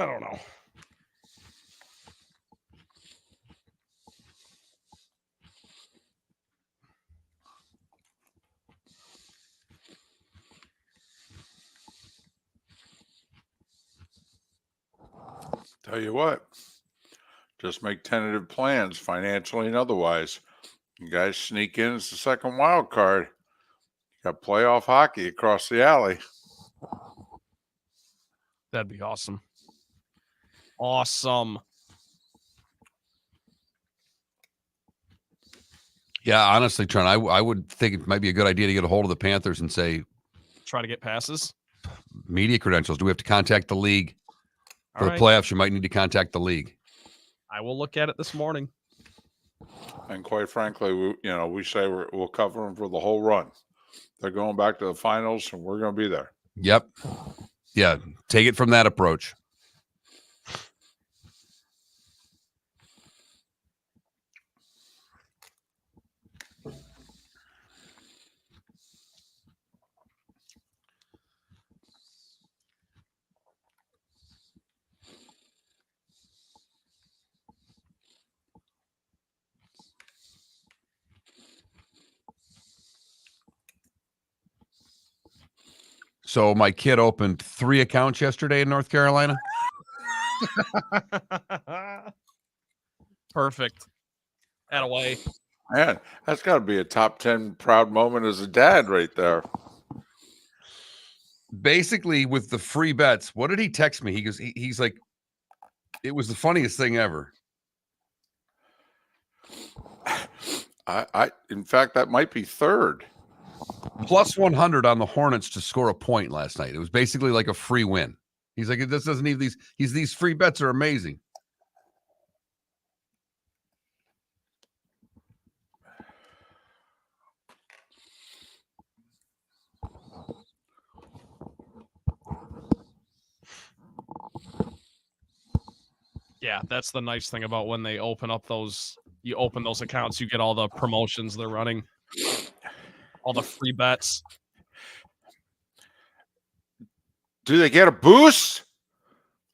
I don't know. Tell you what, just make tentative plans financially and otherwise. You guys sneak in as the second wild card. You got playoff hockey across the alley. That'd be awesome. Awesome. Yeah, honestly, Trent, I would think it might be a good idea to get a hold of the Panthers and say, try to get passes. Media credentials. Do we have to contact the league for the playoffs? You might need to contact the league. I will look at it this morning. And quite frankly, we say we'll cover them for the whole run. They're going back to the finals, and we're going to be there. Yep. Yeah, take it from that approach. So my kid opened 3 accounts yesterday in North Carolina. Perfect. Attaway. Man, that's got to be a top 10 proud moment as a dad right there. Basically, with the free bets, what did he text me? He goes, he's like, it was the funniest thing ever. In fact, that might be third. Plus 100 on the Hornets to score a point last night. It was basically like a free win. He's like, this doesn't need these. These free bets are amazing. Yeah, that's the nice thing about when they open up those accounts, you get all the promotions they're running, all the free bets. Do they get a boost?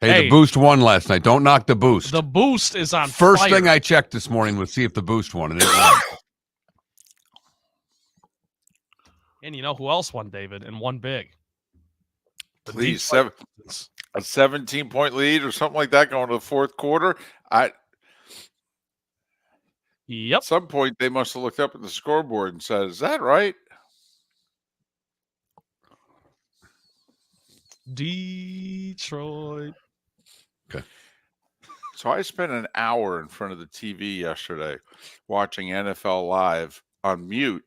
Hey, the boost won last night. Don't knock the boost. The boost is on First fire. thing I checked this morning was see if the boost won, and it won. And you know who else won, David, and won big? Please, a 17-point lead or something like that going to the fourth quarter. Yep. At some point, they must have looked up at the scoreboard and said, "Is that right?" Detroit. Okay. So I spent an hour in front of the TV yesterday watching NFL Live on mute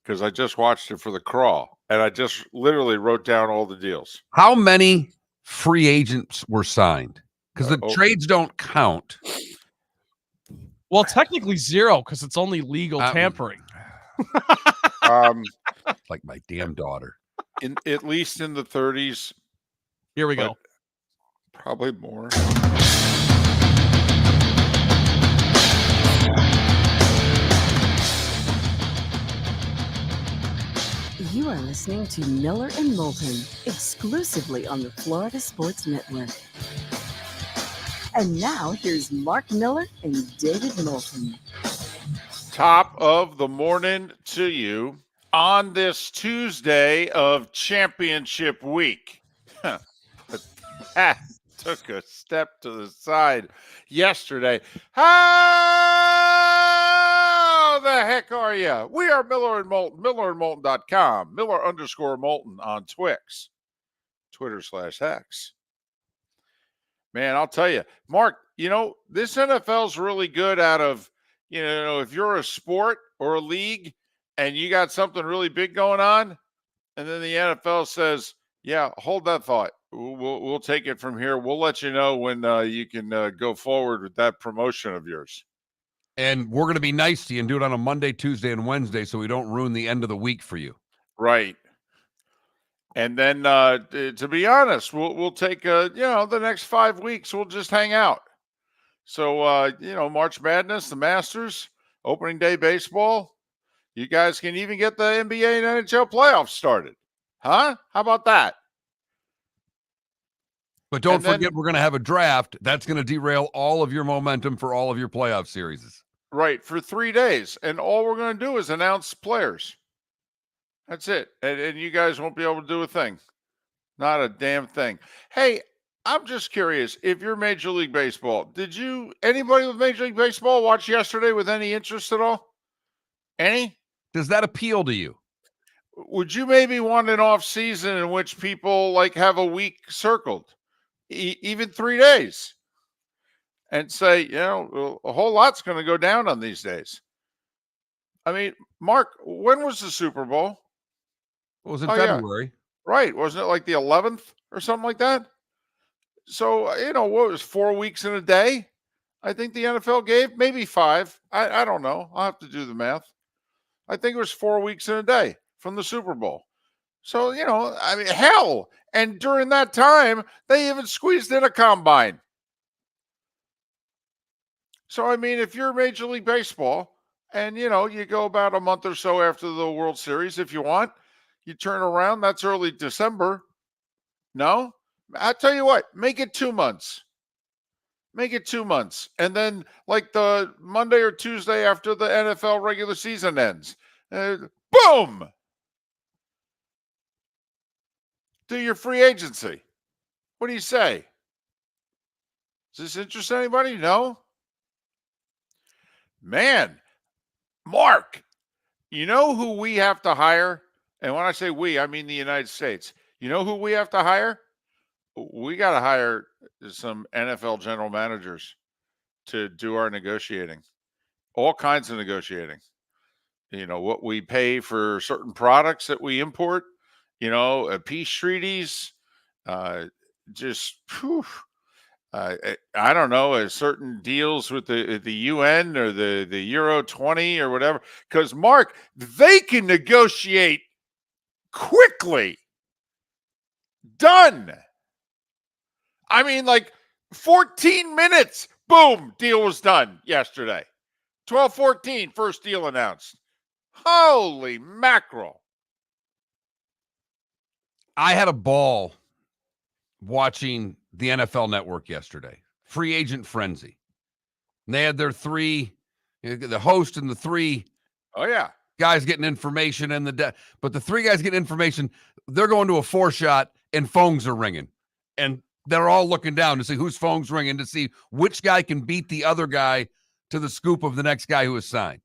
because I just watched it for the crawl, and I just literally wrote down all the deals. How many free agents were signed? Because the trades don't count. Well, technically 0 because it's only legal tampering. Like my damn daughter. At least in the 30s. Here we go. Probably more. You are listening to Miller and Moulton, exclusively on the Florida Sports Network. And now here's Mark Miller and David Moulton. Top of the morning to you on this Tuesday of championship week. That took a step to the side yesterday. How the heck are you? We are Miller and Moulton, millerandmoulton.com, Miller_Moulton on Twix, Twitter/X. Man, I'll tell you, Mark, this NFL's really good out of, if you're a sport or a league and you got something really big going on, and then the NFL says, yeah, hold that thought. We'll take it from here. We'll let you know when you can go forward with that promotion of yours. And we're going to be nice to you and do it on a Monday, Tuesday, and Wednesday so we don't ruin the end of the week for you. Right. And then, to be honest, we'll take, the next 5 weeks, we'll just hang out. So, March Madness, the Masters, opening day baseball, you guys can even get the NBA and NHL playoffs started. Huh? How about that? But don't And then- forget, we're going to have a draft. That's going to derail all of your momentum for all of your playoff series. Right, for 3 days. And all we're going to do is announce players. That's it. And you guys won't be able to do a thing. Not a damn thing. Hey, I'm just curious, if you're Major League Baseball, did anybody with Major League Baseball watch yesterday with any interest at all? Any? Does that appeal to you? Would you maybe want an off season in which people like have a week circled, even 3 days, and say, a whole lot's going to go down on these days? I mean, Mark, when was the Super Bowl? It was in Oh, yeah. February. Right. Wasn't it like the 11th or something like that? So, what was 4 weeks in a day? I think the NFL gave maybe 5. I don't know. I'll have to do the math. I think it was 4 weeks in a day from the Super Bowl. So, I mean, hell. And during that time, they even squeezed in a combine. So, I mean, if you're Major League Baseball and, you go about a month or so after the World Series, if you want, you turn around, that's early December. No? I tell you what, make it 2 months. Make it 2 months. And then like the Monday or Tuesday after the NFL regular season ends, boom! Do your free agency. What do you say? Does this interest anybody? No? Man, Mark, you know who we have to hire? And when I say we, I mean the United States. You know who we have to hire? We got to hire some NFL general managers to do our negotiating, all kinds of negotiating. What we pay for certain products that we import, peace treaties, just, I don't know, certain deals with the UN or the Euro 20 or whatever. Because, Mark, they can negotiate quickly. Done. I mean, like 14 minutes, boom, deal was done yesterday. 12:14, first deal announced. Holy mackerel. I had a ball watching the NFL Network yesterday. Free agent frenzy. And they had their the host and the 3 guys getting information but the 3 guys getting information, they're going to a 4-shot and phones are ringing. And they're all looking down to see whose phone's ringing, to see which guy can beat the other guy to the scoop of the next guy who is signed.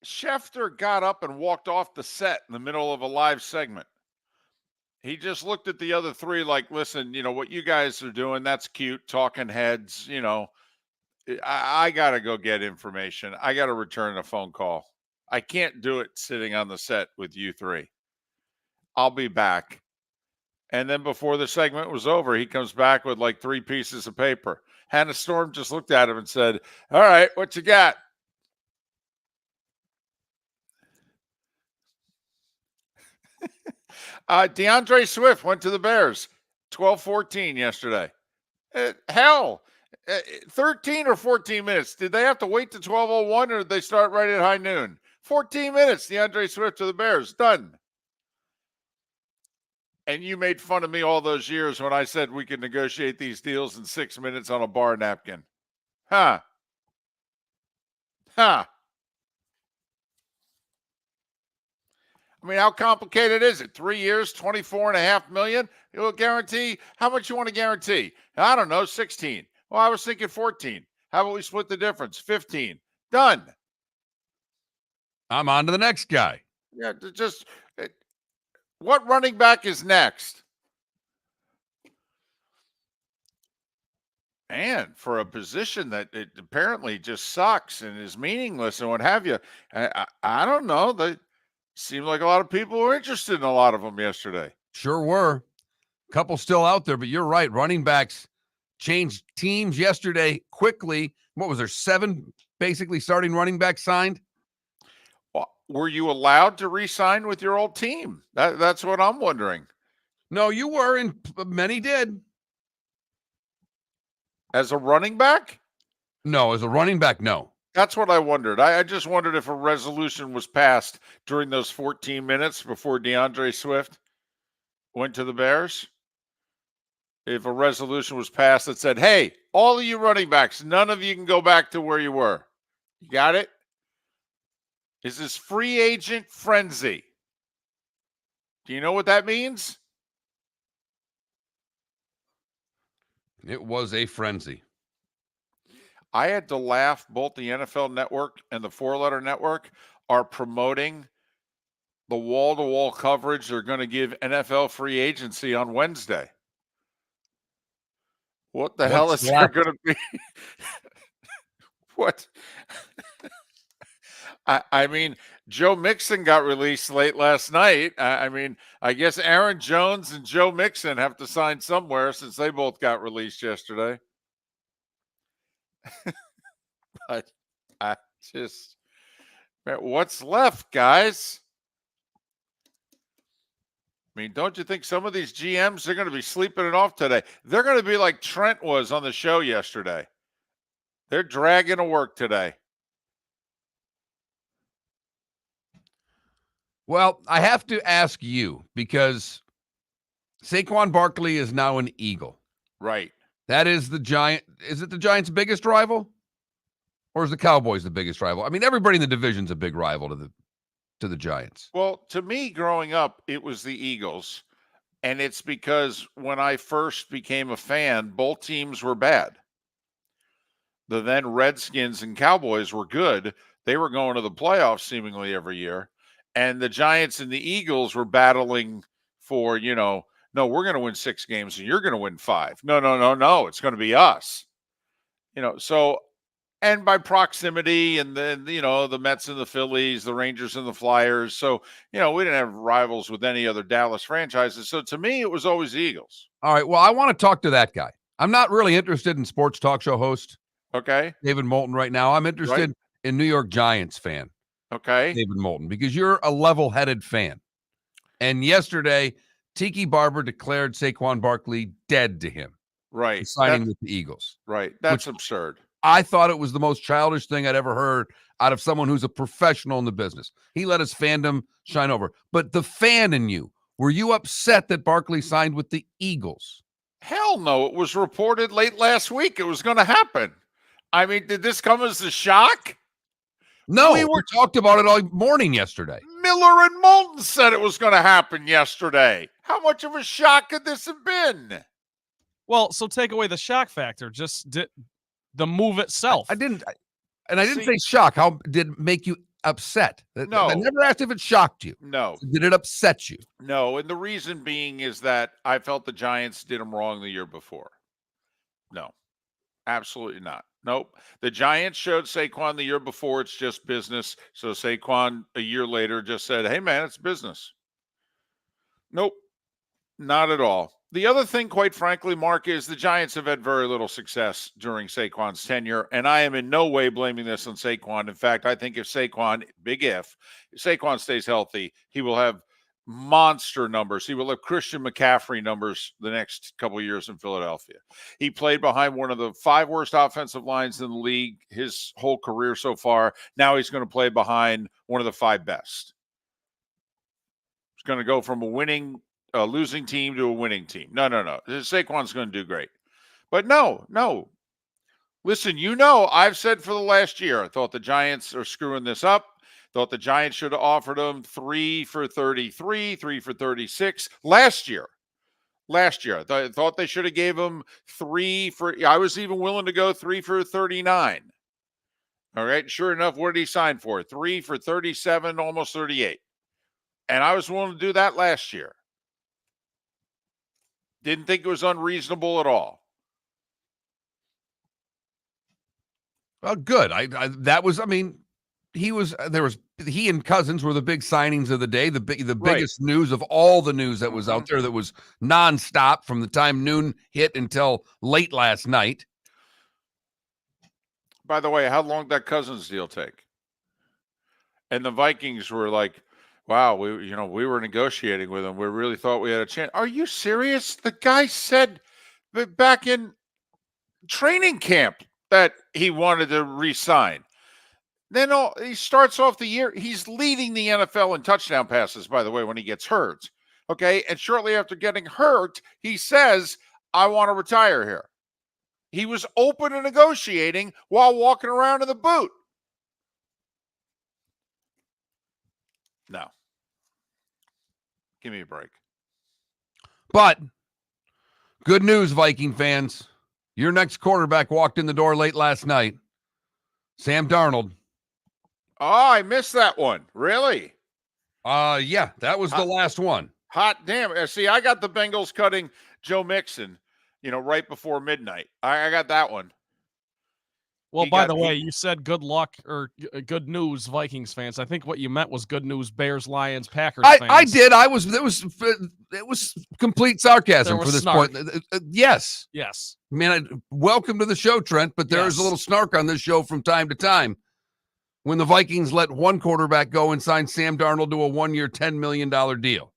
Schefter got up and walked off the set in the middle of a live segment. He just looked at the other 3 like, listen, what you guys are doing, that's cute, talking heads, I got to go get information. I got to return a phone call. I can't do it sitting on the set with you 3. I'll be back. And then before the segment was over, he comes back with like 3 pieces of paper. Hannah Storm just looked at him and said, all right, what you got? DeAndre Swift went to the Bears, 12:14 yesterday. Hell, 13 or 14 minutes. Did they have to wait to 12:01 or did they start right at high noon? 14 minutes, DeAndre Swift to the Bears, done. And you made fun of me all those years when I said we could negotiate these deals in 6 minutes on a bar napkin. Huh. I mean, how complicated is it? 3 years, $24.5 million? You'll guarantee. How much you want to guarantee? I don't know, 16. Well, I was thinking 14. How about we split the difference? 15. Done. I'm on to the next guy. Yeah, what running back is next? Man, for a position that it apparently just sucks and is meaningless and what have you, I don't know. They seemed like a lot of people were interested in a lot of them yesterday. Sure were. A couple still out there, but you're right. Running backs changed teams yesterday quickly. What was there, 7 basically starting running backs signed? Well, were you allowed to re-sign with your old team? That's what I'm wondering. No, you were, and many did. As a running back? No, as a running back, no. That's what I wondered. I just wondered if a resolution was passed during those 14 minutes before DeAndre Swift went to the Bears. if a resolution was passed that said, hey, all of you running backs, none of you can go back to where you were. You got it? Is this free agent frenzy? Do you know what that means? It was a frenzy. I had to laugh. Both the NFL Network and the Four Letter Network are promoting the wall-to-wall coverage they're going to give NFL free agency on Wednesday. What the hell is there going to be? What? I mean, Joe Mixon got released late last night. I mean, I guess Aaron Jones and Joe Mixon have to sign somewhere since they both got released yesterday. But I just, man, what's left, guys? I mean, don't you think some of these GMs are going to be sleeping it off today? They're going to be like Trent was on the show yesterday. They're dragging to work today. Well, I have to ask you because Saquon Barkley is now an Eagle. Right. That is the Giant. Is it the Giants' biggest rival? Or is the Cowboys the biggest rival? I mean, everybody in the division's a big rival to the Giants. Well, to me, growing up, it was the Eagles. And it's because when I first became a fan, both teams were bad. The then Redskins and Cowboys were good. They were going to the playoffs seemingly every year. And the Giants and the Eagles were battling for, no, we're going to win 6 games and you're going to win 5. No. It's going to be us. So, and by proximity, and then, the Mets and the Phillies, the Rangers and the Flyers. So, we didn't have rivals with any other Dallas franchises. So to me, it was always the Eagles. All right. Well, I want to talk to that guy. I'm not really interested in sports talk show host. Okay. David Moulton right now. I'm interested in New York Giants fan. Okay. David Moulton, because you're a level-headed fan. And yesterday, Tiki Barber declared Saquon Barkley dead to him. Right. Signing with the Eagles. Right. That's absurd. I thought it was the most childish thing I'd ever heard out of someone who's a professional in the business. He let his fandom shine over. But the fan in you, were you upset that Barkley signed with the Eagles? Hell no. It was reported late last week it was going to happen. I mean, did this come as a shock? No, we talked about it all morning yesterday. Miller and Moulton said it was going to happen yesterday. How much of a shock could this have been? Well, so take away the shock factor. Just the move itself. I didn't say shock. How did it make you upset? No. I never asked if it shocked you. No. Did it upset you? No, and the reason being is that I felt the Giants did them wrong the year before. No, absolutely not. Nope. The Giants showed Saquon the year before it's just business. So Saquon a year later just said, hey, man, it's business. Nope, not at all. The other thing, quite frankly, Mark, is the Giants have had very little success during Saquon's tenure, and I am in no way blaming this on Saquon. In fact, I think if Saquon stays healthy, he will have monster numbers. He will have Christian McCaffrey numbers the next couple of years in Philadelphia. He played behind one of the 5 worst offensive lines in the league his whole career so far. Now he's going to play behind one of the 5 best. He's going to go from a losing team to a winning team. No. Saquon's going to do great. But no. Listen, I've said for the last year, I thought the Giants are screwing this up. Thought the Giants should have offered him 3 for 33, 3 for 36 last year. I thought they should have gave him 3 for, I was even willing to go 3 for 39. All right. Sure enough, what did he sign for? 3 for 37, almost 38. And I was willing to do that last year. Didn't think it was unreasonable at all. Well, good. He and Cousins were the big signings of the day, the biggest news of all the news that was out there that was nonstop from the time noon hit until late last night. By the way, how long did that Cousins deal take? And the Vikings were like, wow, we were negotiating with him. We really thought we had a chance. Are you serious? The guy said back in training camp that he wanted to re-sign. Then he starts off the year. He's leading the NFL in touchdown passes, by the way, when he gets hurt. Okay. And shortly after getting hurt, he says, I want to retire here. He was open to negotiating while walking around in the boot. No. Give me a break. But good news, Viking fans. Your next quarterback walked in the door late last night. Sam Darnold. Oh, I missed that one. Really? Yeah, that was the last one. Hot damn. See, I got the Bengals cutting Joe Mixon, right before midnight. I got that one. Well, by the way, you said good luck or good news, Vikings fans. I think what you meant was good news, Bears, Lions, Packers fans. I did. It was complete sarcasm for this snark. point. Yes. Yes. Man, welcome to the show, Trent, but there is a little snark on this show from time to time when the Vikings let one quarterback go and sign Sam Darnold to a 1-year, $10 million deal.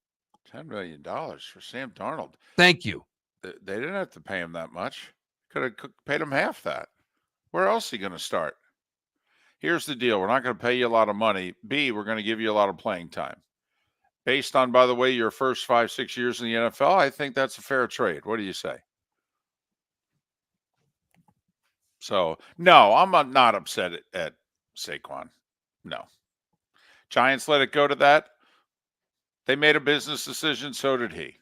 $10 million for Sam Darnold. Thank you. They didn't have to pay him that much. Could have paid him half that. Where else is he going to start? Here's the deal. We're not going to pay you a lot of money. B, we're going to give you a lot of playing time. Based on, by the way, your first 5-6 years in the NFL, I think that's a fair trade. What do you say? So, no, I'm not upset at Saquon. No. Giants let it go to that. They made a business decision. So did he.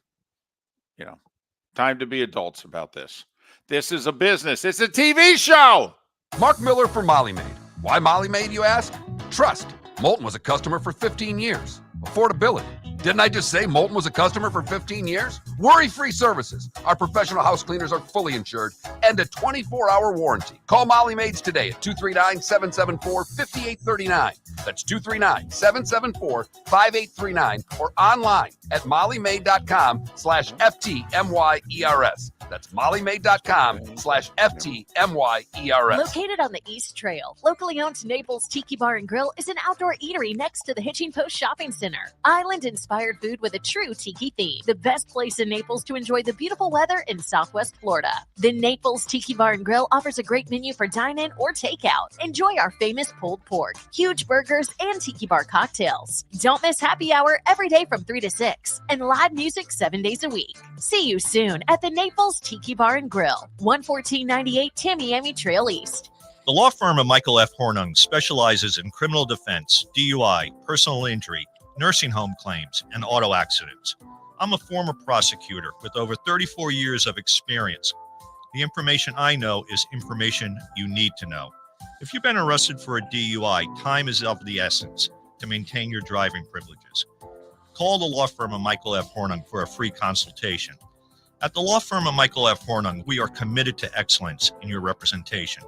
Time to be adults about this. This is a business. It's a TV show. Mark Miller for Molly Maid. Why Molly Maid, you ask? Trust. Moulton was a customer for 15 years. Affordability. Didn't I just say Moulton was a customer for 15 years? Worry-free services. Our professional house cleaners are fully insured and a 24-hour warranty. Call Molly Maids today at 239-774-5839. That's 239-774-5839 or online at mollymaid.com/FTMYERS. That's mollymaid.com/FTMYERS. Located on the East Trail, locally owned Naples Tiki Bar and Grill is an outdoor eatery next to the Hitching Post Shopping Center. Island-inspired food with a true tiki theme. The best place in Naples to enjoy the beautiful weather in Southwest Florida. The Naples Tiki Bar and Grill offers a great menu for dine-in or takeout. Enjoy our famous pulled pork, huge burgers, and tiki bar cocktails. Don't miss happy hour every day from 3 to 6 and live music 7 days a week. See you soon at the Naples Tiki Bar and Grill, 11498 Tamiami Trail East. The law firm of Michael F. Hornung specializes in criminal defense, DUI, personal injury, nursing home claims, and auto accidents. I'm a former prosecutor with over 34 years of experience. The information I know is information you need to know. If you've been arrested for a DUI, time is of the essence to maintain your driving privileges. Call the law firm of Michael F. Hornung for a free consultation. At the law firm of Michael F. Hornung, we are committed to excellence in your representation.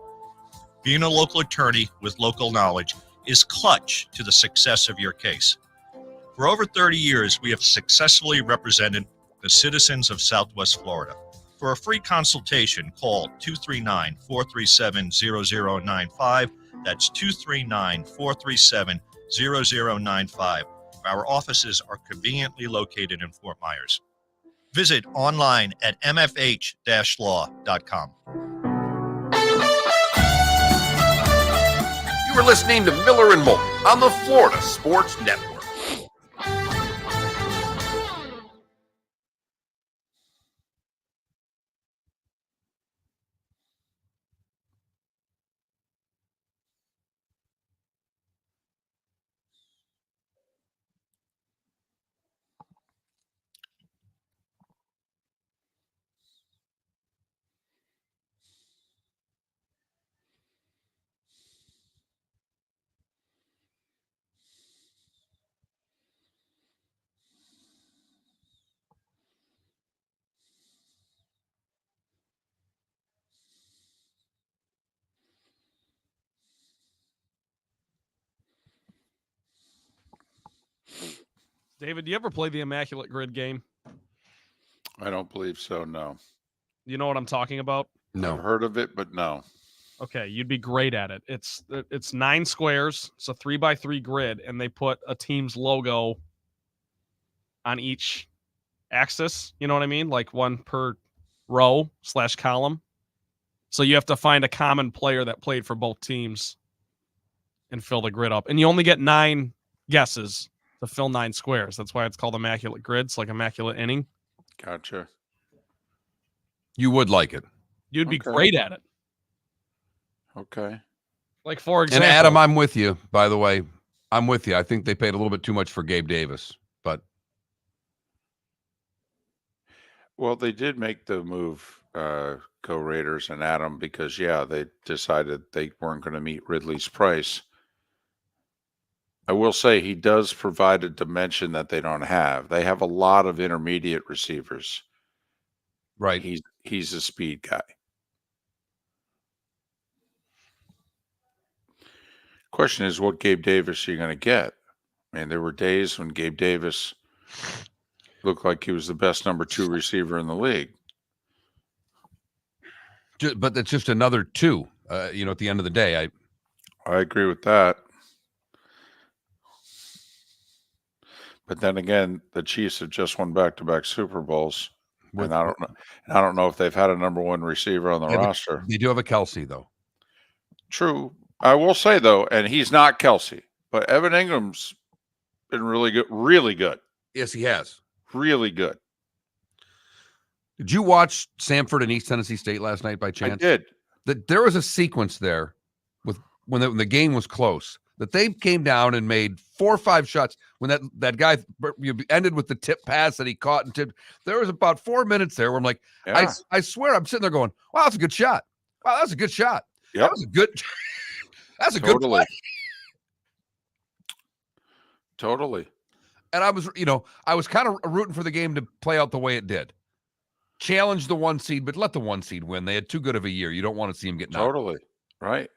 Being a local attorney with local knowledge is clutch to the success of your case. For over 30 years, we have successfully represented the citizens of Southwest Florida. For a free consultation, call 239-437-0095. That's 239-437-0095. Our offices are conveniently located in Fort Myers. Visit online at mfh-law.com. You were listening to Miller and Moulton on the Florida Sports Network. David, do you ever play the Immaculate Grid game? I don't believe so, no. You know what I'm talking about? No. I've heard of it, but no. Okay, you'd be great at it. It's 9 squares. It's a 3x3 grid, and they put a team's logo on each axis. You know what I mean? Like one per row/column. So you have to find a common player that played for both teams and fill the grid up. And you only get 9 guesses to fill 9 squares. That's why it's called Immaculate Grid. It's like Immaculate Inning. Gotcha. You would like it. You'd be Okay. great at it. Okay. Like, for And example, Adam, I'm with you, by the way. I'm with you. I think they paid a little bit too much for Gabe Davis, but Well, they did make the move, go Raiders and Adam, because they decided they weren't going to meet Ridley's price. I will say he does provide a dimension that they don't have. They have a lot of intermediate receivers. right. He's a speed guy. Question is, what Gabe Davis are you going to get? I mean, there were days when Gabe Davis looked like he was the best number 2 receiver in the league. But that's just another 2. At the end of the day, I agree with that. But then again, the Chiefs have just won back-to-back Super Bowls, and I don't know if they've had a number 1 receiver on the roster. They do have a Kelsey, though. True. I will say, though, and he's not Kelsey, but Evan Ingram's been really good. Really good. Yes, he has. Really good. Did you watch Samford and East Tennessee State last night by chance? I did. There was a sequence there when the game was close that they came down and made 4 or 5 shots when that guy ended with the tip pass that he caught and tipped. There was about 4 minutes there where I'm like, I swear I'm sitting there going, wow, that's a good shot. Wow, that's a good shot. Yep. That was a good that's a good play. Totally. And I was kind of rooting for the game to play out the way it did. Challenge the 1 seed, but let the 1 seed win. They had too good of a year. You don't want to see them get knocked. Totally. Right.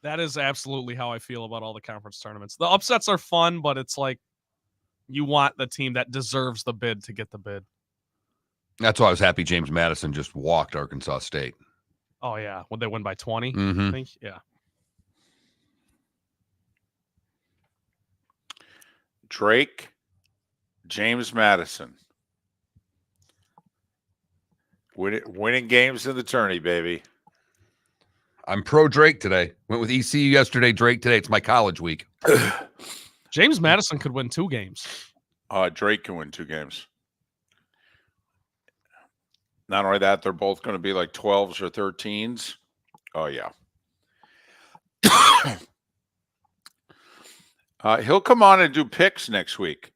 that is absolutely how I feel about all the conference tournaments. The upsets are fun, but it's like you want the team that deserves the bid to get the bid. That's why I was happy James Madison just walked Arkansas State. Oh, yeah. Would they win by 20? Mm-hmm. I think? Yeah. Drake, James Madison. Winning games in the tourney, baby. I'm pro Drake today. Went with ECU yesterday, Drake today. It's my college week. James Madison could win 2 games. Drake can win 2 games. Not only that, they're both going to be like 12s or 13s. Oh, yeah. He'll come on and do picks next week.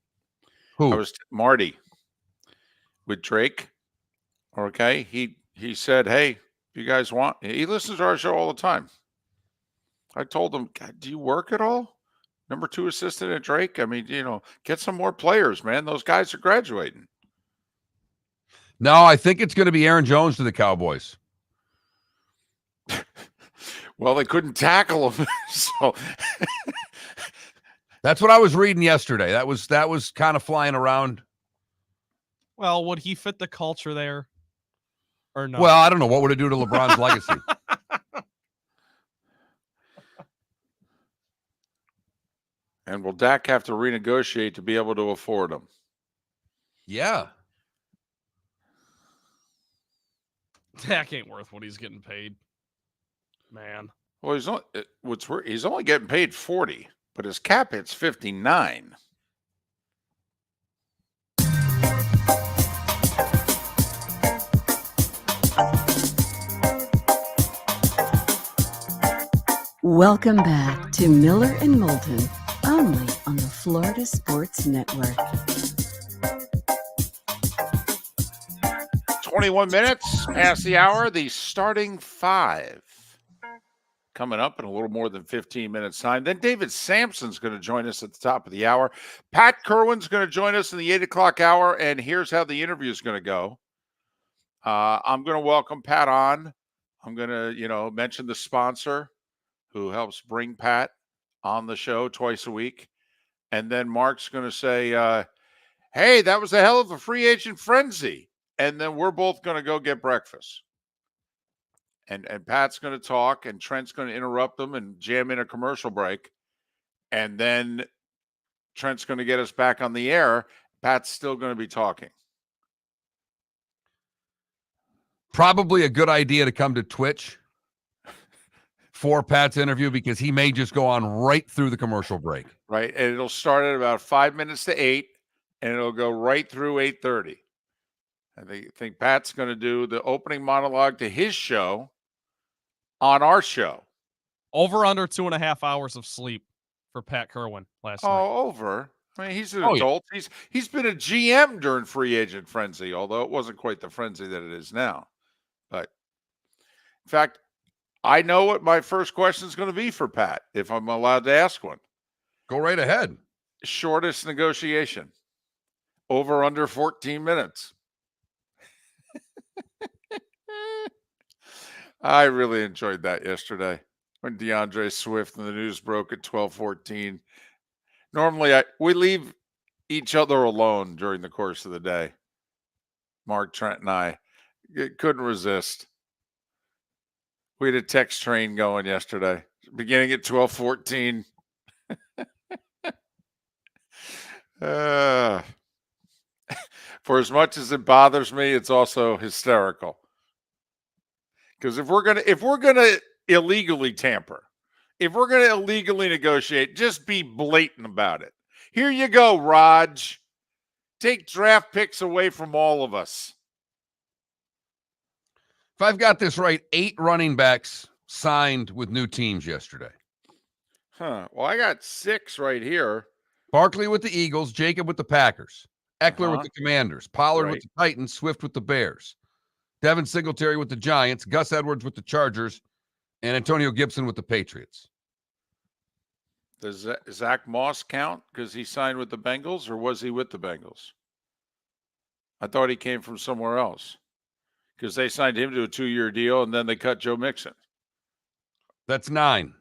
Who? Marty with Drake. Okay. He said, hey, if you guys want, he listens to our show all the time. I told him, God, do you work at all? Number 2 assistant at Drake? I mean, get some more players, man. Those guys are graduating. No, I think it's going to be Aaron Jones to the Cowboys. Well, they couldn't tackle him. So that's what I was reading yesterday. That was kind of flying around. Well, would he fit the culture there or no? Well, I don't know. What would it do to LeBron's legacy? And will Dak have to renegotiate to be able to afford him? Yeah. Dak ain't worth what he's getting paid. Man. Well, he's only getting paid 40, but his cap hit's 59. Welcome back to Miller and Moulton, only on the Florida Sports Network. 21 minutes past the hour, the starting 5. Coming up in a little more than 15 minutes time. Then David Samson's going to join us at the top of the hour. Pat Kirwan's going to join us in the 8 o'clock hour, and here's how the interview is going to go. I'm going to welcome Pat on. I'm going to, mention the sponsor who helps bring Pat on the show twice a week. And then Mark's going to say, hey, that was a hell of a free agent frenzy. And then we're both going to go get breakfast. And Pat's going to talk, and Trent's going to interrupt them and jam in a commercial break. And then Trent's going to get us back on the air. Pat's still going to be talking. Probably a good idea to come to Twitch for Pat's interview because he may just go on right through the commercial break. Right. And it'll start at about 5 minutes to 8, and it'll go right through 8:30. I think Pat's going to do the opening monologue to his show on our show. Over under 2.5 hours of sleep for Pat Kirwan last night. Over. I mean, he's an adult. Yeah. He's been a GM during free agent frenzy, although it wasn't quite the frenzy that it is now. But in fact, I know what my first question is going to be for Pat, if I'm allowed to ask one. Go right ahead. Shortest negotiation. Over under 14 minutes. I really enjoyed that yesterday when DeAndre Swift and the news broke at 12:14. Normally, we leave each other alone during the course of the day. Mark, Trent, and I couldn't resist. We had a text train going yesterday, beginning at 12:14. For as much as it bothers me, it's also hysterical. Because if we're gonna illegally tamper, if we're gonna illegally negotiate, just be blatant about it. Here you go, Raj. Take draft picks away from all of us. If I've got this right, 8 running backs signed with new teams yesterday. Well, I got 6 right here. Barkley with the Eagles, Jacob with the Packers, Eckler with the Commanders, Pollard with the Titans, Swift with the Bears, Devin Singletary with the Giants, Gus Edwards with the Chargers, and Antonio Gibson with the Patriots. Does Zach Moss count because he signed with the Bengals, or was he with the Bengals? I thought he came from somewhere else because they signed him to a 2-year deal, and then they cut Joe Mixon. That's 9.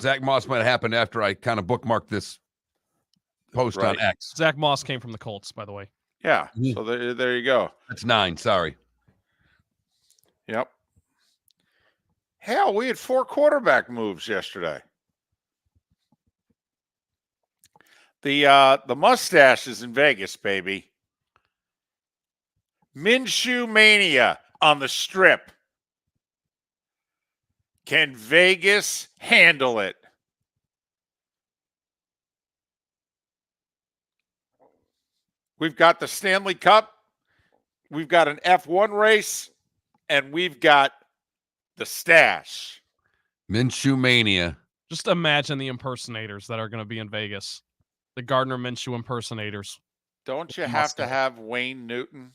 Zach Moss might have happened after I kind of bookmarked this post on X. Zach Moss came from the Colts, by the way. Yeah, so there you go. That's 9, sorry. Yep. Hell, we had 4 quarterback moves yesterday. The mustache is in Vegas, baby. Minshew mania on the Strip. Can Vegas handle it? We've got the Stanley Cup. We've got an F1 race. And we've got the stash. Minshew mania. Just imagine the impersonators that are going to be in Vegas. The Gardner Minshew impersonators. Don't you have to have Wayne Newton,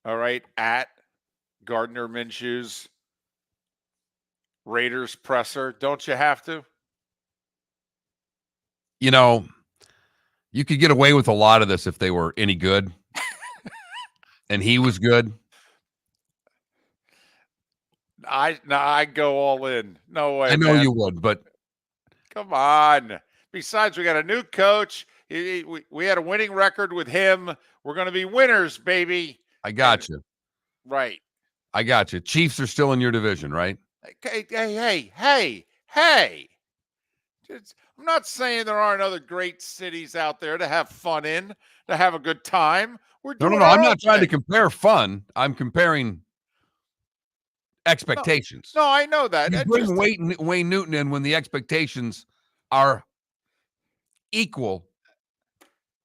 all right, at Gardner Minshew's Raiders presser? Don't you have to? You know, you could get away with a lot of this if they were any good. And he was good. I go all in. No way. I know man. you would, but come on. Besides, we got a new coach. We had a winning record with him. We're going to be winners, baby. I got you. Right. I got you. Chiefs are still in your division, right? Hey. I'm not saying there aren't other great cities out there to have fun in, to have a good time. We're doing No. I'm not trying to compare fun. I'm comparing expectations. No, I know that. You bring Wayne Newton in when the expectations are equal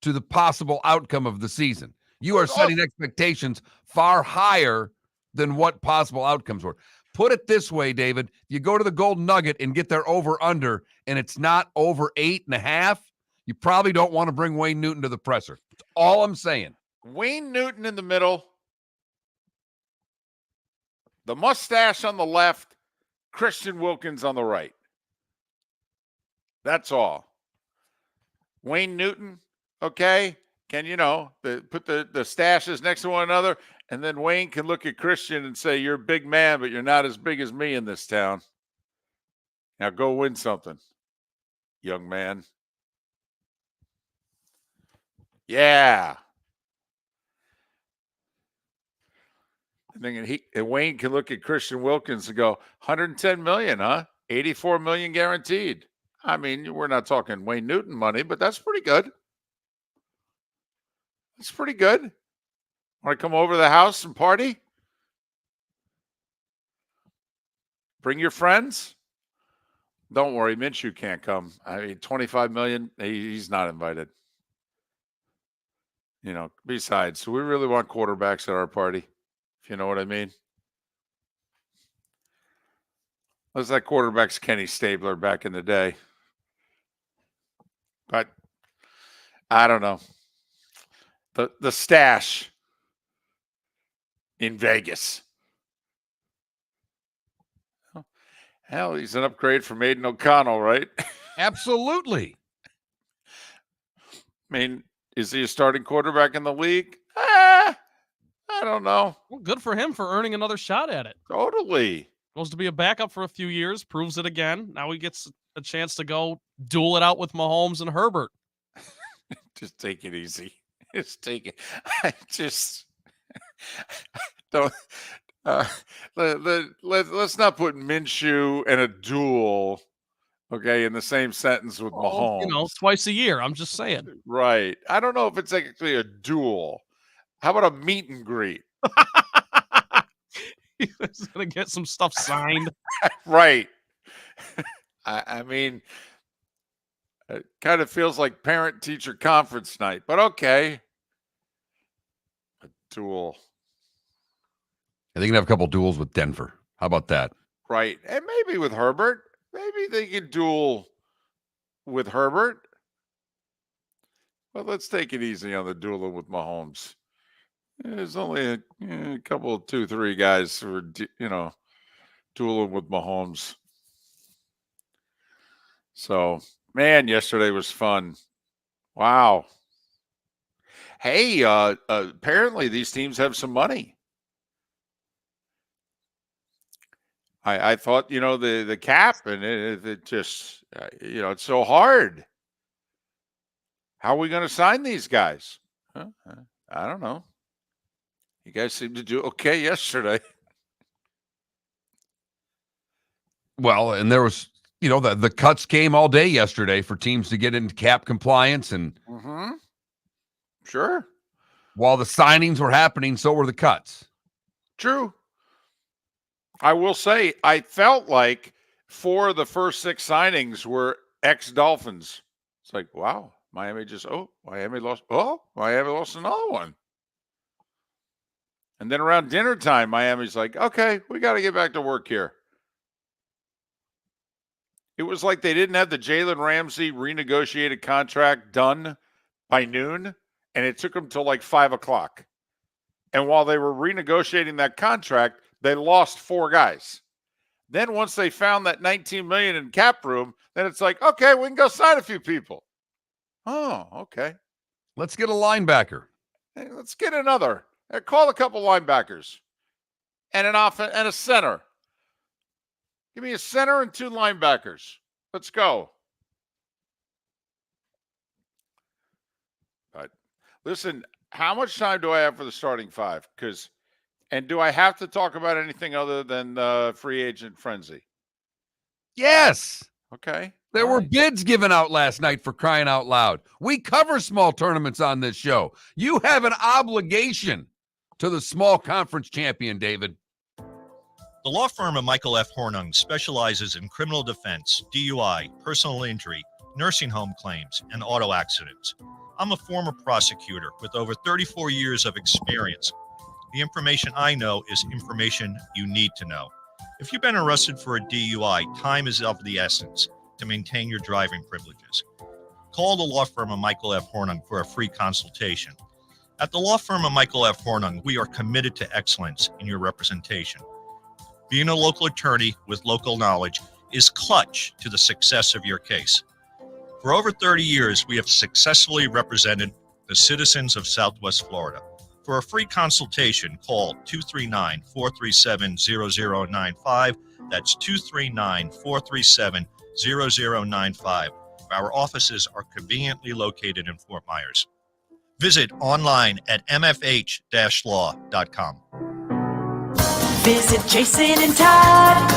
to the possible outcome of the season. You are setting expectations far higher than what possible outcomes were. Put it this way, David. You go to the Golden Nugget and get their over-under, and it's not over 8.5, you probably don't want to bring Wayne Newton to the presser. That's all I'm saying. Wayne Newton in the middle. The mustache on the left, Christian Wilkins on the right. That's all. Wayne Newton, okay? Can put the stashes next to one another, and then Wayne can look at Christian and say, "You're a big man, but you're not as big as me in this town. Now go win something, young man." Yeah. And Wayne can look at Christian Wilkins and go, $110 million, huh? $84 million guaranteed. I mean, we're not talking Wayne Newton money, but that's pretty good. That's pretty good. Want to come over to the house and party? Bring your friends? Don't worry, Minshew can't come. I mean, $25 million, he's not invited. Besides, do we really want quarterbacks at our party? If you know what I mean. Unless that quarterback's Kenny Stabler back in the day. But I don't know. The stash in Vegas. Hell, he's an upgrade from Aiden O'Connell, right? Absolutely. I mean, is he a starting quarterback in the league? I don't know. Well, good for him for earning another shot at it. Totally. Supposed to be a backup for a few years, proves it again. Now he gets a chance to go duel it out with Mahomes and Herbert. Just take it easy. Just take it. I just don't. Let's not put Minshew and a duel, okay, in the same sentence with Mahomes. Twice a year. I'm just saying. Right. I don't know if it's actually a duel. How about a meet and greet? He's gonna get some stuff signed. Right. I mean, it kind of feels like parent-teacher conference night, but okay. A duel. I think you can have a couple duels with Denver. How about that? Right. And maybe with Herbert. Maybe they could duel with Herbert. But let's take it easy on the dueling with Mahomes. There's only a couple, 2, 3 guys who are, dueling with Mahomes. So, man, yesterday was fun. Wow. Hey, apparently these teams have some money. I thought, the cap, and it just, it's so hard. How are we going to sign these guys? I don't know. You guys seem to do okay yesterday. Well, and there was, the cuts came all day yesterday for teams to get into cap compliance. And Sure. While the signings were happening, so were the cuts. True. I will say, I felt like 4 of the first 6 signings were ex-Dolphins. It's like, wow, Miami lost another one. And then around dinner time, Miami's like, okay, we got to get back to work here. It was like they didn't have the Jalen Ramsey renegotiated contract done by noon, and it took them till like 5 o'clock. And while they were renegotiating that contract, they lost 4 guys. Then once they found that $19 million in cap room, then it's like, okay, we can go sign a few people. Oh, okay. Let's get a linebacker. Hey, let's get another. Call a couple linebackers and an offense and a center. Give me a center and 2 linebackers. Let's go. But listen, how much time do I have for the starting 5? And do I have to talk about anything other than free agent frenzy? Yes. Okay. There were bids given out last night, for crying out loud. We cover small tournaments on this show. You have an obligation to the small conference champion, David. The law firm of Michael F. Hornung specializes in criminal defense, DUI, personal injury, nursing home claims, and auto accidents. I'm a former prosecutor with over 34 years of experience. The information I know is information you need to know. If you've been arrested for a DUI, time is of the essence to maintain your driving privileges. Call the law firm of Michael F. Hornung for a free consultation. At the law firm of Michael F. Hornung, we are committed to excellence in your representation. Being a local attorney with local knowledge is clutch to the success of your case. For over 30 years, we have successfully represented the citizens of Southwest Florida. For a free consultation, call 239-437-0095. That's 239-437-0095. Our offices are conveniently located in Fort Myers. Visit online at mfh-law.com. Visit Jason and Todd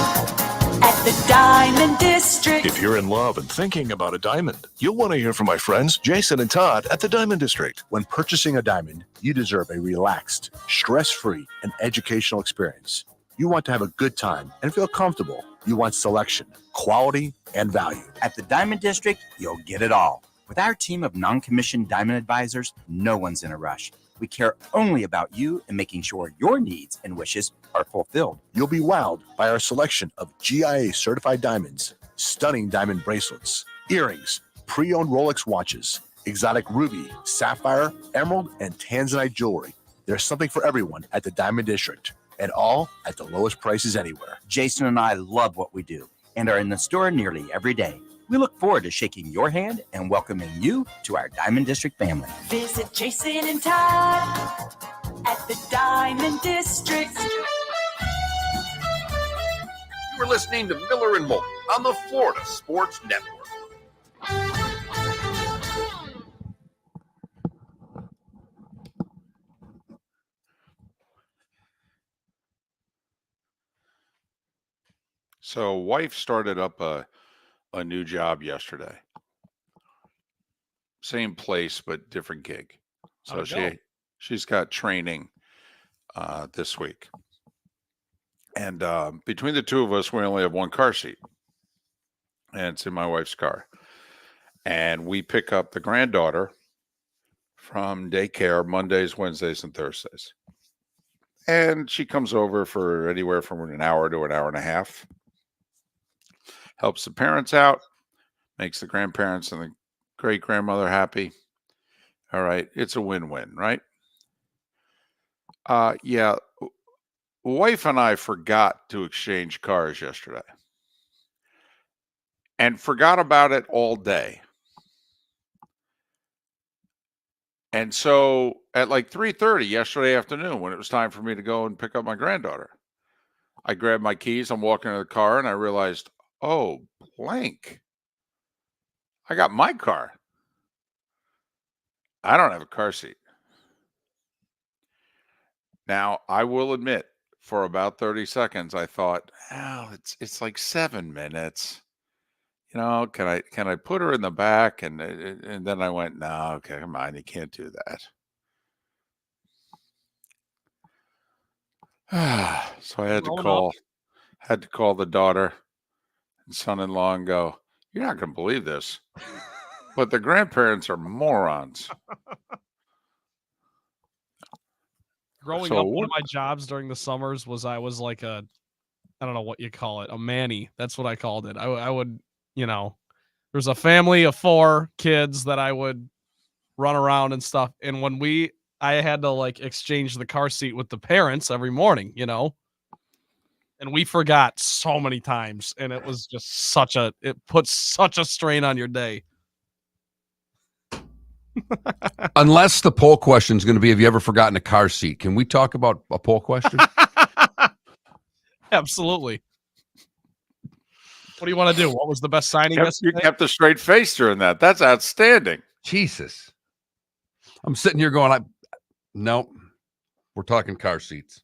at the Diamond District. If you're in love and thinking about a diamond, you'll want to hear from my friends Jason and Todd at the Diamond District. When purchasing a diamond, you deserve a relaxed, stress-free, and educational experience. You want to have a good time and feel comfortable. You want selection, quality, and value. At the Diamond District, you'll get it all. With our team of non-commissioned diamond advisors, no one's in a rush. We care only about you and making sure your needs and wishes are fulfilled. You'll be wowed by our selection of GIA certified diamonds, stunning diamond bracelets, earrings, pre-owned Rolex watches, exotic ruby, sapphire, emerald, and tanzanite jewelry. There's something for everyone at the Diamond District, and all at the lowest prices anywhere. Jason and I love what we do and are in the store nearly every day. We look forward to shaking your hand and welcoming you to our Diamond District family. Visit Jason and Todd at the Diamond District. You were listening to Miller and Moulton on the Florida Sports Network. So, wife started up a new job yesterday. Same place, but different gig. So she's got training this week. And between the two of us, we only have one car seat. And it's in my wife's car. And we pick up the granddaughter from daycare Mondays, Wednesdays, and Thursdays. And she comes over for anywhere from an hour to an hour and a half. Helps the parents out, makes the grandparents and the great-grandmother happy. All right. It's a win-win, right? Yeah. Wife and I forgot to exchange cars yesterday. And forgot about it all day. And so at like 3:30 yesterday afternoon, when it was time for me to go and pick up my granddaughter, I grabbed my keys. I'm walking to the car and I realized, oh, blank. I got my car. I don't have a car seat. Now, I will admit, for about 30 seconds, I thought, oh, it's like 7 minutes. You know, can I put her in the back? And then I went, no, okay, come on, you can't do that. So I had to call the daughter and son-in-law and go, you're not going to believe this, but the grandparents are morons. Growing up, one of my jobs during the summers was I was like I don't know what you call it, a manny. That's what I called it. I would, there's a family of 4 kids that I would run around and stuff. And when I had to like exchange the car seat with the parents every morning, and we forgot so many times. And it was just it puts such a strain on your day. Unless the poll question is going to be, have you ever forgotten a car seat? Can we talk about a poll question? Absolutely. What do you want to do? What was the best signing You yesterday? kept a straight face during that. That's outstanding. Jesus. I'm sitting here going, nope. We're talking car seats.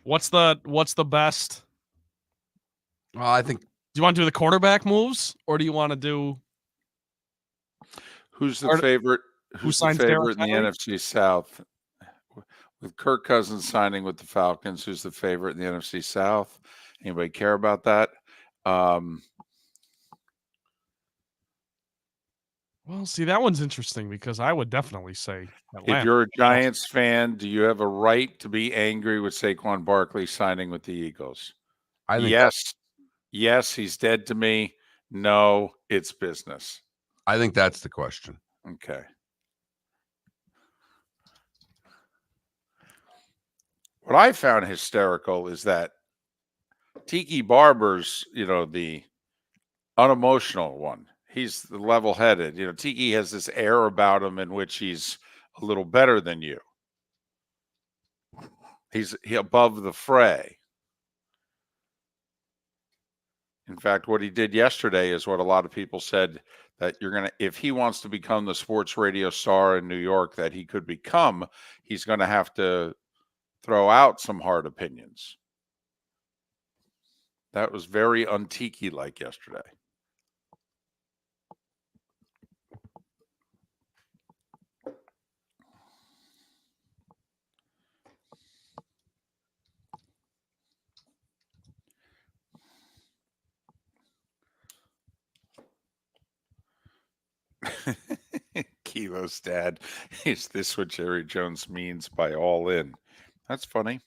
What's the best? I think. Do you want to do the quarterback moves, or do you want to do? Who's the favorite? Who's the favorite in the NFC South? With Kirk Cousins signing with the Falcons, who's the favorite in the NFC South? Anybody care about that? Well, see, that one's interesting because I would definitely say Atlanta. If you're a Giants fan, do you have a right to be angry with Saquon Barkley signing with the Eagles? I think yes, he's dead to me. No, it's business. I think that's the question. Okay. What I found hysterical is that Tiki Barber's, the unemotional one. He's the level-headed. Tiki has this air about him in which he's a little better than you. He's above the fray. In fact, what he did yesterday is what a lot of people said that if he wants to become the sports radio star in New York that he could become, he's going to have to throw out some hard opinions. That was very un-Tiki-like yesterday. Ridiculous, Dad. Is this what Jerry Jones means by all in? That's funny.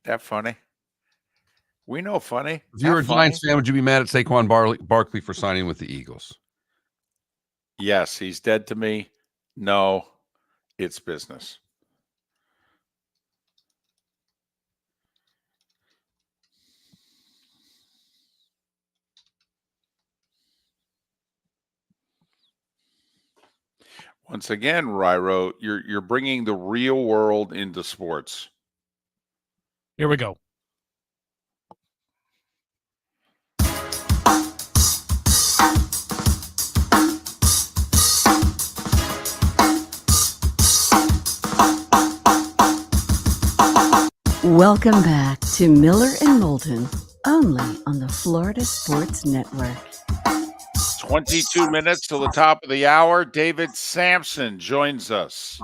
That funny. We know funny. If you were a That funny. Giants fan, would you be mad at Saquon Barkley for signing with the Eagles? Yes, he's dead to me. No, it's business. Once again, Ryro, you're bringing the real world into sports. Here we go. Welcome back to Miller and Moulton, only on the Florida Sports Network. 22 minutes till the top of the hour. David Samson joins us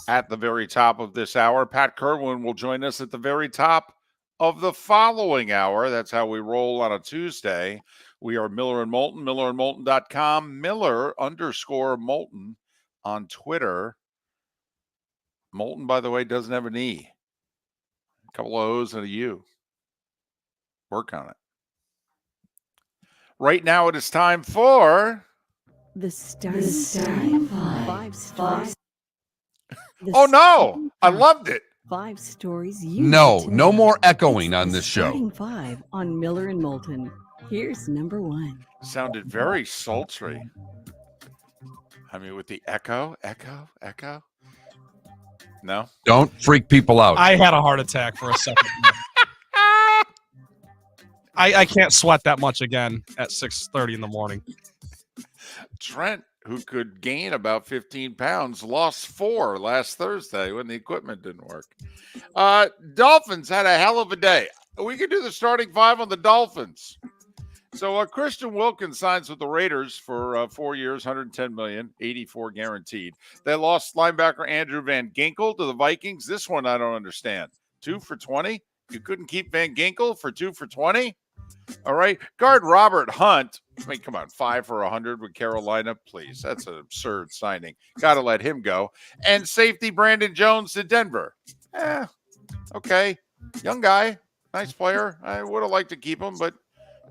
at the very top of this hour. Pat Kirwan will join us at the very top of the following hour. That's how we roll on a Tuesday. We are Miller and Moulton, millerandmoulton.com, Miller_Moulton on Twitter. Moulton, by the way, doesn't have an E. A couple of O's and a U. Work on it. Right now it is time for The starting five stories. Oh no! I loved it. 5 stories you No, need to no know. more echoing It's on the this show. Starting 5 on Miller and Moulton. Here's number 1. Sounded very sultry. I mean, with the echo. No? Don't freak people out. I had a heart attack for a second. I can't sweat that much again at 6:30 in the morning. Trent, who could gain about 15 pounds, lost 4 last Thursday when the equipment didn't work. Dolphins had a hell of a day. We could do the starting 5 on the Dolphins. So Christian Wilkins signs with the Raiders for 4 years, $110 million, $84 guaranteed. They lost linebacker Andrew Van Ginkel to the Vikings. This one I don't understand. 2 for $20? You couldn't keep Van Ginkel for 2 for $20? All right. Guard Robert Hunt. I mean, come on, 5 for $100 with Carolina, please. That's an absurd signing. Got to let him go. And safety Brandon Jones to Denver. Okay. Young guy, nice player. I would have liked to keep him, but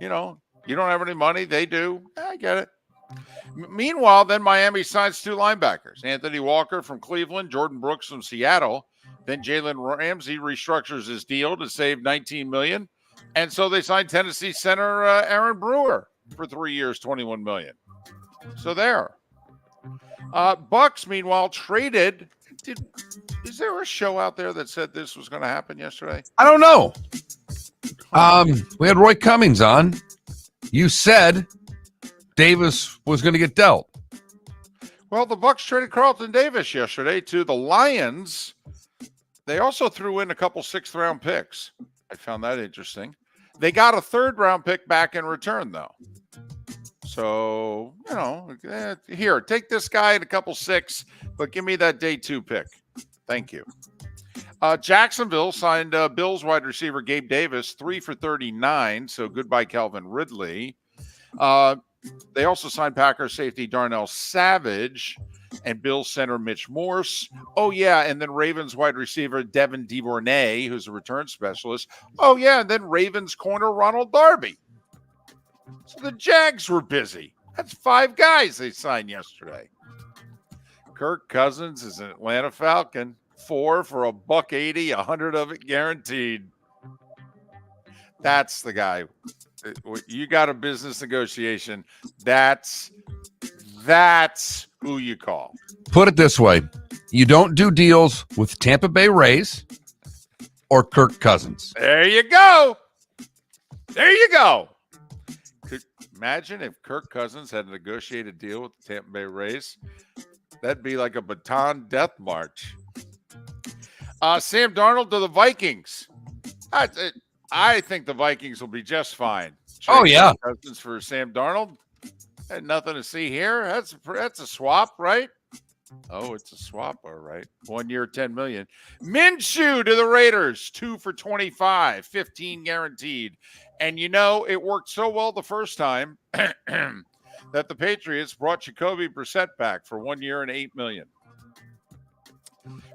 you know, you don't have any money. They do. I get it. Meanwhile, then Miami signs 2 linebackers: Anthony Walker from Cleveland, Jordan Brooks from Seattle. Then Jalen Ramsey restructures his deal to save $19 million. And so they signed Tennessee center Aaron Brewer for 3 years, $21 million. So there. Bucks, meanwhile, traded. Is there a show out there that said this was going to happen yesterday? I don't know. We had Roy Cummings on. You said Davis was going to get dealt. Well, the Bucks traded Carlton Davis yesterday to the Lions. They also threw in a couple 6th-round picks. I found that interesting. They got a 3rd-round pick back in return, though. So, you know, here, take this guy and a couple 6, but give me that day 2 pick. Thank you. Jacksonville signed Bills wide receiver Gabe Davis, 3 for $39. So goodbye, Calvin Ridley. They also signed Packers safety Darnell Savage and Bills center Mitch Morse. Oh, yeah. And then Ravens wide receiver Devin DuVernay, who's a return specialist. Oh, yeah. And then Ravens corner Ronald Darby. So the Jags were busy. That's 5 guys they signed yesterday. Kirk Cousins is an Atlanta Falcon. 4 for $180, 100 of it guaranteed. That's the guy. You got a business negotiation. That's who you call. Put it this way. You don't do deals with Tampa Bay Rays or Kirk Cousins. There you go. There you go. Imagine if Kirk Cousins had a negotiated deal with the Tampa Bay Rays. That'd be like a baton death march. Sam Darnold to the Vikings. I think the Vikings will be just fine. Oh, yeah. Cousins for Sam Darnold. Had nothing to see here. That's a swap, right? Oh, it's a swap, all right. 1 year, $10 million. Minshew to the Raiders, 2 for $25, 15 guaranteed. And you know, it worked so well the first time. that the Patriots brought Jacoby Brissett back for 1 year and $8 million.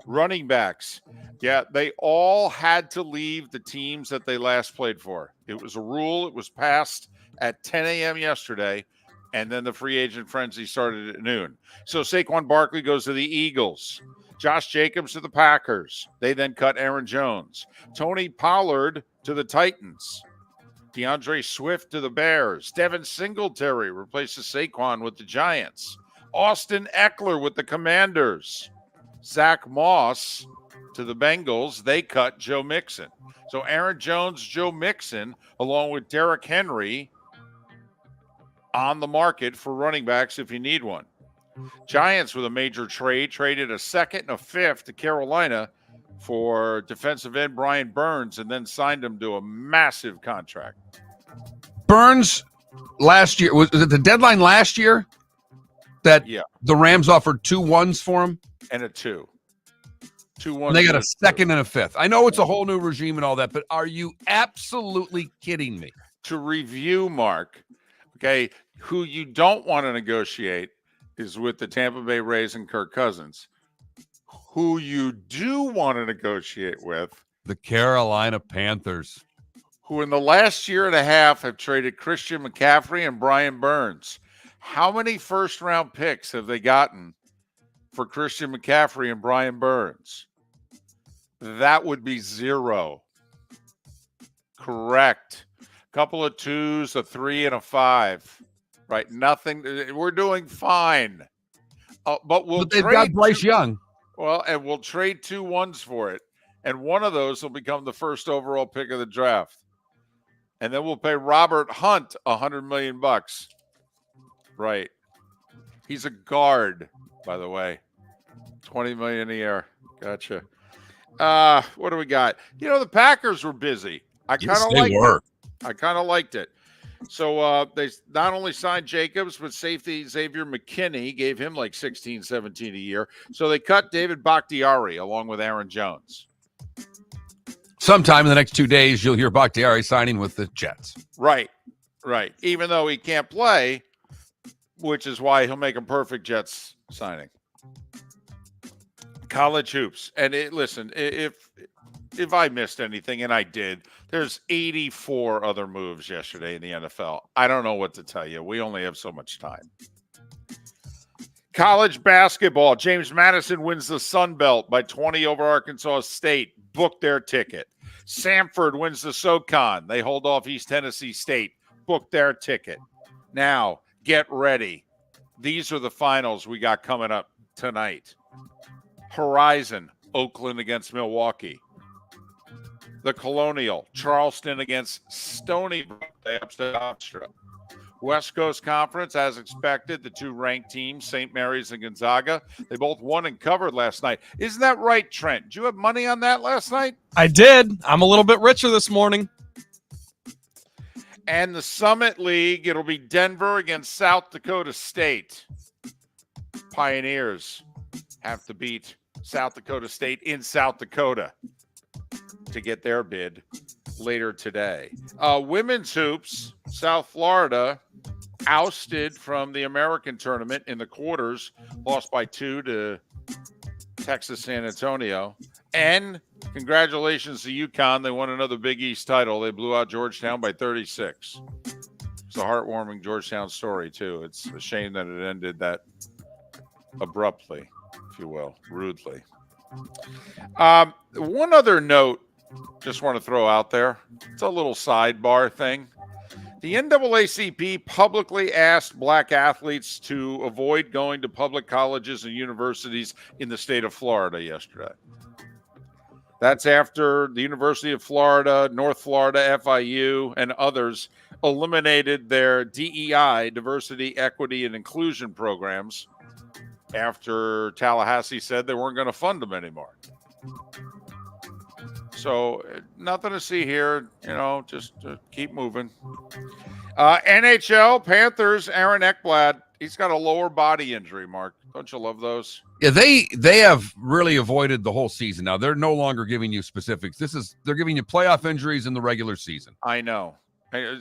Running backs. Yeah, they all had to leave the teams that they last played for. It was a rule. It was passed at 10 a.m. yesterday, and then the free agent frenzy started at noon. So Saquon Barkley goes to the Eagles. Josh Jacobs to the Packers. They then cut Aaron Jones. Tony Pollard to the Titans. DeAndre Swift to the Bears. Devin Singletary replaces Saquon with the Giants. Austin Eckler with the Commanders. Zach Moss to the Bengals. They cut Joe Mixon. So Aaron Jones, Joe Mixon, along with Derrick Henry on the market for running backs if you need one. Giants with a major trade, traded a second and a fifth to Carolina for defensive end Brian Burns, and then signed him to a massive contract. Burns last year, was it the deadline last year that the Rams offered 2 1s for him? And a 2. 2 1s. And they got a second and a fifth. I know it's a whole new regime and all that, but are you absolutely kidding me? To review, Mark, okay, who you don't want to negotiate is with the Tampa Bay Rays and Kirk Cousins. Who you do want to negotiate with, the Carolina Panthers, who in the last year and a half have traded Christian McCaffrey and Brian Burns. How many first-round picks have they gotten for Christian McCaffrey and Brian Burns? That would be 0. Correct. Couple of 2s, a 3, and a 5. Right, nothing. We're doing fine. But they've got Bryce Young. Well, and we'll trade 2 1s for it. And one of those will become the first overall pick of the draft. And then we'll pay Robert Hunt $100 million. Right. He's a guard, by the way. $20 million a year. Gotcha. What do we got? You know, the Packers were busy. I kind of liked it. So they not only signed Jacobs, but safety Xavier McKinney gave him like 16, 17 a year. So they cut David Bakhtiari along with Aaron Jones. Sometime in the next 2 days, you'll hear Bakhtiari signing with the Jets. Right. Even though he can't play, which is why he'll make a perfect Jets signing. College hoops. And listen, if I missed anything, and I did, there's 84 other moves yesterday in the NFL. I don't know what to tell you. We only have so much time. College basketball. James Madison wins the Sun Belt by 20 over Arkansas State. Book their ticket. Samford wins the SoCon. They hold off East Tennessee State. Book their ticket. Now, get ready. These are the finals we got coming up tonight. Horizon, Oakland against Milwaukee. The Colonial, Charleston against Stony Brook. They upset Hofstra. West Coast Conference, as expected, the 2 ranked teams, St. Mary's and Gonzaga. They both won and covered last night. Isn't that right, Trent? Did you have money on that last night? I did. I'm a little bit richer this morning. And the Summit League, it'll be Denver against South Dakota State. Pioneers have to beat South Dakota State in South Dakota to get their bid later today. Women's hoops, South Florida ousted from the American tournament in the quarters, lost by 2 to Texas San Antonio. And congratulations to UConn. They won another Big East title. They blew out Georgetown by 36. It's a heartwarming Georgetown story, too. It's a shame that it ended that abruptly, if you will, rudely. One other note, just want to throw out there. It's a little sidebar thing. The NAACP publicly asked black athletes to avoid going to public colleges and universities in the state of Florida yesterday. That's after the University of Florida, North Florida, FIU, and others eliminated their DEI, diversity, equity, and inclusion programs after Tallahassee said they weren't going to fund them anymore. So nothing to see here, just keep moving. NHL, Panthers, Aaron Ekblad, he's got a lower body injury, Mark. Don't you love those? Yeah, they have really avoided the whole season. Now they're no longer giving you specifics. They're giving you playoff injuries in the regular season. I know.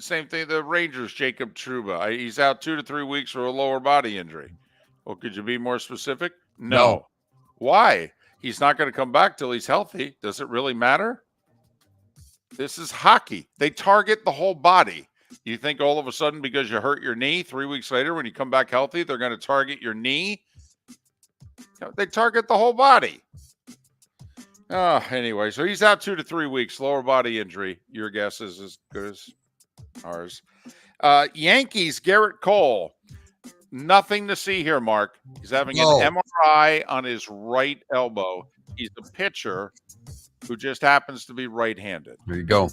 Same thing. The Rangers, Jacob Trouba. He's out 2 to 3 weeks for a lower body injury. Well, could you be more specific? No. Why? He's not going to come back till he's healthy. Does it really matter? This is hockey. They target the whole body. You think all of a sudden because you hurt your knee 3 weeks later when you come back healthy, they're going to target your knee? They target the whole body. Anyway, so he's out 2 to 3 weeks, lower body injury. Your guess is as good as ours. Yankees, Garrett Cole. Nothing to see here, Mark. He's having an MRI on his right elbow. He's a pitcher who just happens to be right-handed. There you go.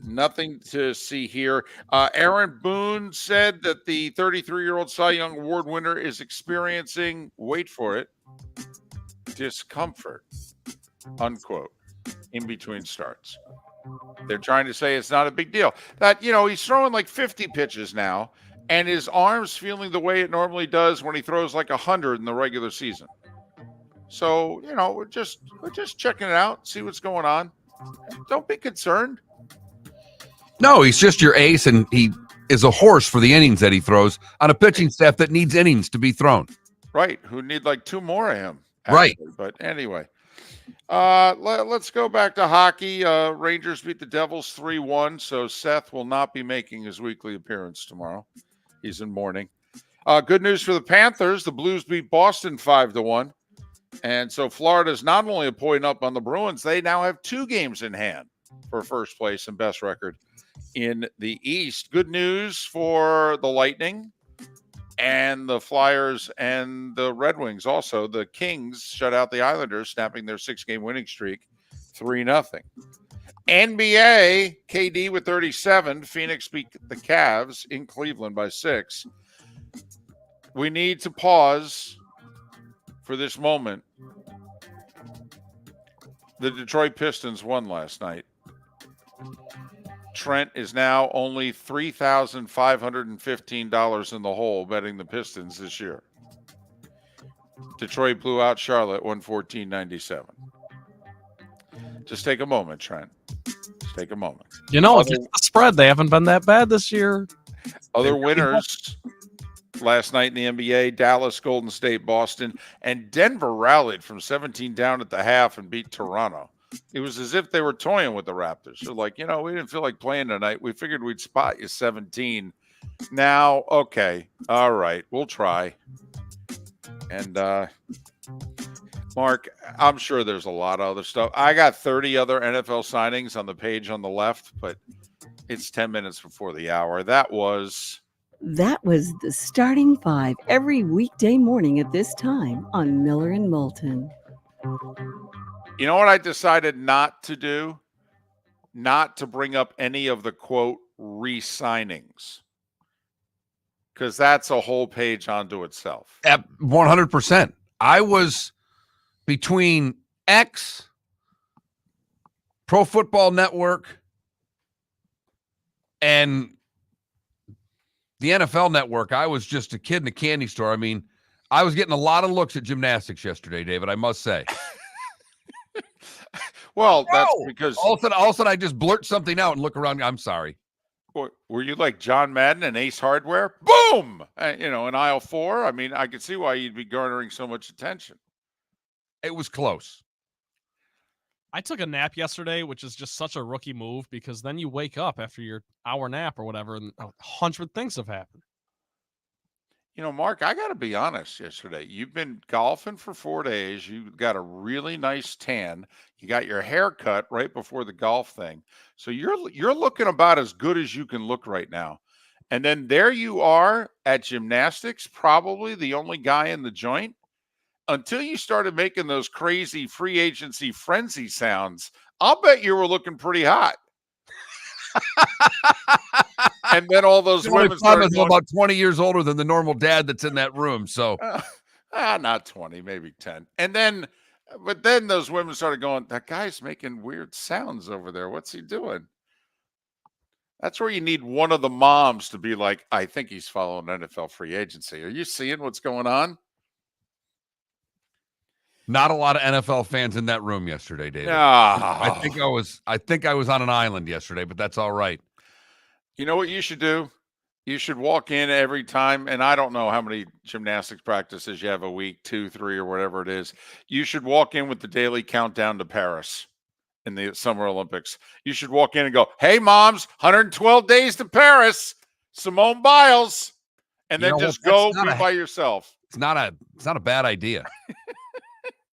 Nothing to see here. Aaron Boone said that the 33-year-old Cy Young Award winner is experiencing, wait for it, discomfort, unquote, in between starts. They're trying to say it's not a big deal. That, he's throwing like 50 pitches now, and his arm's feeling the way it normally does when he throws like 100 in the regular season. So, we're just checking it out, see what's going on. Don't be concerned. No, he's just your ace, and he is a horse for the innings that he throws on a pitching staff that needs innings to be thrown. Right, who need like 2 more of him. Actually. Right. But anyway, let's go back to hockey. Rangers beat the Devils 3-1, so Seth will not be making his weekly appearance tomorrow. He's in mourning. Good news for the Panthers. The Blues beat Boston 5-1. And so Florida's not only a point up on the Bruins, they now have 2 games in hand for first place and best record in the East. Good news for the Lightning and the Flyers and the Red Wings also. The Kings shut out the Islanders, snapping their 6-game winning streak 3-0. NBA, KD with 37. Phoenix beat the Cavs in Cleveland by 6. We need to pause for this moment. The Detroit Pistons won last night. Trent is now only $3,515 in the hole betting the Pistons this year. Detroit blew out Charlotte 114-97. Just take a moment, Trent. Just take a moment. It's the spread. They haven't been that bad this year. Other winners last night in the NBA, Dallas, Golden State, Boston, and Denver rallied from 17 down at the half and beat Toronto. It was as if they were toying with the Raptors. They're like, we didn't feel like playing tonight. We figured we'd spot you 17. Now, okay, all right, we'll try. And Mark, I'm sure there's a lot of other stuff. I got 30 other NFL signings on the page on the left, but it's 10 minutes before the hour. That was the Starting Five every weekday morning at this time on Miller and Moulton. You know what I decided not to do? Not to bring up any of the, quote, re-signings. Because that's a whole page onto itself. At 100%. I was between X, Pro Football Network, and the NFL Network. I was just a kid in a candy store. I mean, I was getting a lot of looks at gymnastics yesterday, David, I must say. Well, that's because all of a sudden I just blurt something out and look around. I'm sorry. Were you like John Madden and Ace Hardware? Boom! In aisle 4. I mean, I could see why you'd be garnering so much attention. It was close. I took a nap yesterday, which is just such a rookie move because then you wake up after your hour nap or whatever, and 100 things have happened. Mark, I got to be honest yesterday. You've been golfing for 4 days. You got a really nice tan. You got your hair cut right before the golf thing. So you're looking about as good as you can look right now. And then there you are at gymnastics, probably the only guy in the joint. Until you started making those crazy free agency frenzy sounds, I'll bet you were looking pretty hot. And then all those women started going, about 20 years older than the normal dad that's in that room. So not 20, maybe 10. But then those women started going, that guy's making weird sounds over there. What's he doing? That's where you need one of the moms to be like, I think he's following NFL free agency. Are you seeing what's going on? Not a lot of NFL fans in that room yesterday, David. Oh. I think I was on an island yesterday, but that's all right. You know what you should do? You should walk in every time, and I don't know how many gymnastics practices you have a week, 2, 3, or whatever it is. You should walk in with the daily countdown to Paris in the Summer Olympics. You should walk in and go, "Hey, moms, 112 days to Paris, Simone Biles," and then just go be by yourself. It's not a bad idea.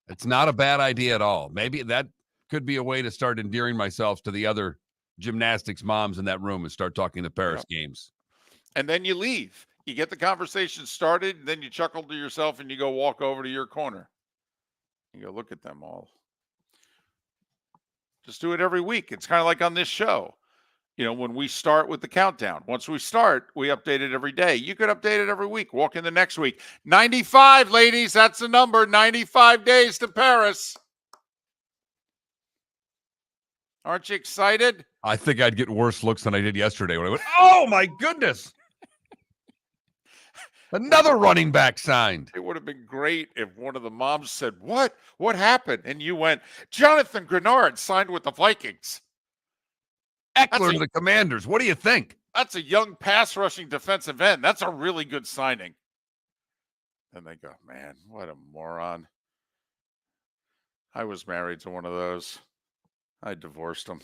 It's not a bad idea at all. Maybe that could be a way to start endearing myself to the other gymnastics moms in that room and start talking the Paris games. And then you leave. You get the conversation started, and then you chuckle to yourself and you go walk over to your corner. You go look at them all. Just do it every week. It's kind of like on this show. You know, when we start with the countdown, once we start, we update it every day. You could update it every week. Walk in the next week. 95, ladies. That's the number. 95 days to Paris. Aren't you excited? I think I'd get worse looks than I did yesterday when I went, oh, my goodness. Another running back signed. It would have been great if one of the moms said, What? What happened? And you went, Jonathan Grenard signed with the Vikings. Eckler to the Commanders. What do you think? That's a young pass rushing defensive end. That's a really good signing. And they go, man, what a moron. I was married to one of those. I divorced him.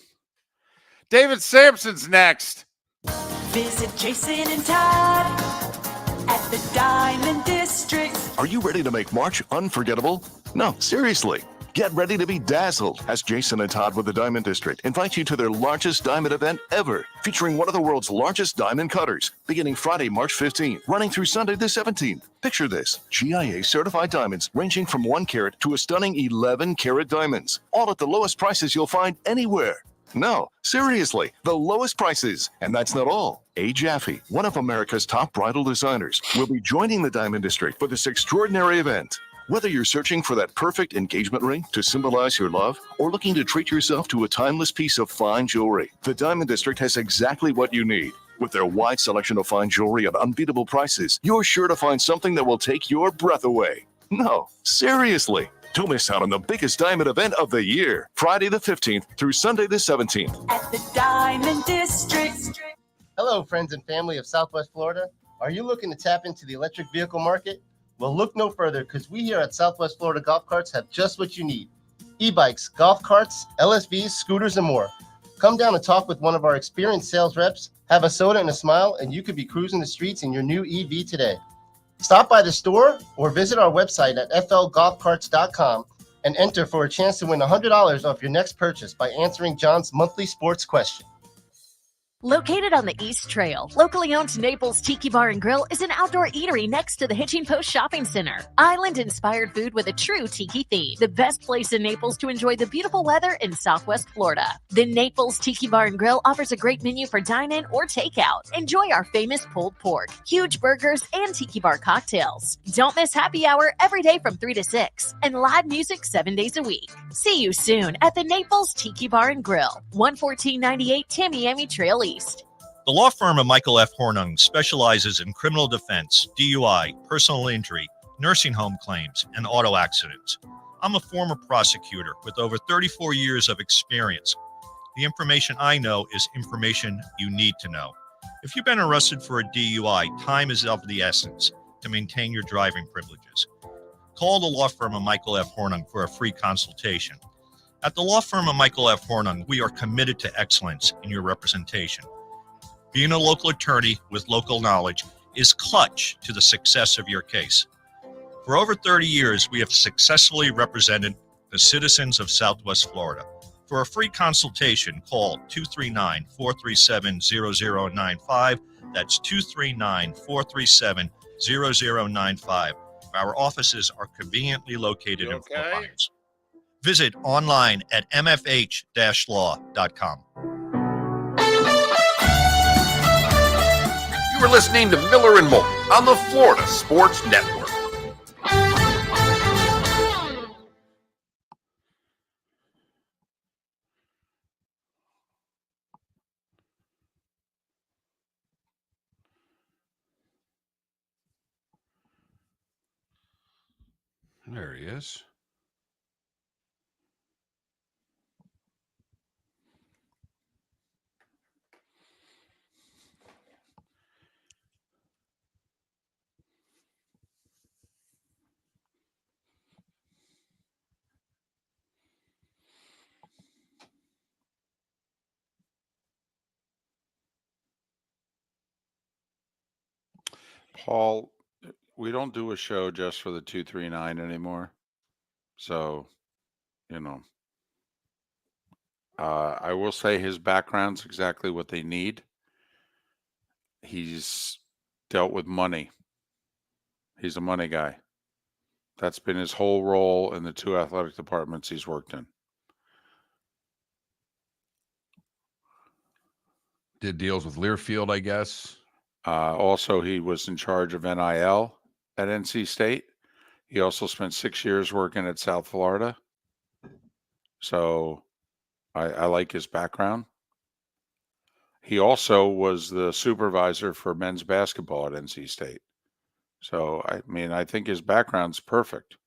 David Samson's next. Visit Jason and Todd at the Diamond District. Are you ready to make March unforgettable? No, seriously. Get ready to be dazzled as Jason and Todd with the Diamond District invite you to their largest diamond event ever, featuring one of the world's largest diamond cutters, beginning Friday, March 15th, running through Sunday the 17th. Picture this, GIA certified diamonds ranging from 1 carat to a stunning 11 carat diamonds, all at the lowest prices you'll find anywhere. No, seriously, the lowest prices. And that's not all. A. Jaffe, one of America's top bridal designers, will be joining the Diamond District for this extraordinary event. Whether you're searching for that perfect engagement ring to symbolize your love or looking to treat yourself to a timeless piece of fine jewelry, the Diamond District has exactly what you need. With their wide selection of fine jewelry at unbeatable prices, you're sure to find something that will take your breath away. No, seriously. Don't miss out on the biggest diamond event of the year, Friday the 15th through Sunday the 17th. At the Diamond District. Hello, friends and family of Southwest Florida. Are you looking to tap into the electric vehicle market? Well, look no further, because we here at Southwest Florida Golf Carts have just what you need. E-bikes, golf carts, LSVs, scooters, and more. Come down and talk with one of our experienced sales reps, have a soda and a smile, and you could be cruising the streets in your new EV today. Stop by the store or visit our website at flgolfcarts.com and enter for a chance to win $100 off your next purchase by answering John's monthly sports question. Located on the East Trail, locally owned Naples Tiki Bar and Grill is an outdoor eatery next to the Hitching Post Shopping Center. Island-inspired food with a true tiki theme. The best place in Naples to enjoy the beautiful weather in Southwest Florida. The Naples Tiki Bar and Grill offers a great menu for dine-in or takeout. Enjoy our famous pulled pork, huge burgers, and tiki bar cocktails. Don't miss happy hour every day from 3 to 6 and live music 7 days a week. See you soon at the Naples Tiki Bar and Grill, 11498 Tamiami Trail East. The law firm of Michael F. Hornung specializes in criminal defense, DUI, personal injury, nursing home claims, and auto accidents. I'm a former prosecutor with over 34 years of experience. The information I know is information you need to know. If you've been arrested for a DUI, time is of the essence to maintain your driving privileges. Call the law firm of Michael F. Hornung for a free consultation. At the law firm of Michael F. Hornung, we are committed to excellence in your representation. Being a local attorney with local knowledge is clutch to the success of your case. For over 30 years, we have successfully represented the citizens of Southwest Florida. For a free consultation, call 239-437-0095. That's 239-437-0095. Our offices are conveniently located in Fort Myers. Visit online at mfh-law.com. You are listening to Miller and Moulton on the Florida Sports Network. There he is. Paul, we don't do a show just for the 239 anymore. So, I will say his background's exactly what they need. He's dealt with money. He's a money guy. That's been his whole role in the two athletic departments he's worked in. Did deals with Learfield, I guess. Also, he was in charge of NIL at NC State. He also spent 6 years working at South Florida. So I like his background. He also was the supervisor for men's basketball at NC State. So, I think his background's perfect.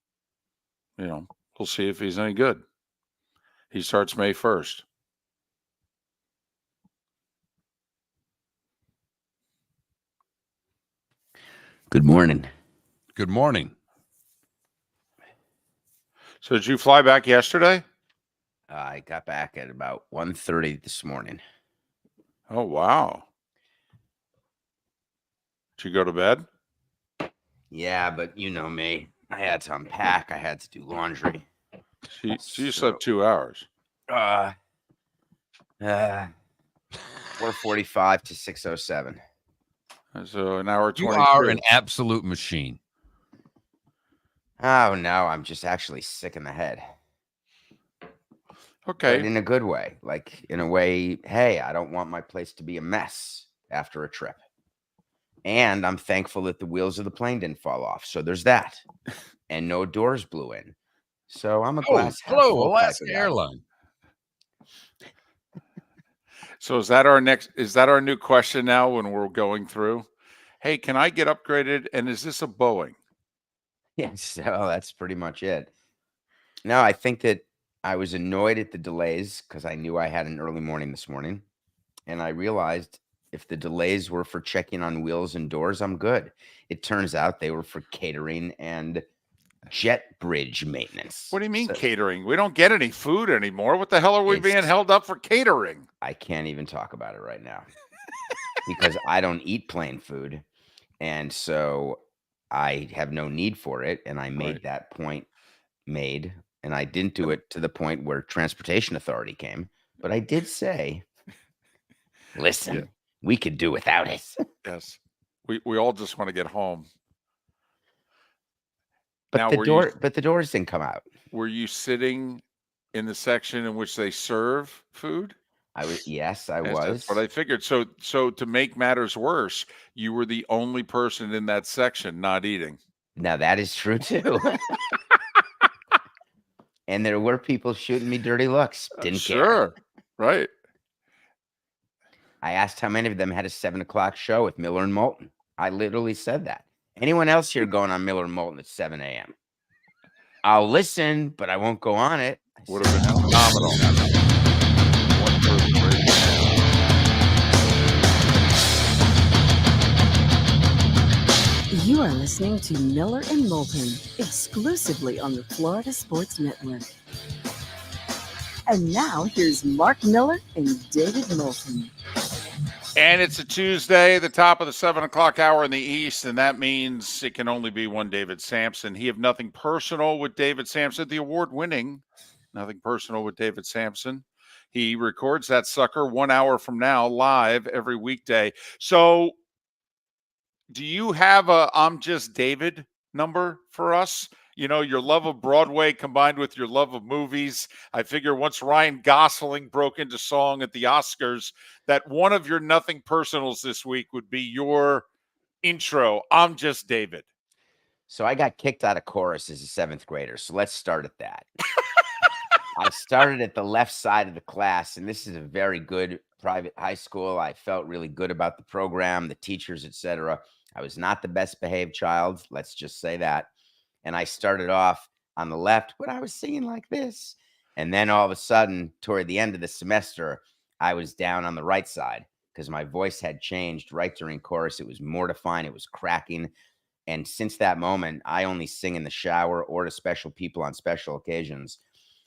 We'll see if he's any good. He starts May 1st. Good morning. Good morning. So did you fly back yesterday? I got back at about 1:30 this morning. Oh, wow. Did you go to bed? Yeah, but you know me. I had to unpack. I had to do laundry. So you slept 2 hours. 4:45 to 6:07. So an hour 20. You are an absolute machine. Oh, no, I'm just actually sick in the head. Okay. But in a good way. Like, in a way, hey, I don't want my place to be a mess after a trip. And I'm thankful that the wheels of the plane didn't fall off. So there's that. And no doors blew in. So I'm a glass half hello, full type Alaska of guy. Airline. So is that our new question now when we're going through? Hey, can I get upgraded? And is this a Boeing? Yeah, so that's pretty much it. No, I think that I was annoyed at the delays because I knew I had an early morning this morning. And I realized if the delays were for checking on wheels and doors, I'm good. It turns out they were for catering and jet bridge maintenance. What do you mean catering? We don't get any food anymore. What the hell are we being held up for catering? I can't even talk about it right now because I don't eat plain food. And so I have no need for it. And I made that point made. And I didn't do it to the point where Transportation Authority came. But I did say, listen, we could do without it. Yes. We all just want to get home. But now, the doors didn't come out. Were you sitting in the section in which they serve food? Yes, I was. That's what I figured. So to make matters worse, you were the only person in that section not eating. Now that is true too. And there were people shooting me dirty looks. Didn't care. Sure. Right. I asked how many of them had a 7 o'clock show with Miller and Moulton. I literally said that. Anyone else here going on Miller and Moulton at 7 a.m.? I'll listen, but I won't go on it. Would have been phenomenal. You are listening to Miller and Moulton, exclusively on the Florida Sports Network. And now here's Mark Miller and David Moulton. And it's a Tuesday, the top of the 7 o'clock hour in the East, and that means it can only be one David Samson. He have nothing personal with David Samson, the award-winning Nothing Personal with David Samson. He records that sucker 1 hour from now, live every weekday. So do you have a I'm Just David number for us? You know, your love of Broadway combined with your love of movies. I figure once Ryan Gosling broke into song at the Oscars, that one of your Nothing Personals this week would be your intro, I'm Just David. So I got kicked out of chorus as a 7th grader. So let's start at that. I started at the left side of the class, and this is a very good private high school. I felt really good about the program, the teachers, etc. I was not the best behaved child. Let's just say that. And I started off on the left, but I was singing like this. And then all of a sudden, toward the end of the semester, I was down on the right side because my voice had changed right during chorus. It was mortifying. It was cracking. And since that moment, I only sing in the shower or to special people on special occasions.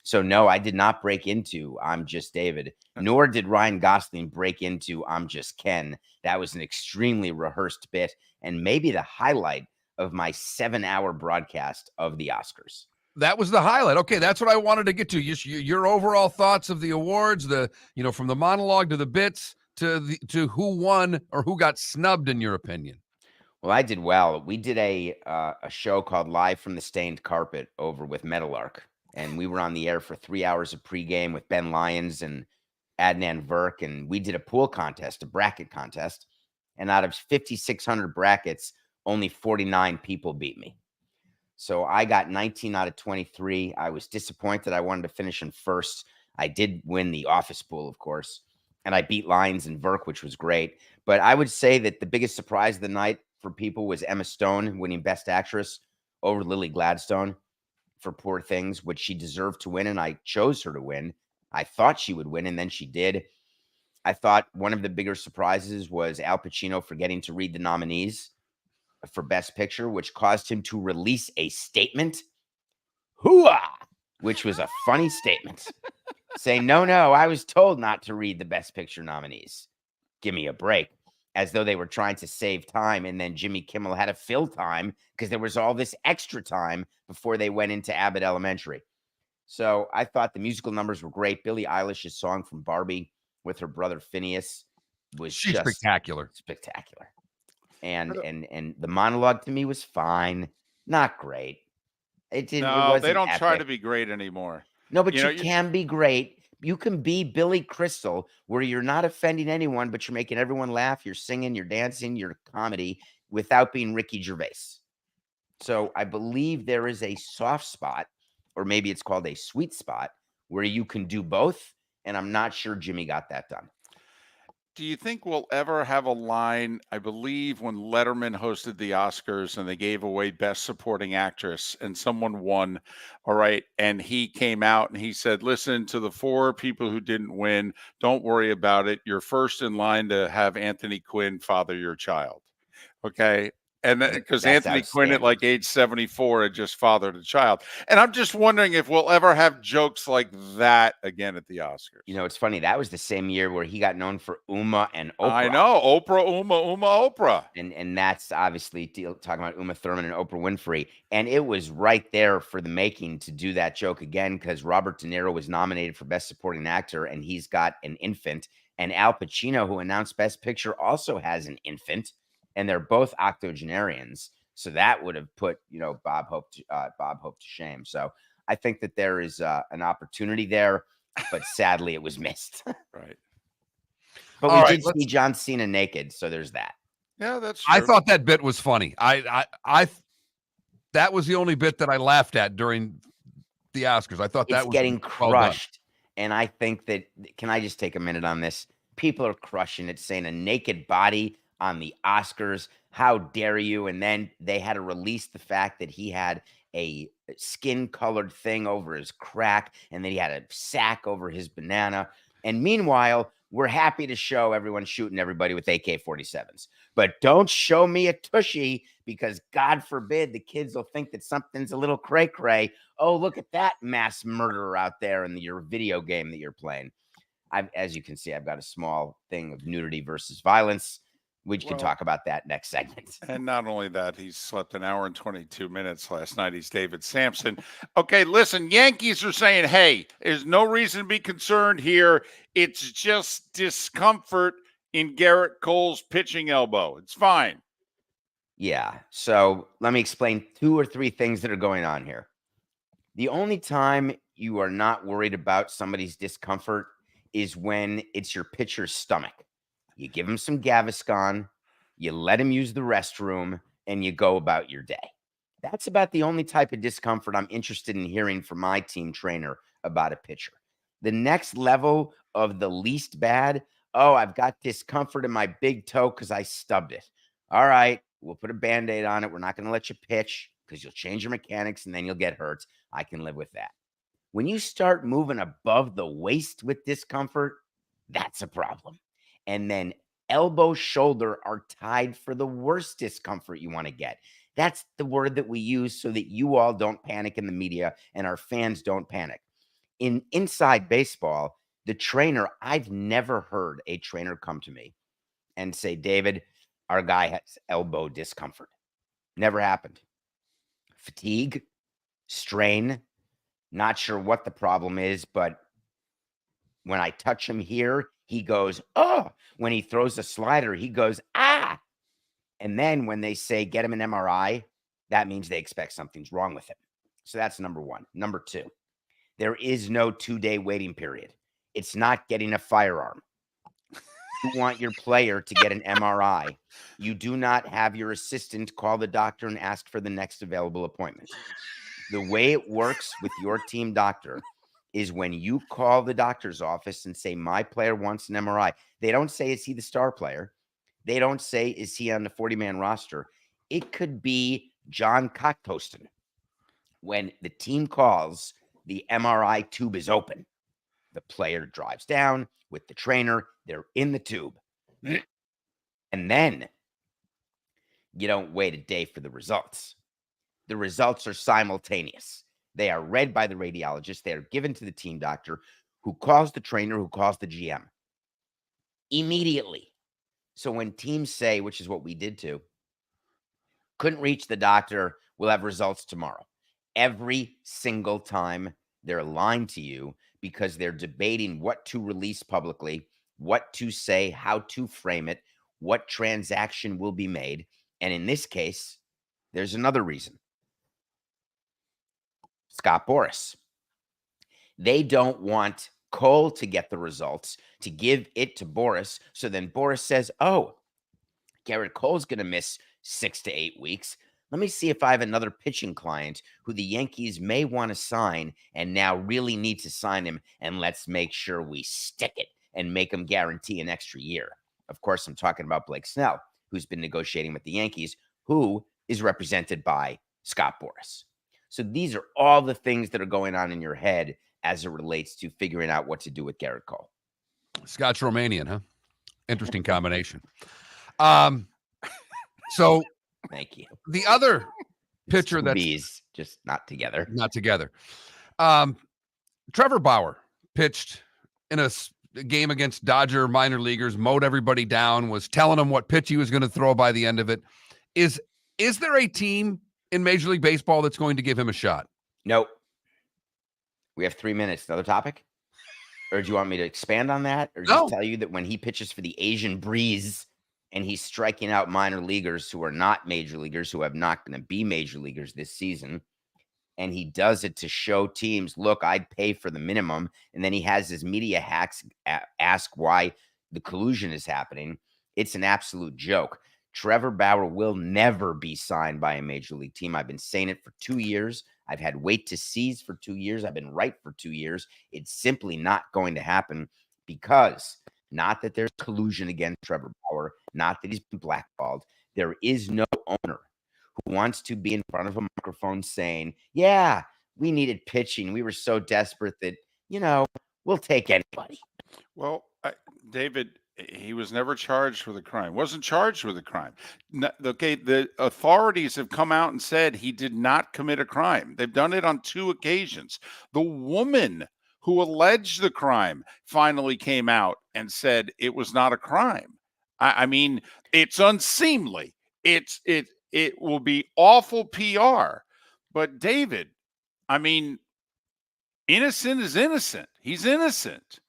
So no, I did not break into I'm Just David, nor did Ryan Gosling break into I'm Just Ken. That was an extremely rehearsed bit and maybe the highlight of my 7-hour broadcast of the Oscars. That was the highlight. Okay, that's what I wanted to get to. Your overall thoughts of the awards, from the monologue to the bits to who won or who got snubbed in your opinion. Well, I did well. We did a show called Live from the Stained Carpet over with Metalark, and we were on the air for 3 hours of pregame with Ben Lyons and Adnan Virk, and we did a pool contest, a bracket contest, and out of 5,600 brackets, only 49 people beat me. So I got 19 out of 23. I was disappointed. I wanted to finish in first. I did win the office pool, of course, and I beat Lyons and Virk, which was great. But I would say that the biggest surprise of the night for people was Emma Stone winning Best Actress over Lily Gladstone for Poor Things, which she deserved to win, and I chose her to win. I thought she would win, and then she did. I thought one of the bigger surprises was Al Pacino forgetting to read the nominees for Best Picture, which caused him to release a statement, hooah, which was a funny statement, saying, no, I was told not to read the Best Picture nominees. Give me a break. As though they were trying to save time, and then Jimmy Kimmel had to fill time because there was all this extra time before they went into Abbott Elementary. So I thought the musical numbers were great. Billie Eilish's song from Barbie with her brother Phineas was She's just spectacular. And the monologue to me was fine, not great. It didn't. No, it they don't try epic. to be great anymore. No, but you can be great. You can be Billy Crystal, where you're not offending anyone, but you're making everyone laugh. You're singing, you're dancing, you're comedy without being Ricky Gervais. So I believe there is a soft spot, or maybe it's called a sweet spot, where you can do both. And I'm not sure Jimmy got that done. Do you think we'll ever have a line? I believe when Letterman hosted the Oscars and they gave away Best Supporting Actress and someone won, all right, and he came out and he said, listen, to the 4 people who didn't win, don't worry about it. You're first in line to have Anthony Quinn father your child. Okay. And because Anthony Quinn at like age 74 had just fathered a child. And I'm just wondering if we'll ever have jokes like that again at the Oscars. You know, it's funny. That was the same year where he got known for Uma and Oprah. I know. Oprah, Uma, Oprah. And that's obviously talking about Uma Thurman and Oprah Winfrey. And it was right there for the making to do that joke again, because Robert De Niro was nominated for Best Supporting Actor, and he's got an infant. And Al Pacino, who announced Best Picture, also has an infant. And they're both octogenarians, so that would have put Bob Hope to shame. So I think that there is an opportunity there, but sadly it was missed. Right. But we did see John Cena naked, so there's that. Yeah, that's true. I thought that bit was funny. I that was the only bit that I laughed at during the Oscars. I thought that was getting crushed, and I think that. Can I just take a minute on this? People are crushing it, saying a naked body on the Oscars. How dare you? And then they had to release the fact that he had a skin-colored thing over his crack, and then he had a sack over his banana. And meanwhile, we're happy to show everyone shooting everybody with AK-47s. But don't show me a tushy, because God forbid the kids will think that something's a little cray-cray. Oh, look at that mass murderer out there in your video game that you're playing. As you can see, I've got a small thing of nudity versus violence. We can talk about that next segment. And not only that, he slept an hour and 22 minutes last night. He's David Samson. Okay, listen, Yankees are saying, hey, there's no reason to be concerned here. It's just discomfort in Garrett Cole's pitching elbow. It's fine. Yeah. So let me explain 2 or 3 things that are going on here. The only time you are not worried about somebody's discomfort is when it's your pitcher's stomach. You give him some Gaviscon, you let him use the restroom, and you go about your day. That's about the only type of discomfort I'm interested in hearing from my team trainer about a pitcher. The next level of the least bad, oh, I've got discomfort in my big toe because I stubbed it. All right, we'll put a Band-Aid on it. We're not going to let you pitch because you'll change your mechanics and then you'll get hurt. I can live with that. When you start moving above the waist with discomfort, that's a problem. And then elbow, shoulder are tied for the worst discomfort you want to get. That's the word that we use so that you all don't panic in the media and our fans don't panic. inside baseball, the trainer, I've never heard a trainer come to me and say, David, our guy has elbow discomfort. Never happened. Fatigue, strain, not sure what the problem is, but when I touch him here, he goes, oh. When he throws a slider, he goes, ah. And then when they say get him an MRI, that means they expect something's wrong with him. So that's number one. Number two, there is no 2-day waiting period. It's not getting a firearm. You want your player to get an MRI. You do not have your assistant call the doctor and ask for the next available appointment. The way it works with your team doctor is when you call the doctor's office and say, my player wants an MRI. They don't say, is he the star player? They don't say, is he on the 40-man roster? It could be John Cockposton. When the team calls, the MRI tube is open. The player drives down with the trainer. They're in the tube. And then you don't wait a day for the results. The results are simultaneous. They are read by the radiologist. They are given to the team doctor, who calls the trainer, who calls the GM immediately. So when teams say, which is what we did too, couldn't reach the doctor, we'll have results tomorrow. Every single time they're lying to you because they're debating what to release publicly, what to say, how to frame it, what transaction will be made. And in this case, there's another reason. Scott Boras. They don't want Cole to get the results, to give it to Boras. So then Boras says, oh, Garrett Cole's going to miss 6 to 8 weeks. Let me see if I have another pitching client who the Yankees may want to sign and now really need to sign him. And let's make sure we stick it and make him guarantee an extra year. Of course, I'm talking about Blake Snell, who's been negotiating with the Yankees, who is represented by Scott Boras. So these are all the things that are going on in your head as it relates to figuring out what to do with Garrett Cole. Scotch Romanian, huh? Interesting combination. So thank you. The other pitcher that's bees, just not together. Not together. Trevor Bauer pitched in a game against Dodger minor leaguers, mowed everybody down, was telling them what pitch he was going to throw by the end of it. Is there a team in Major League Baseball that's going to give him a shot? Nope. We have 3 minutes. Another topic? Or do you want me to expand on that? Or just tell you that when he pitches for the Asian Breeze and he's striking out minor leaguers who are not major leaguers, who are not going to be major leaguers this season, and he does it to show teams, look, I'd pay for the minimum, and then he has his media hacks ask why the collusion is happening, it's an absolute joke. Trevor Bauer will never be signed by a major league team. I've been saying it for 2 years. I've had wait to sees for 2 years. I've been right for 2 years. It's simply not going to happen, because not that there's collusion against Trevor Bauer, not that he's been blackballed. There is no owner who wants to be in front of a microphone saying, yeah, we needed pitching. We were so desperate that, we'll take anybody. Well, David, he was never charged with a crime. Wasn't charged with a crime. Okay, the authorities have come out and said he did not commit a crime. They've done it on 2 occasions. The woman who alleged the crime finally came out and said it was not a crime. I mean, it's unseemly. It will be awful PR. But David, I mean, innocent is innocent. He's innocent.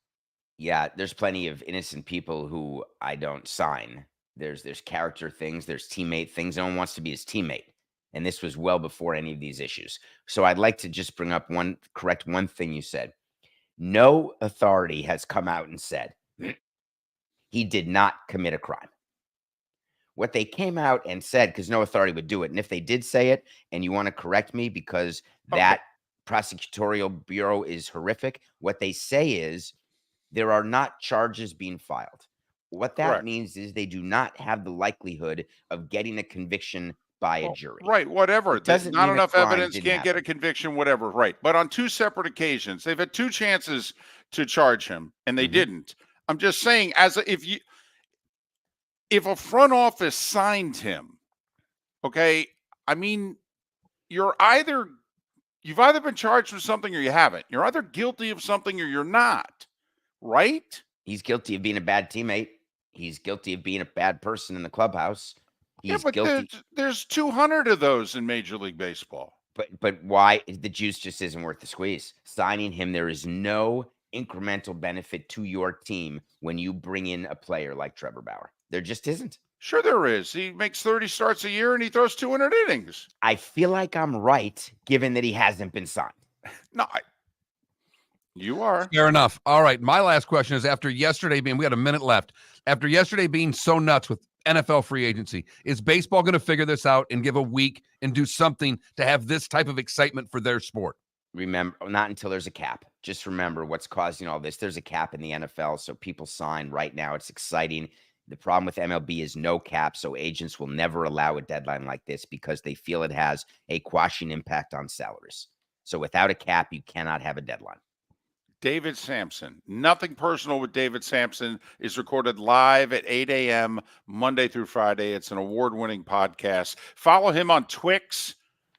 Yeah, there's plenty of innocent people who I don't sign. There's character things, there's teammate things. No one wants to be his teammate. And this was well before any of these issues. So I'd like to just correct one thing you said. No authority has come out and said he did not commit a crime. What they came out and said, because no authority would do it, and if they did say it, and you want to correct me because that prosecutorial bureau is horrific, what they say is there are not charges being filed. What that means is they do not have the likelihood of getting a conviction by a jury. Right, whatever. There's not enough evidence, can't get a happen. Conviction, whatever. Right. But on 2 separate occasions, they've had 2 chances to charge him, and they didn't. I'm just saying, if a front office signed him, okay, I mean, you're either you've either been charged with something or you haven't. You're either guilty of something or you're not, right? He's guilty of being a bad teammate. He's guilty of being a bad person in the clubhouse. He's but guilty. There's 200 of those in Major League Baseball. But why? The juice just isn't worth the squeeze. Signing him, there is no incremental benefit to your team when you bring in a player like Trevor Bauer. There just isn't. Sure there is. He makes 30 starts a year and he throws 200 innings. I feel like I'm right, given that he hasn't been signed. No, you are. Fair enough. All right. My last question is, after yesterday being, we got a minute left. After yesterday being so nuts with NFL free agency, is baseball going to figure this out and give a week and do something to have this type of excitement for their sport? Remember, not until there's a cap. Just remember what's causing all this. There's a cap in the NFL, so people sign right now. It's exciting. The problem with MLB is no cap, so agents will never allow a deadline like this because they feel it has a quashing impact on salaries. So without a cap, you cannot have a deadline. David Samson. Nothing personal with David Samson is recorded live at 8 a.m. Monday through Friday. It's an award-winning podcast. Follow him on Twix,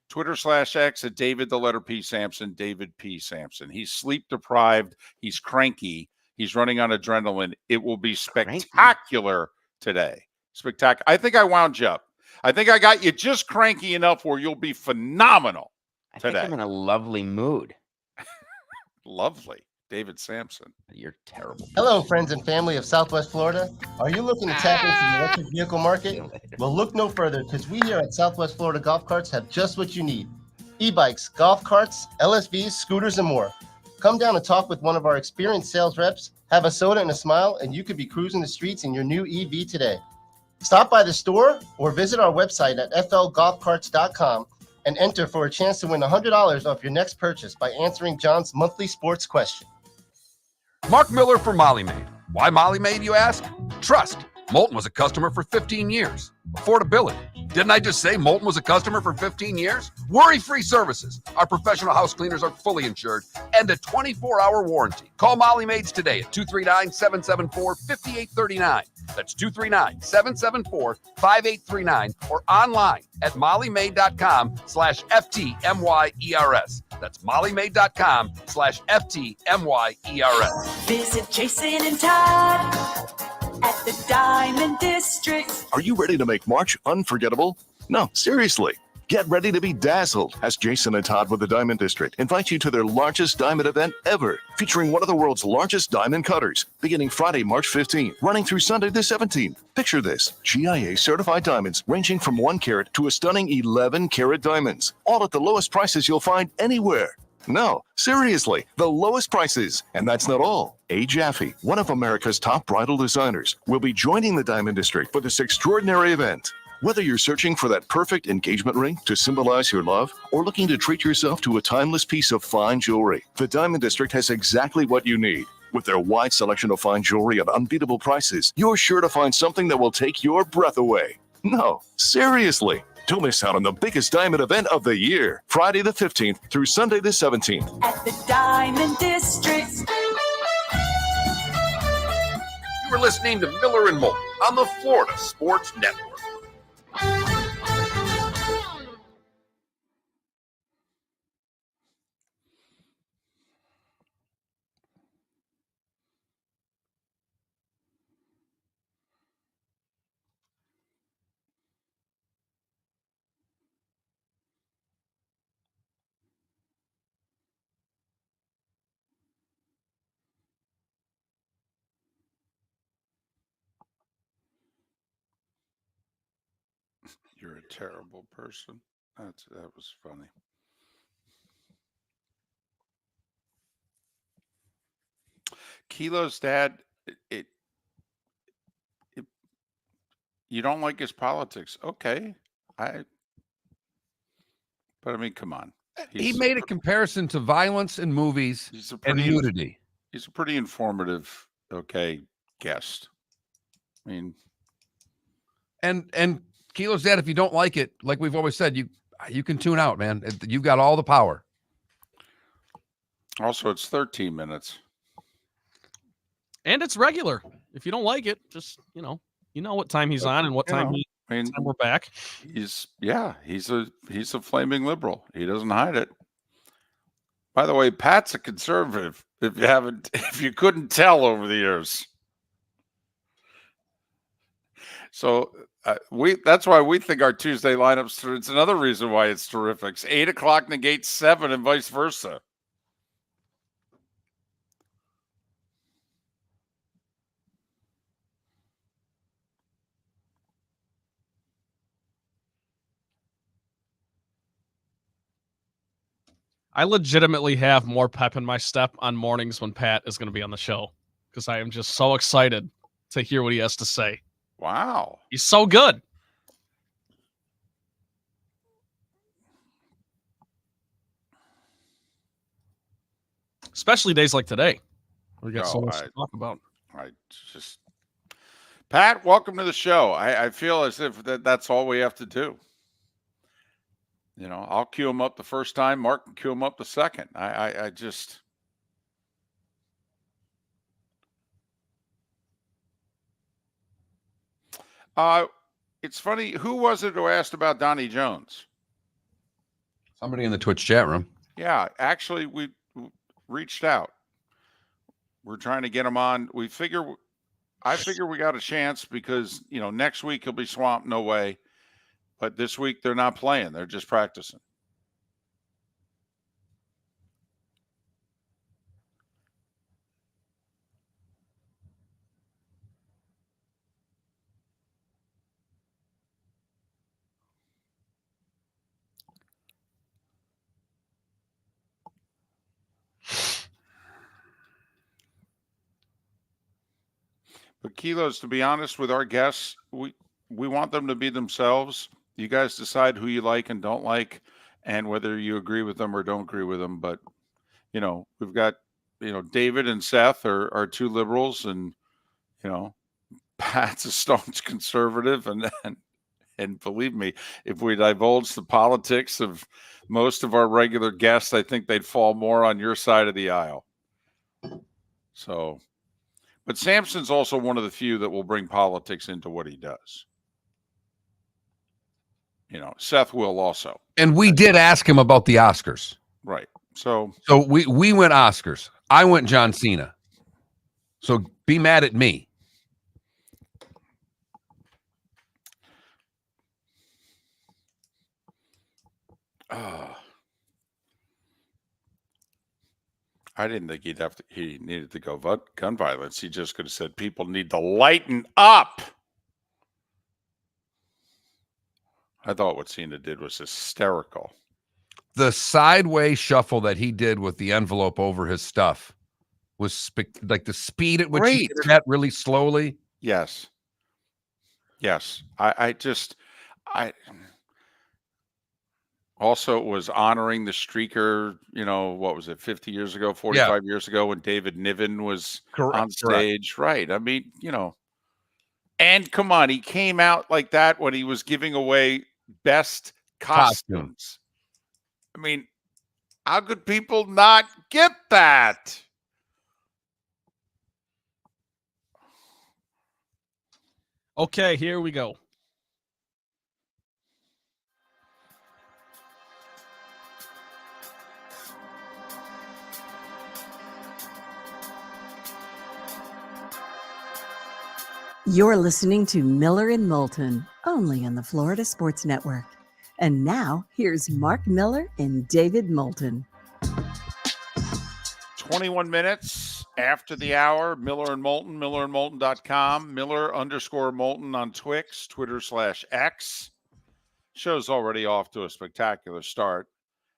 Twitter/X at David the letter P Samson, David P Samson. He's sleep deprived. He's cranky. He's running on adrenaline. It will be spectacular today. Spectacular. I think I wound you up. I think I got you just cranky enough where you'll be phenomenal today. I think I'm in a lovely mood. Lovely. David Samson. You're terrible. Hello, friends and family of Southwest Florida. Are you looking to tap into the electric vehicle market? Well, look no further because we here at Southwest Florida Golf Carts have just what you need. E-bikes, golf carts, LSVs, scooters, and more. Come down and talk with one of our experienced sales reps, have a soda and a smile, and you could be cruising the streets in your new EV today. Stop by the store or visit our website at flgolfcarts.com and enter for a chance to win $100 off your next purchase by answering John's monthly sports question. Mark Miller for Molly Maid. Why Molly Maid, you ask? Trust. Moulton was a customer for 15 years. Affordability. Didn't I just say Moulton was a customer for 15 years? Worry-free services. Our professional house cleaners are fully insured and a 24-hour warranty. Call Molly Maids today at 239-774-5839. That's 239-774-5839 or online at mollymaid.com/FTMYERS. That's mollymaid.com/FTMYERS. Visit Jason and Todd at the Diamond District. Are you ready to make March unforgettable? No, seriously. Get ready to be dazzled as Jason and Todd with the Diamond District invite you to their largest diamond event ever, featuring one of the world's largest diamond cutters, beginning Friday, March 15th, running through Sunday the 17th. Picture this: GIA certified diamonds ranging from 1 carat to a stunning 11 carat diamonds, all at the lowest prices you'll find anywhere. No, seriously, the lowest prices. And that's not all. A. Jaffe, one of America's top bridal designers, will be joining the Diamond District for this extraordinary event. Whether you're searching for that perfect engagement ring to symbolize your love or looking to treat yourself to a timeless piece of fine jewelry, the Diamond District has exactly what you need. With their wide selection of fine jewelry at unbeatable prices, you're sure to find something that will take your breath away. No, seriously. Don't miss out on the biggest diamond event of the year, Friday the 15th through Sunday the 17th. At the Diamond District. You were listening to Miller and Moulton on the Florida Sports Network. You're a terrible person. That was funny. Kilo's dad, you don't like his politics. Okay. But I mean, come on. He made a comparison to violence in movies and nudity. He's a pretty informative, guest. I mean, and Kilo's dad, if you don't like it, like we've always said, you can tune out, man. You've got all the power. Also, it's 13 minutes. And it's regular. If you don't like it, just, you know what time he's on and what time time we're back. He's a flaming liberal. He doesn't hide it. By the way, Pat's a conservative. If you couldn't tell over the years. So that's why we think our Tuesday lineups. It's another reason why it's terrific. 8 o'clock negates 7 and vice versa. I legitimately have more pep in my step on mornings when Pat is going to be on the show because I am just so excited to hear what he has to say. Wow. He's so good. Especially days like today. We got so much to talk about. Pat, welcome to the show. I feel as if that's all we have to do. You know, I'll cue him up the first time. Mark can cue him up the second. I just. It's funny. Who was it who asked about Donnie Jones? Somebody in the Twitch chat room. Yeah, actually, we reached out. We're trying to get him on. I figure we got a chance because, you know, next week he'll be swamped. No way. But this week they're not playing. They're just practicing. But Kilos, to be honest with our guests, we want them to be themselves. You guys decide who you like and don't like, and whether you agree with them or don't agree with them. But, you know, we've got, you know, David and Seth are two liberals, and, you know, Pat's a staunch conservative. And believe me, if we divulge the politics of most of our regular guests, I think they'd fall more on your side of the aisle. So, but Samson's also one of the few that will bring politics into what he does. You know, Seth will also. And we did ask him about the Oscars. Right. So we went Oscars. I went John Cena. So be mad at me. I didn't think he needed to go gun violence. He just could have said people need to lighten up. I thought what Cena did was hysterical. The sideways shuffle that he did with the envelope over his stuff was like the speed at which he did that really slowly. Yes. I also was honoring the streaker, you know, what was it, 50 years ago, 45 years ago, when David Niven was on stage. Right. I mean, you know, and come on, he came out like that when he was giving away best costumes. I mean, how could people not get that? Okay, here we go. You're listening to Miller and Moulton, only on the Florida Sports Network. And now, here's Mark Miller and David Moulton. 21 minutes after the hour, Miller and Moulton, millerandmoulton.com, Miller_Moulton on Twix, Twitter/X. Show's already off to a spectacular start.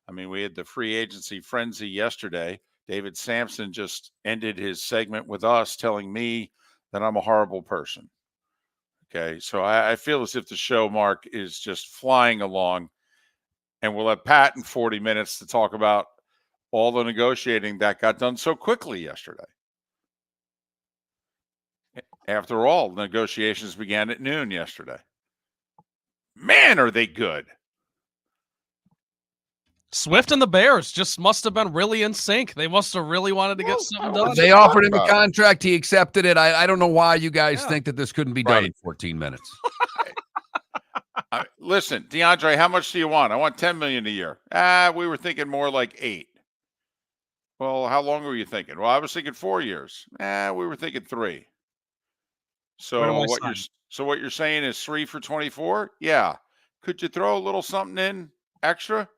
I mean, we had the free agency frenzy yesterday. David Samson just ended his segment with us telling me that I'm a horrible person. Okay, so I feel as if the show, Mark, is just flying along, and we'll have Pat in 40 minutes to talk about all the negotiating that got done so quickly yesterday. After all, negotiations began at noon yesterday. Man, are they good. Swift and the Bears just must have been really in sync. They must have really wanted to get something done. They offered him a contract. He accepted it. I don't know why you guys think that this couldn't be done in 14 minutes. Listen, DeAndre, how much do you want? I want $10 million a year. We were thinking more like $8 million. Well, how long were you thinking? Well, I was thinking 4 years. We were thinking 3. Where do So I what sign? what you're saying is 3 for 24? Yeah. Could you throw a little something in extra?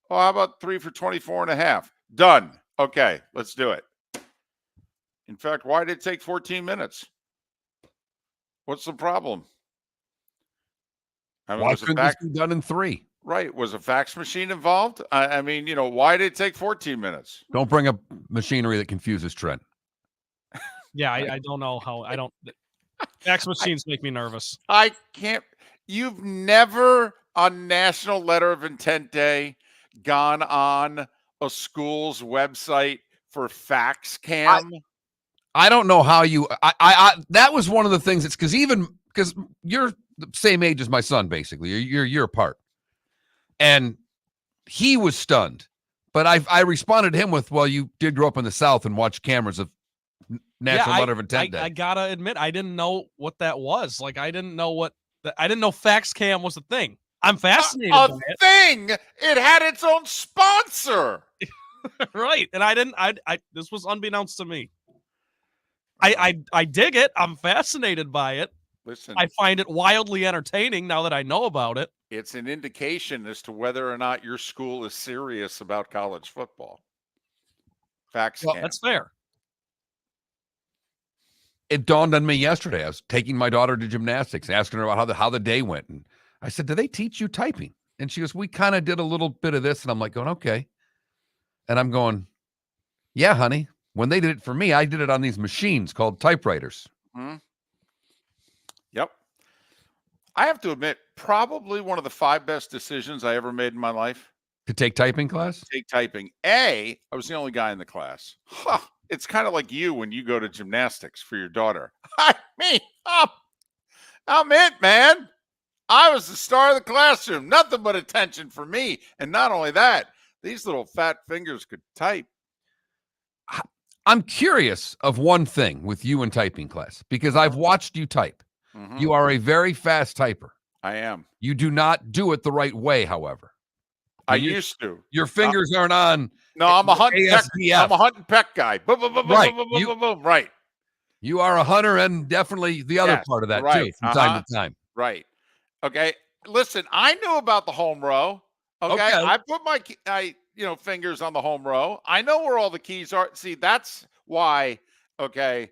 Well, how about 3 for 24 and a half? Done. Okay, let's do it. In fact, why did it take 14 minutes? What's the problem? I mean, Why was a couldn't this fax be done in 3? right? Was a fax machine involved? I mean, why did it take 14 minutes? Don't bring up machinery that confuses Trent. Yeah, I don't know how. I don't. Fax machines make me nervous. I can't. You've never on National Letter of Intent Day gone on a school's website for fax cam? I don't know how you. I that was one of the things. It's because you're the same age as my son, basically. You're a year apart, and he was stunned. But I responded to him with, "Well, you did grow up in the South and watch cameras of National Letter of Intent Day." I gotta admit, I didn't know what that was. Like, I didn't know I didn't know fax cam was a thing. I'm fascinated by it. Thing. It had its own sponsor. Right. And I didn't. This was unbeknownst to me. I dig it. I'm fascinated by it. Listen, I find it wildly entertaining now that I know about it. it's an indication as to whether or not your school is serious about college football. Fax cam. That's fair. It dawned on me yesterday. I was taking my daughter to gymnastics, asking her about how the day went, and I said, "Do they teach you typing?" And she goes, "We kind of did a little bit of this." And I'm like, going, "Okay." And I'm going, "Yeah, honey. When they did it for me, I did it on these machines called typewriters." Hmm? Yep. I have to admit, probably one of the 5 best decisions I ever made in my life. To take typing class? Take typing. I was the only guy in the class. Huh. It's kind of like you when you go to gymnastics for your daughter. I'm it, man. I was the star of the classroom. Nothing but attention for me. And not only that, these little fat fingers could type. I'm curious of one thing with you in typing class, because I've watched you type. Mm-hmm. You are a very fast typer. I am. You do not do it the right way, however. I used to. Your fingers aren't on. No, I'm a hunt and peck. ASDF. I'm a hunt and peck guy. Boom, boom, boom, boom, Right. boom, boom, boom, boom. Right. You are a hunter, and definitely the other Yes, part of that right. too, from time to time. Right. Okay. Listen, I knew about the home row. Okay. I put my fingers on the home row. I know where all the keys are. See, that's why, okay,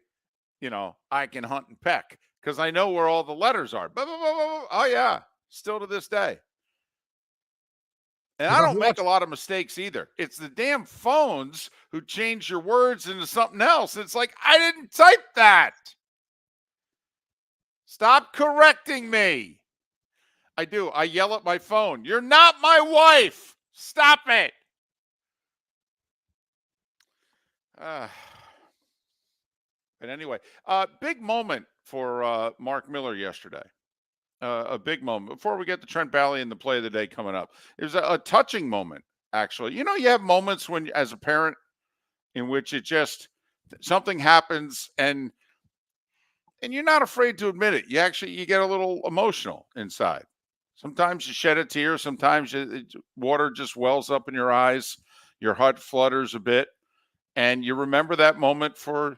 I can hunt and peck, because I know where all the letters are. Oh, yeah. Still to this day. And I don't make a lot of mistakes either. It's the damn phones who change your words into something else. It's like, I didn't type that. Stop correcting me. I do. I yell at my phone. You're not my wife. Stop it. But anyway, big moment for Mark Miller yesterday. A big moment. Before we get to Trent Bally and the play of the day coming up, it was a touching moment, actually. You have moments when, as a parent, in which it just something happens and you're not afraid to admit it. You get a little emotional inside. Sometimes you shed a tear. Sometimes water just wells up in your eyes. Your heart flutters a bit, and you remember that moment for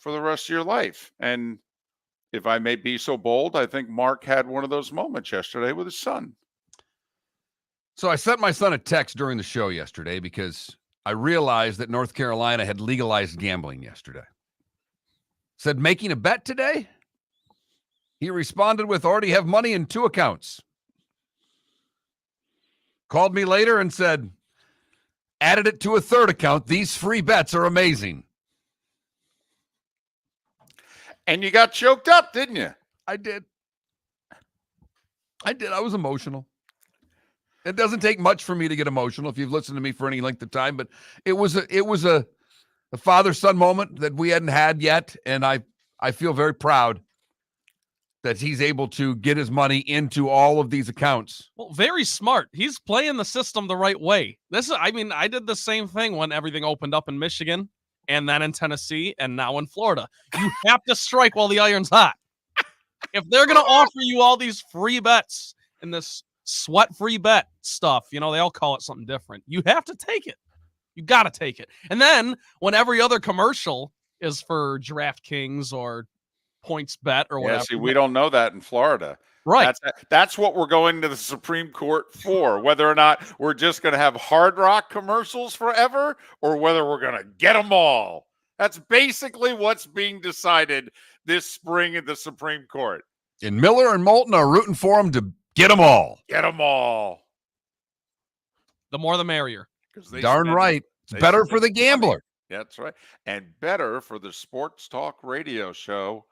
the rest of your life. And if I may be so bold, I think Mark had one of those moments yesterday with his son. So I sent my son a text during the show yesterday because I realized that North Carolina had legalized gambling yesterday. Said, making a bet today? He responded with, already have money in 2 accounts. Called me later and said, added it to a 3rd account. These free bets are amazing. And you got choked up, didn't you? I did. I was emotional. It doesn't take much for me to get emotional if you've listened to me for any length of time, but it was a father-son moment that we hadn't had yet, and I feel very proud that he's able to get his money into all of these accounts. Well, very smart. He's playing the system the right way. I did the same thing when everything opened up in Michigan, and then in Tennessee, and now in Florida. You have to strike while the iron's hot. If they're going to offer you all these free bets and this sweat-free bet stuff, they all call it something different. You have to take it. You got to take it. And then when every other commercial is for DraftKings or PointsBet or whatever. See, we don't know that in Florida. Right. That's what we're going to the Supreme Court for, whether or not we're just going to have Hard Rock commercials forever or whether we're going to get them all. That's basically what's being decided this spring at the Supreme Court. And Miller and Moulton are rooting for them to get them all. Get them all. The more the merrier. Darn right. It's better for the gambler. That's right. And better for the sports talk radio show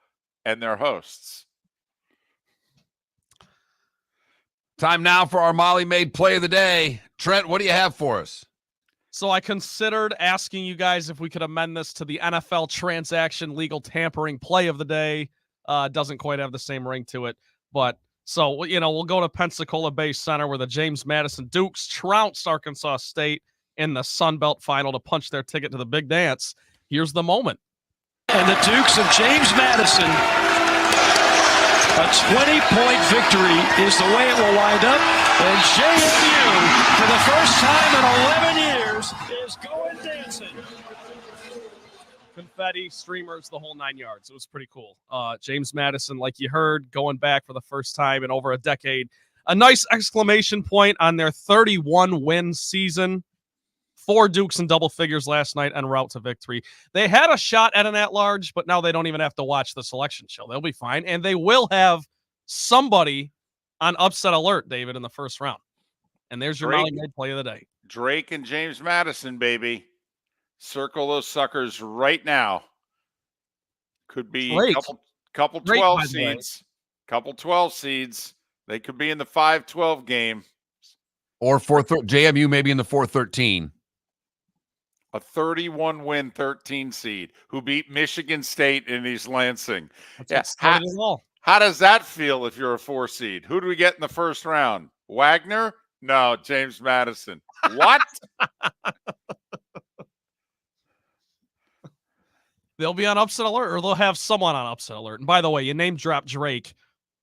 and their hosts. Time now for our Molly Maid play of the day. Trent, what do you have for us? So I considered asking you guys if we could amend this to the NFL transaction legal tampering play of the day. Doesn't quite have the same ring to it. But so, we'll go to Pensacola Bay Center where the James Madison Dukes trounced Arkansas State in the Sun Belt final to punch their ticket to the big dance. Here's the moment. And the Dukes of James Madison, a 20-point victory is the way it will wind up. And JMU, for the first time in 11 years, is going dancing. Confetti, streamers, the whole 9 yards. It was pretty cool. James Madison, like you heard, going back for the first time in over a decade. A nice exclamation point on their 31-win season. 4 Dukes in double figures last night en route to victory. They had a shot at an at-large, but now they don't even have to watch the selection show. They'll be fine, and they will have somebody on upset alert, David, in the first round. And there's your Molly Maid play of the day. Drake and James Madison, baby. Circle those suckers right now. Could be a couple 12 seeds. Couple 12 seeds. They could be in the 5-12 game. Or JMU maybe in the 4-13. A 31-win 13 seed who beat Michigan State in East Lansing. How does that feel if you're a 4 seed? Who do we get in the first round? Wagner? No, James Madison. What? They'll be on upset alert, or they'll have someone on upset alert. And by the way, you name drop Drake.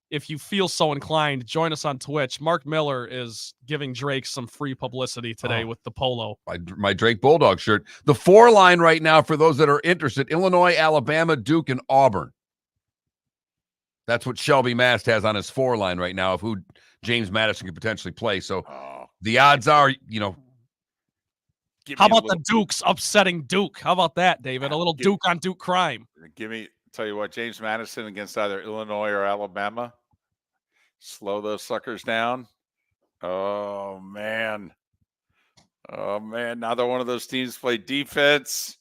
If you feel so inclined, join us on Twitch. Mark Miller is giving Drake some free publicity today with the polo. My Drake Bulldog shirt. The 4 line right now for those that are interested, Illinois, Alabama, Duke, and Auburn. That's what Shelby Mast has on his 4 line right now of who James Madison could potentially play. So the odds are, How about the Dukes upsetting Duke? How about that, David? A little Duke on Duke crime. Tell you what, James Madison against either Illinois or Alabama. Slow those suckers down. Oh, man. Neither one of those teams play defense.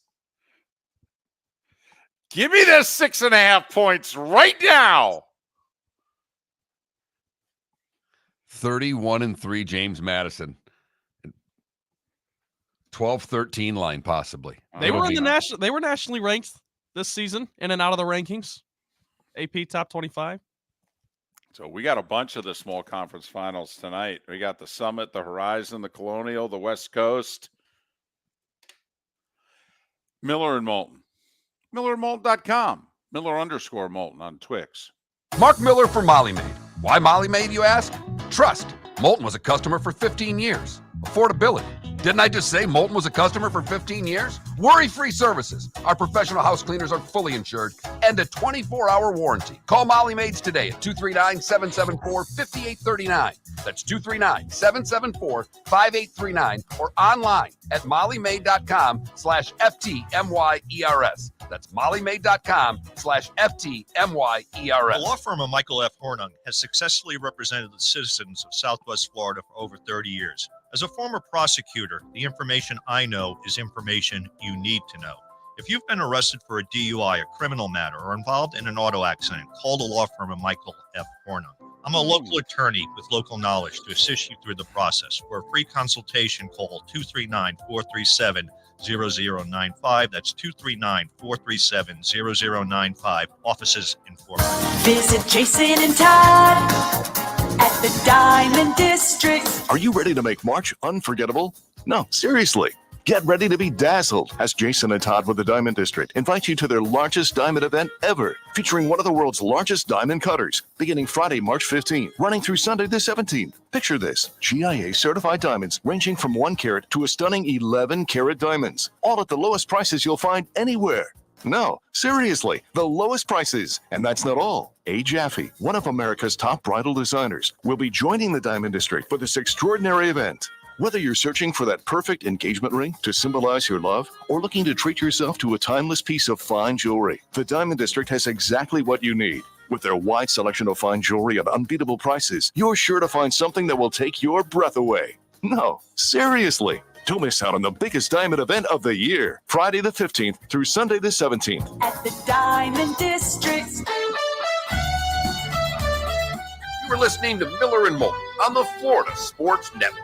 Give me the 6.5 points right now. 31-3 James Madison. 12-13 line possibly. They were They were nationally ranked this season, in and out of the rankings. AP top 25. So we got a bunch of the small conference finals tonight. We got the Summit, the Horizon, the Colonial, the West Coast. Miller and Moulton. MillerandMoulton.com. Miller_Moulton on Twix. Mark Miller for Molly Maid. Why Molly Maid, you ask? Trust. Moulton was a customer for 15 years. Affordability. Didn't I just say Moulton was a customer for 15 years? Worry-free services. Our professional house cleaners are fully insured and a 24-hour warranty. Call Molly Maids today at 239-774-5839. That's 239-774-5839 or online at mollymaid.com/FTMYERS. That's mollymaid.com/FTMYERS. The law firm of Michael F. Hornung has successfully represented the citizens of Southwest Florida for over 30 years. As a former prosecutor, the information I know is information you need to know. If you've been arrested for a DUI, a criminal matter, or involved in an auto accident, call the law firm of Michael F. Hornung. I'm a local attorney with local knowledge to assist you through the process. For a free consultation, call 239-437-0095. That's 239-437-0095. Offices in Fort Worth. Visit Jason and Todd at the Diamond District. Are you ready to make March unforgettable? No, seriously. Get ready to be dazzled as Jason and Todd with the Diamond District invite you to their largest diamond event ever, featuring one of the world's largest diamond cutters, beginning Friday, March 15th, running through Sunday the 17th. Picture this: GIA certified diamonds ranging from 1 carat to a stunning 11 carat diamonds, all at the lowest prices you'll find anywhere. No, seriously, the lowest prices. And that's not all. A. Jaffe, one of America's top bridal designers, will be joining the Diamond District for this extraordinary event. Whether you're searching for that perfect engagement ring to symbolize your love or looking to treat yourself to a timeless piece of fine jewelry, the Diamond District has exactly what you need. With their wide selection of fine jewelry at unbeatable prices, you're sure to find something that will take your breath away. No, seriously. Don't miss out on the biggest diamond event of the year, Friday the 15th through Sunday the 17th. At the Diamond District. You were listening to Miller and Moulton on the Florida Sports Network.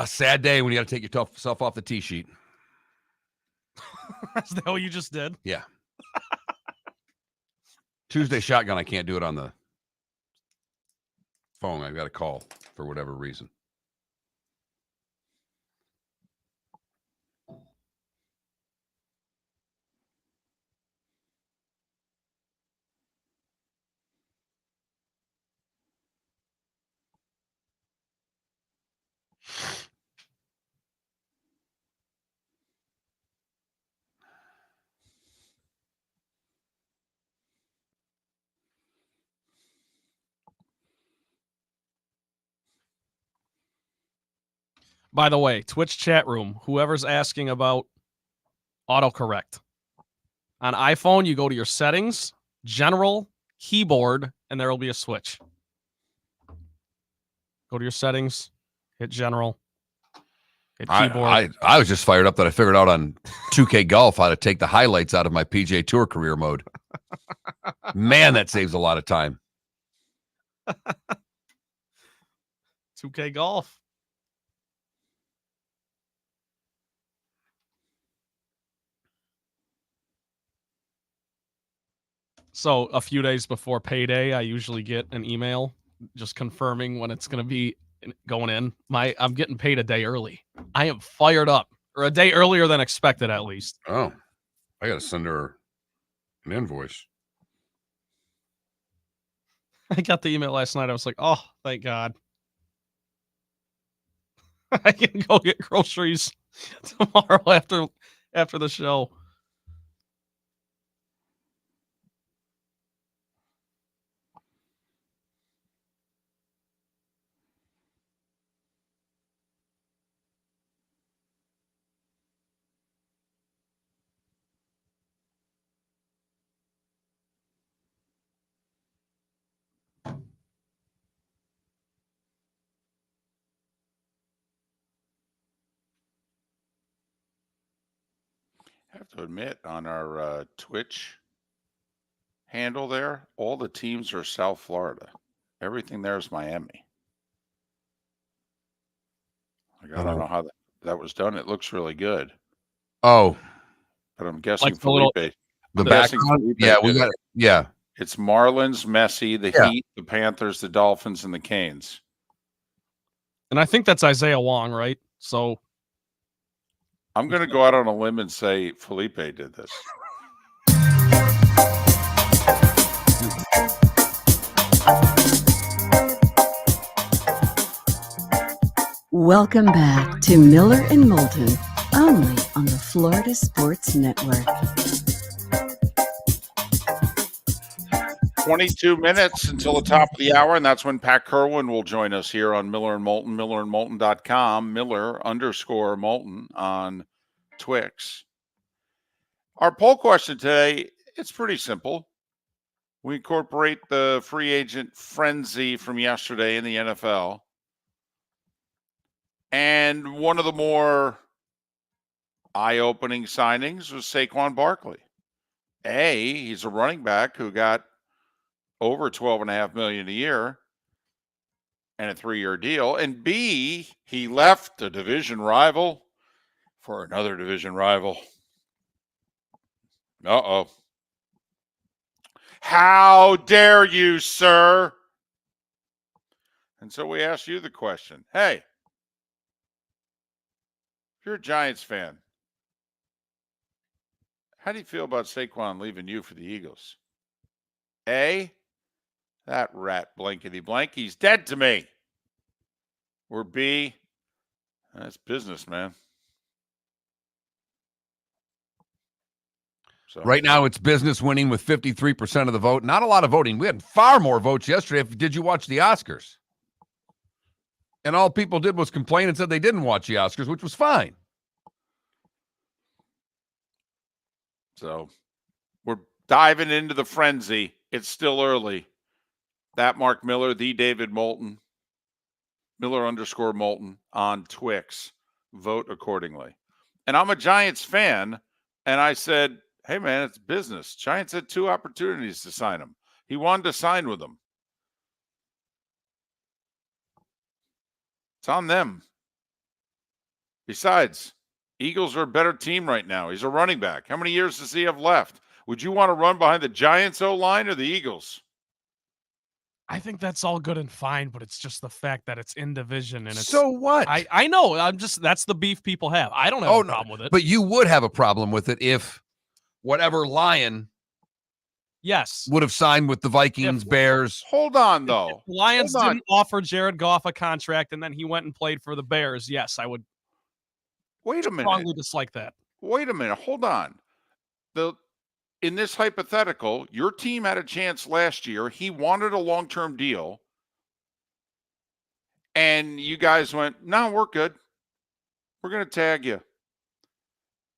Sad day when you got to take yourself off the tee sheet. Is that what you just did? Yeah. Tuesday shotgun, I can't do it on the phone. I've got to call for whatever reason. By the way, Twitch chat room, whoever's asking about autocorrect. On iPhone, you go to your settings, general, keyboard, and there will be a switch. Go to your settings, hit general, hit keyboard. I was just fired up that I figured out on 2K Golf how to take the highlights out of my PGA Tour career mode. Man, that saves a lot of time. 2K Golf. So a few days before payday, I usually get an email just confirming when it's going to be going in. I'm getting paid a day early. I am fired up, or a day earlier than expected, at least. Oh, I got to send her an invoice. I got the email last night. I was like, oh, thank God. I can go get groceries tomorrow after the show. I have to admit, on our Twitch handle there, all the teams are South Florida. Everything there is Miami. Like, I don't know how that was done. It looks really good. Oh, but I'm guessing Like the little- Felipe. the I'm guessing background. Felipe Yeah, we did got it. it. Yeah. It's Marlins, Messi, the Yeah. Heat, the Panthers, the Dolphins, and the Canes. And I think that's Isaiah Wong, right? So I'm going to go out on a limb and say Felipe did this. Welcome back to Miller and Moulton, only on the Florida Sports Network. 22 minutes until the top of the hour, and that's when Pat Kirwan will join us here on Miller and Moulton, millerandmoulton.com, Miller_Moulton on Twix. Our poll question today, it's pretty simple. We incorporate the free agent frenzy from yesterday in the NFL. And one of the more eye-opening signings was Saquon Barkley. He's a running back who got over $12.5 million a year and a 3-year deal. And B, he left a division rival for another division rival. Uh-oh. How dare you, sir? And so we asked you the question. Hey, if you're a Giants fan, how do you feel about Saquon leaving you for the Eagles? A, that rat blankety blank, he's dead to me. Or B, that's business, man. So Right now, it's business winning with 53% of the vote. Not a lot of voting. We had far more votes yesterday. Did you watch the Oscars? And all people did was complain and said they didn't watch the Oscars, which was fine. So we're diving into the frenzy. It's still early. That Mark Miller, the David Moulton, Miller_Moulton on Twix. Vote accordingly. And I'm a Giants fan, and I said, hey, man, it's business. Giants had 2 opportunities to sign him. He wanted to sign with them. It's on them. Besides, Eagles are a better team right now. He's a running back. How many years does he have left? Would you want to run behind the Giants O-line or the Eagles? I think that's all good and fine, but it's just the fact that it's in division and it's So what? I know. That's the beef people have. I don't have a problem with it. But you would have a problem with it if whatever Lion yes would have signed with the Vikings, Bears. Hold on, though. If the Lions didn't offer Jared Goff a contract and then he went and played for the Bears, yes, I would Wait a minute. strongly dislike that. Wait a minute. Hold on. In this hypothetical, your team had a chance last year. He wanted a long-term deal. And you guys went, no, we're good. We're going to tag you.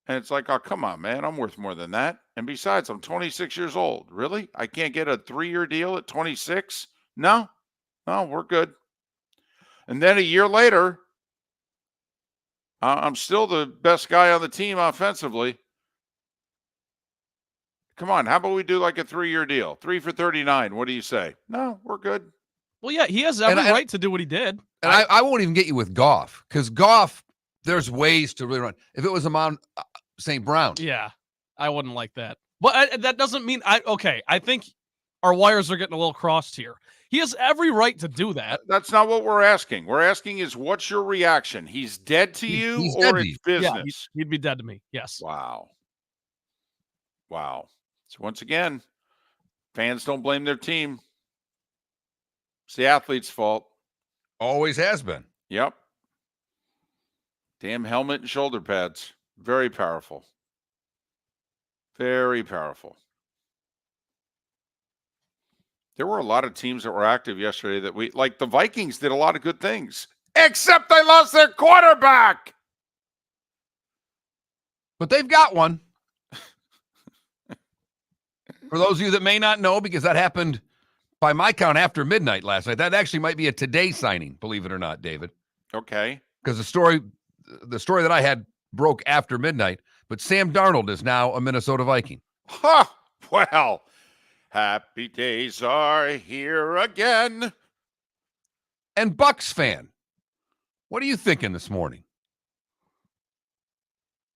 And it's like, oh, come on, man. I'm worth more than that. And besides, I'm 26 years old. Really? I can't get a 3-year deal at 26? No, we're good. And then a year later, I'm still the best guy on the team offensively. Come on, how about we do like a 3-year deal? 3 for 39. What do you say? No, we're good. Well, yeah, he has every right to do what he did. And I won't even get you with Goff, because Goff, there's ways to really run. If it was Amon St. Brown. Yeah, I wouldn't like that. But that doesn't mean I think our wires are getting a little crossed here. He has every right to do that. That's not what we're asking. We're asking is what's your reaction? He's dead to you he's or dead to it's you. business? Yeah, he'd be dead to me. Yes. Wow. So once again, fans don't blame their team. It's the athlete's fault. Always has been. Yep. Damn helmet and shoulder pads. Very powerful. Very powerful. There were a lot of teams that were active yesterday that like the Vikings did a lot of good things, except they lost their quarterback. But they've got one. For those of you that may not know, because that happened by my count after midnight last night. That actually might be a today signing, believe it or not, David. Okay. Because the story that I had broke after midnight. But Sam Darnold is now a Minnesota Viking. Ha! Well, happy days are here again. And Bucks fan, what are you thinking this morning?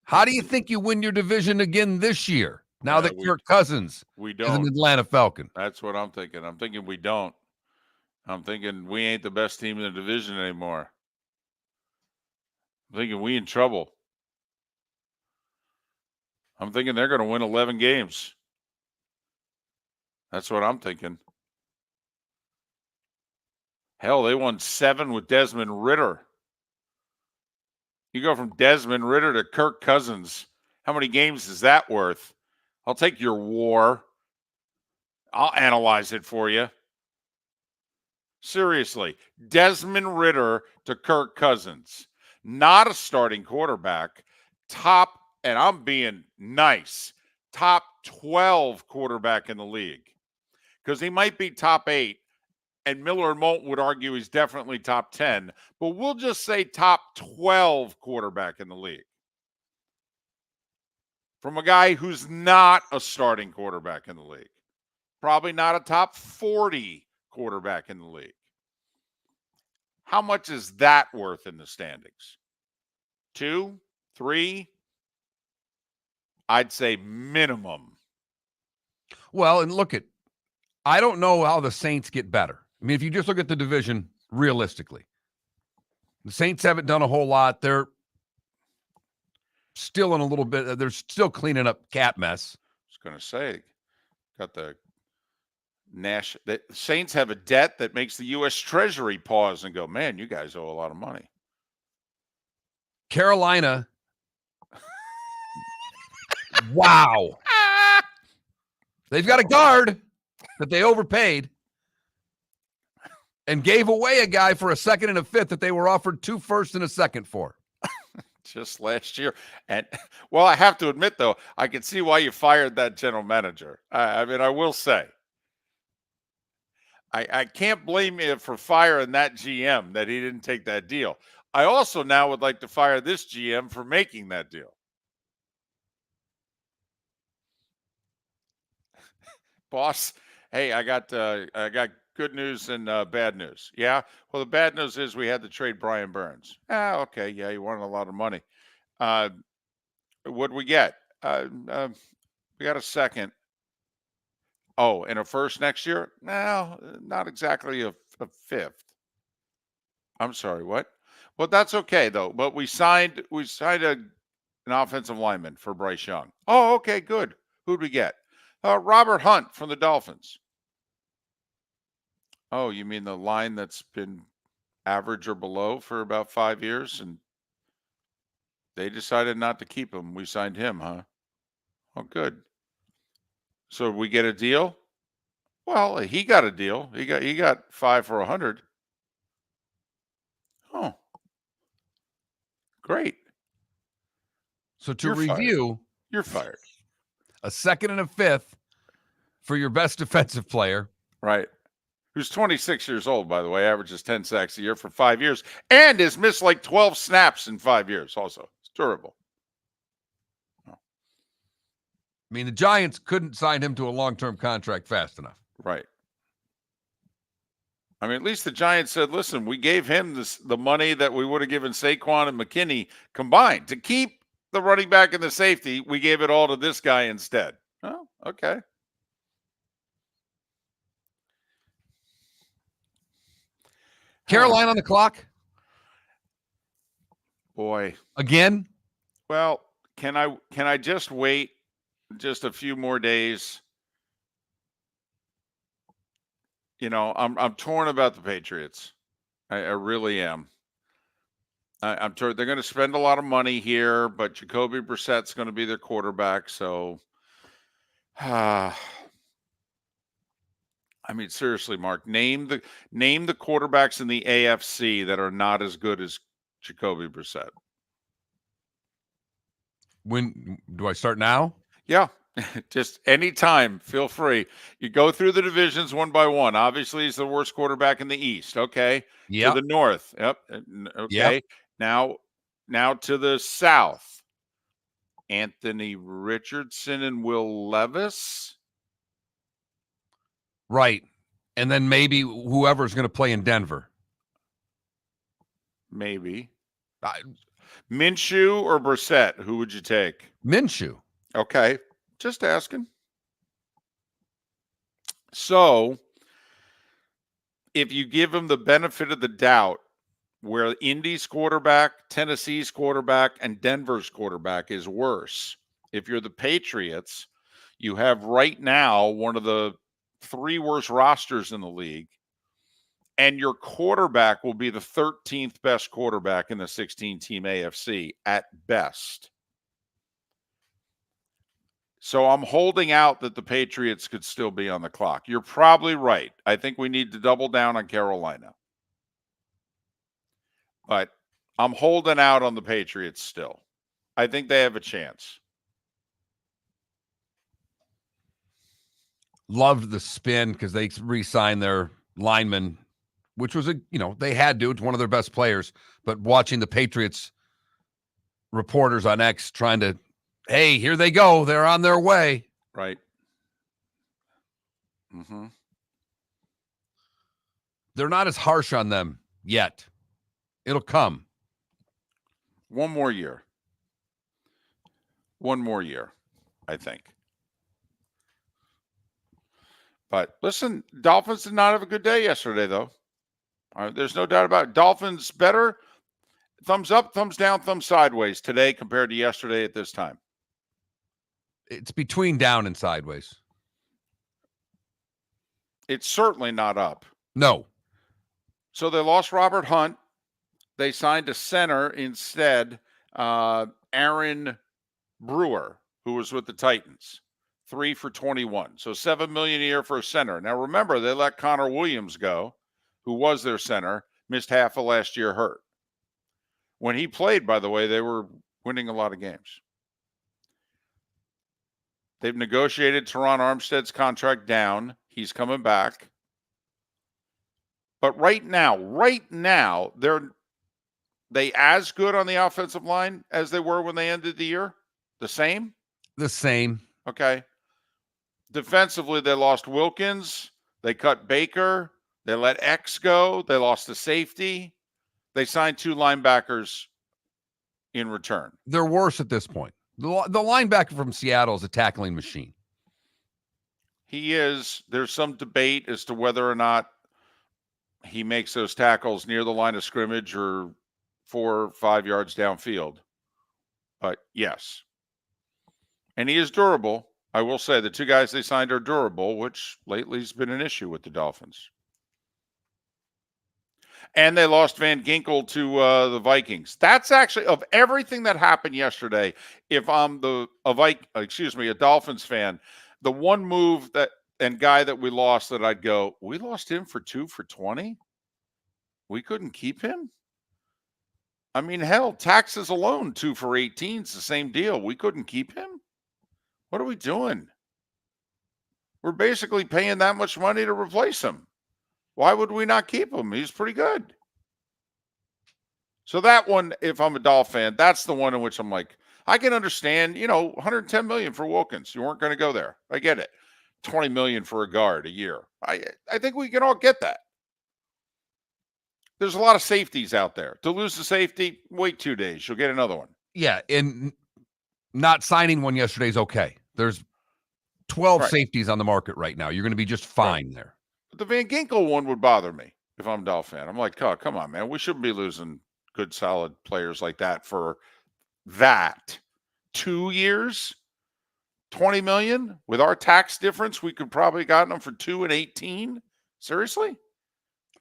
How do you think you win your division again this year? Now that Kirk Cousins is an Atlanta Falcon. That's what I'm thinking. I'm thinking we don't. I'm thinking we ain't the best team in the division anymore. I'm thinking we in trouble. I'm thinking they're going to win 11 games. That's what I'm thinking. Hell, they won 7 with Desmond Ridder. You go from Desmond Ridder to Kirk Cousins. How many games is that worth? I'll take your war. I'll analyze it for you. Seriously, Desmond Ridder to Kirk Cousins. Not a starting quarterback. Top, and I'm being nice, top 12 quarterback in the league. Because he might be top 8, and Miller and Moulton would argue he's definitely top 10, but we'll just say top 12 quarterback in the league. From a guy who's not a starting quarterback in the league. Probably not a top 40 quarterback in the league. How much is that worth in the standings? 2, 3? I'd say minimum. Well, and look at, I don't know how the Saints get better. I mean, if you just look at the division realistically, the Saints haven't done a whole lot. They're still in a little bit, they're still cleaning up cap mess. I was going to say, got the Saints have a debt that makes the U.S. Treasury pause and go, man, you guys owe a lot of money. Carolina. Wow. They've got a guard that they overpaid and gave away a guy for a second and a fifth that they were offered 2 firsts and a second for. Just last year. And, well, I have to admit, though, I can see why you fired that general manager. I mean, I will say. I can't blame you for firing that GM that he didn't take that deal. I also now would like to fire this GM for making that deal. Boss, hey, I got good news and bad news. Yeah? Well, the bad news is we had to trade Brian Burns. Okay. Yeah, he wanted a lot of money. What'd we get? We got a second. Oh, and a first next year? No, not exactly a fifth. I'm sorry, what? Well, that's okay, though. But we signed an offensive lineman for Bryce Young. Oh, okay, good. Who'd we get? Robert Hunt from the Dolphins. Oh, you mean the line that's been average or below for about 5 years, and they decided not to keep him. We signed him, huh? Oh, good. So we get a deal? Well, he got a deal. He got 5 for 100. Oh, great. So to review, you're fired. A second and a fifth for your best defensive player. Right. Who's 26 years old, by the way, averages 10 sacks a year for 5 years, and has missed like 12 snaps in 5 years also. It's durable. I mean, the Giants couldn't sign him to a long-term contract fast enough. Right. I mean, at least the Giants said, listen, we gave him the money that we would have given Saquon and McKinney combined to keep the running back and the safety. We gave it all to this guy instead. Oh, okay. Carolina on the clock. Boy. Again? Well, can I just wait just a few more days? You know, I'm torn about the Patriots. I really am. I'm torn. They're going to spend a lot of money here, but Jacoby Brissett's going to be their quarterback. So, I mean, seriously, Mark, name the quarterbacks in the AFC that are not as good as Jacoby Brissett. When do I start now? Yeah. Just anytime, feel free. You go through the divisions one by one. Obviously, he's the worst quarterback in the East. Okay. Yeah. To the North. Yep. Okay. Yep. Now to the South. Anthony Richardson and Will Levis. Right. And then maybe whoever's going to play in Denver. Maybe. Minshew or Brissett? Who would you take? Minshew. Okay. Just asking. So, if you give him the benefit of the doubt, where Indy's quarterback, Tennessee's quarterback, and Denver's quarterback is worse, if you're the Patriots, you have right now one of the 3 worst rosters in the league, and your quarterback will be the 13th best quarterback in the 16-team AFC at best. So I'm holding out that the Patriots could still be on the clock. You're probably right. I think we need to double down on Carolina. But I'm holding out on the Patriots still. I think they have a chance. Loved the spin because they re-signed their lineman, which was they had to. It's one of their best players. But watching the Patriots reporters on X trying to, hey, here they go. They're on their way. Right. Mm-hmm. They're not as harsh on them yet. It'll come. One more year. One more year, I think. But listen, Dolphins did not have a good day yesterday, though. There's no doubt about it. Dolphins better. Thumbs up, thumbs down, thumbs sideways today compared to yesterday at this time. It's between down and sideways. It's certainly not up. No. So they lost Robert Hunt. They signed a center instead, Aaron Brewer, who was with the Titans. 3 for $21. So $7 million a year for a center. Now remember, they let Connor Williams go, who was their center, missed half of last year hurt. When he played, by the way, they were winning a lot of games. They've negotiated Teron Armstead's contract down. He's coming back. But right now, they as good on the offensive line as they were when they ended the year? The same? The same. Okay. Defensively, they lost Wilkins. They cut Baker. They let X go. They lost the safety. They signed 2 linebackers in return. They're worse at this point. The linebacker from Seattle is a tackling machine. He is. There's some debate as to whether or not he makes those tackles near the line of scrimmage or 4 or 5 yards downfield. But yes. And he is durable. I will say the 2 guys they signed are durable, which lately has been an issue with the Dolphins. And they lost Van Ginkel to the Vikings. That's actually, of everything that happened yesterday, if I'm a Dolphins fan, the one move and guy that we lost that I'd go, we lost him for 2 for $20? We couldn't keep him? I mean, hell, taxes alone, 2 for 18 is the same deal. We couldn't keep him? What are we doing? We're basically paying that much money to replace him. Why would we not keep him? He's pretty good. So that one, if I'm a Dolphin fan, that's the one in which I'm like, I can understand, $110 million for Wilkins. You weren't going to go there. I get it. $20 million for a guard a year. I think we can all get that. There's a lot of safeties out there. To lose the safety, wait 2 days. You'll get another one. Yeah, and not signing one yesterday is okay. There's 12 safeties on the market right now. You're going to be just fine there. But the Van Ginkel one would bother me if I'm a Dolphin fan. I'm like, oh, come on, man. We shouldn't be losing good, solid players like that for that. 2 years, $20 million? With our tax difference, we could probably gotten them for 2 and 18. Seriously?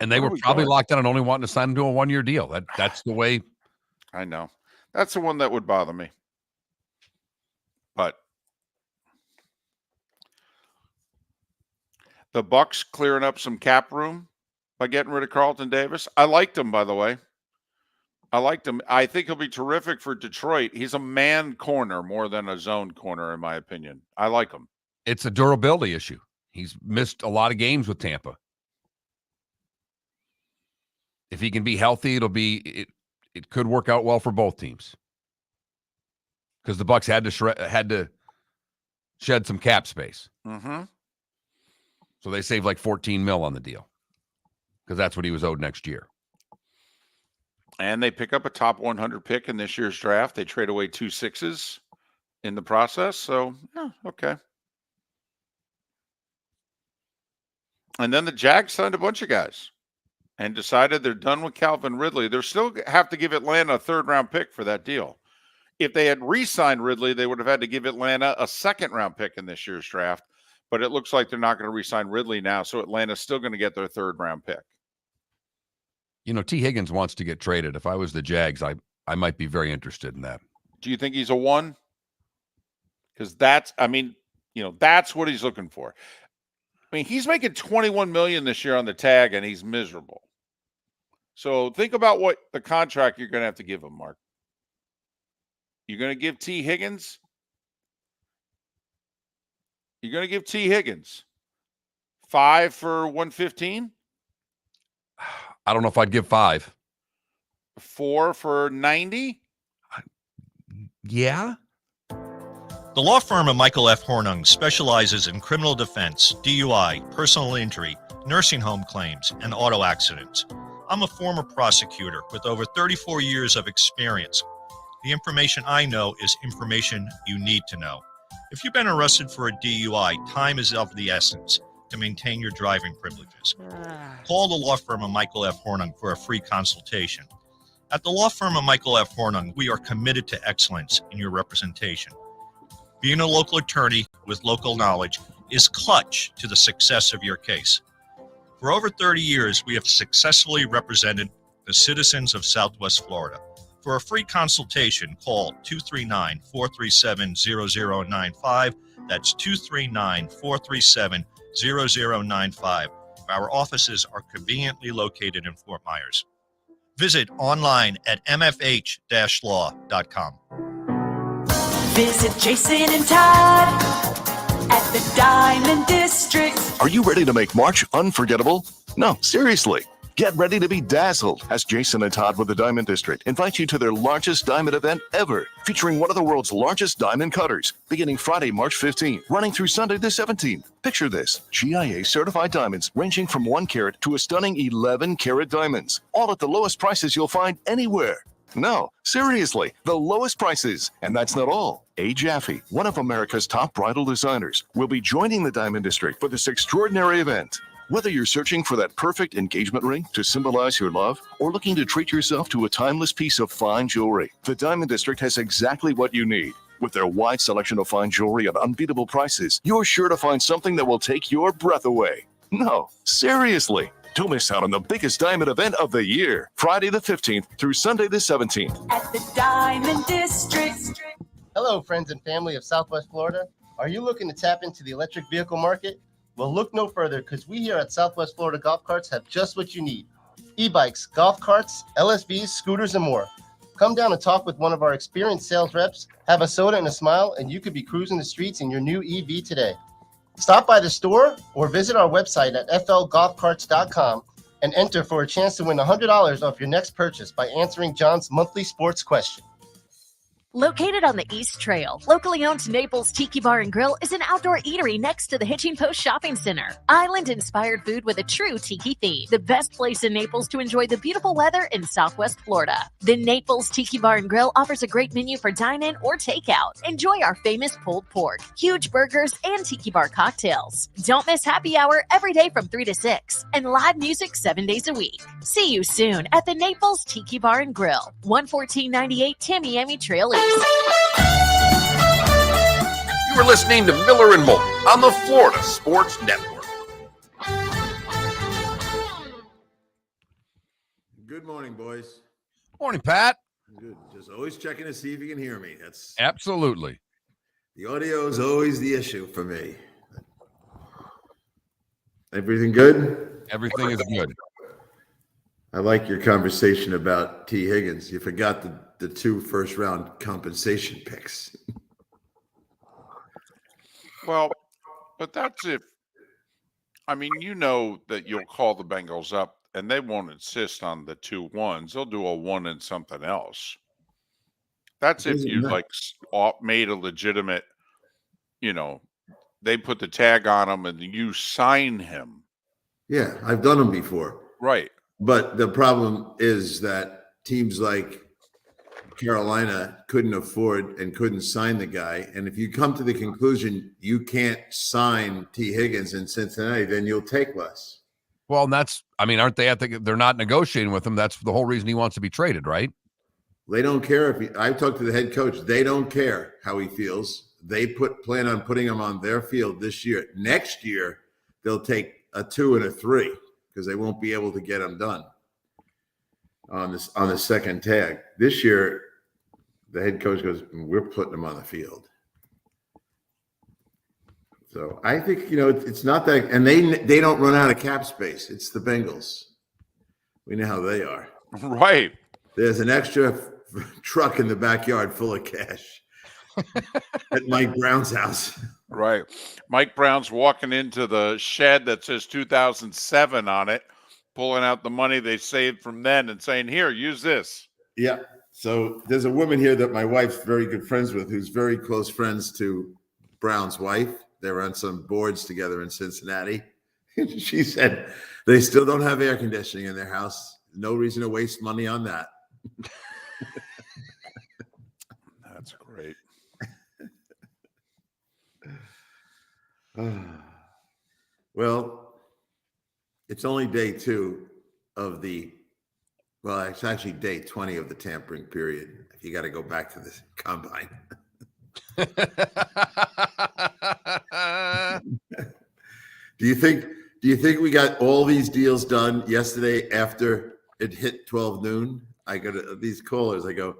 And they were probably locked in and only wanting to sign them to a 1-year deal. That's the way. I know. That's the one that would bother me. But the Bucs clearing up some cap room by getting rid of Carlton Davis. I liked him, by the way. I liked him. I think he'll be terrific for Detroit. He's a man corner more than a zone corner, in my opinion. I like him. It's a durability issue. He's missed a lot of games with Tampa. If he can be healthy, it could work out well for both teams. because the Bucks had to shed some cap space. Mm-hmm. So they saved like $14 million on the deal because that's what he was owed next year. And they pick up a top 100 pick in this year's draft. They trade away 2 sixes in the process. So, yeah, okay. And then the Jags signed a bunch of guys and decided they're done with Calvin Ridley. They still have to give Atlanta a 3rd-round pick for that deal. If they had re-signed Ridley, they would have had to give Atlanta a 2nd-round pick in this year's draft. But it looks like they're not going to re-sign Ridley now, so Atlanta's still going to get their 3rd-round pick. You know, T. Higgins wants to get traded. If I was the Jags, I might be very interested in that. Do you think he's a 1? Because that's what he's looking for. I mean, he's making $21 million this year on the tag, and he's miserable. So think about what the contract you're going to have to give him, Mark. You're going to give T. Higgins. You're going to give T. Higgins 5 for 115. I don't know if I'd give 5. 4 for 90. Yeah. The law firm of Michael F. Hornung specializes in criminal defense, DUI, personal injury, nursing home claims, and auto accidents. I'm a former prosecutor with over 34 years of experience. The information I know is information you need to know. If you've been arrested for a DUI, time is of the essence to maintain your driving privileges. Call the law firm of Michael F. Hornung for a free consultation. At the law firm of Michael F. Hornung, we are committed to excellence in your representation. Being a local attorney with local knowledge is clutch to the success of your case. For over 30 years, we have successfully represented the citizens of Southwest Florida. For a free consultation, call 239-437-0095. That's 239-437-0095. Our offices are conveniently located in Fort Myers. Visit online at mfh-law.com. Visit Jason and Todd at the Diamond District. Are you ready to make March unforgettable? No, seriously. Get ready to be dazzled as Jason and Todd with the Diamond District invite you to their largest diamond event ever, featuring one of the world's largest diamond cutters, beginning Friday, March 15th, running through Sunday the 17th. Picture this: GIA certified diamonds ranging from 1 carat to a stunning 11 carat diamonds, all at the lowest prices you'll find anywhere. No, seriously, the lowest prices. And that's not all. A. Jaffe, one of America's top bridal designers, will be joining the Diamond District for this extraordinary event. Whether you're searching for that perfect engagement ring to symbolize your love or looking to treat yourself to a timeless piece of fine jewelry, the Diamond District has exactly what you need. With their wide selection of fine jewelry at unbeatable prices, you're sure to find something that will take your breath away. No, seriously. Don't miss out on the biggest diamond event of the year, Friday the 15th through Sunday the 17th. At the Diamond District. Hello, friends and family of Southwest Florida. Are you looking to tap into the electric vehicle market? Well, look no further, because we here at Southwest Florida Golf Carts have just what you need. E-bikes, golf carts, LSVs, scooters, and more. Come down and talk with one of our experienced sales reps, have a soda and a smile, and you could be cruising the streets in your new EV today. Stop by the store or visit our website at flgolfcarts.com and enter for a chance to win $100 off your next purchase by answering John's monthly sports question. Located on the East Trail, locally owned Naples Tiki Bar and Grill is an outdoor eatery next to the Hitching Post Shopping Center. Island-inspired food with a true tiki theme. The best place in Naples to enjoy the beautiful weather in Southwest Florida. The Naples Tiki Bar and Grill offers a great menu for dine-in or takeout. Enjoy our famous pulled pork, huge burgers, and tiki bar cocktails. Don't miss happy hour every day from 3 to 6 and live music 7 days a week. See you soon at the Naples Tiki Bar and Grill, 11498 Tamiami Trail East. You were listening to Miller and Moulton on the Florida Sports Network. Good morning, boys. Morning, Pat. Good. Just always checking to see if you can hear me. That's absolutely. The audio is always the issue for me. Everything good? Everything is good. I like your conversation about T. Higgins. You forgot the 2 first-round compensation picks. Well, but that's if, I mean, you know that you'll call the Bengals up and they won't insist on the 2 1s. They'll do a 1 and something else. That's if you made a legitimate, they put the tag on him and you sign him. Yeah, I've done them before. Right. But the problem is that teams like Carolina couldn't afford and couldn't sign the guy. And if you come to the conclusion you can't sign T. Higgins in Cincinnati, then you'll take less. Well, and aren't they they're not negotiating with him. That's the whole reason he wants to be traded, right? They don't care I talked to the head coach. They don't care how he feels. They plan on putting him on their field this year. Next year, they'll take a 2 and a 3 because they won't be able to get him done on the second tag. This year, the head coach goes, we're putting him on the field. So I think, it's not that, and they don't run out of cap space. It's the Bengals. We know how they are. Right. There's an extra truck in the backyard full of cash at Mike Brown's house. Right. Mike Brown's walking into the shed that says 2007 on it, pulling out the money they saved from then and saying, here, use this. Yeah. So there's a woman here that my wife's very good friends with, who's very close friends to Brown's wife. They were on some boards together in Cincinnati. She said they still don't have air conditioning in their house. No reason to waste money on that. That's great. Well, it's only day 2 of it's actually day 20 of the tampering period. You got to go back to the combine. Do you think we got all these deals done yesterday after it hit 12 noon? I go to these callers. I go,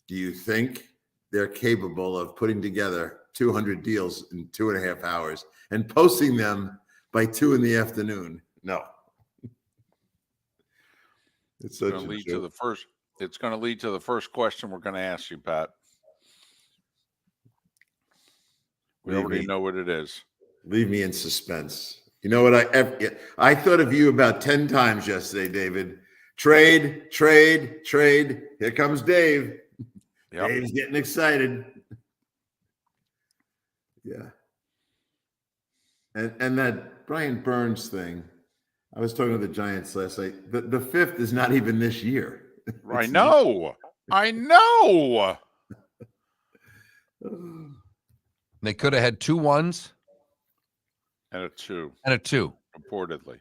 do you think they're capable of putting together 200 deals in 2.5 hours and posting them by 2 in the afternoon? No. It's going to lead to the first. It's going to lead to the first question we're going to ask you, Pat. We already know what it is. Leave me in suspense. You know what? I thought of you about 10 times yesterday, David. Trade. Here comes Dave. Yep. Dave's getting excited. Yeah. And that Brian Burns thing. I was talking to the Giants last night. The 5th is not even this year. I know. They could have had 2 1s and a 2. Reportedly.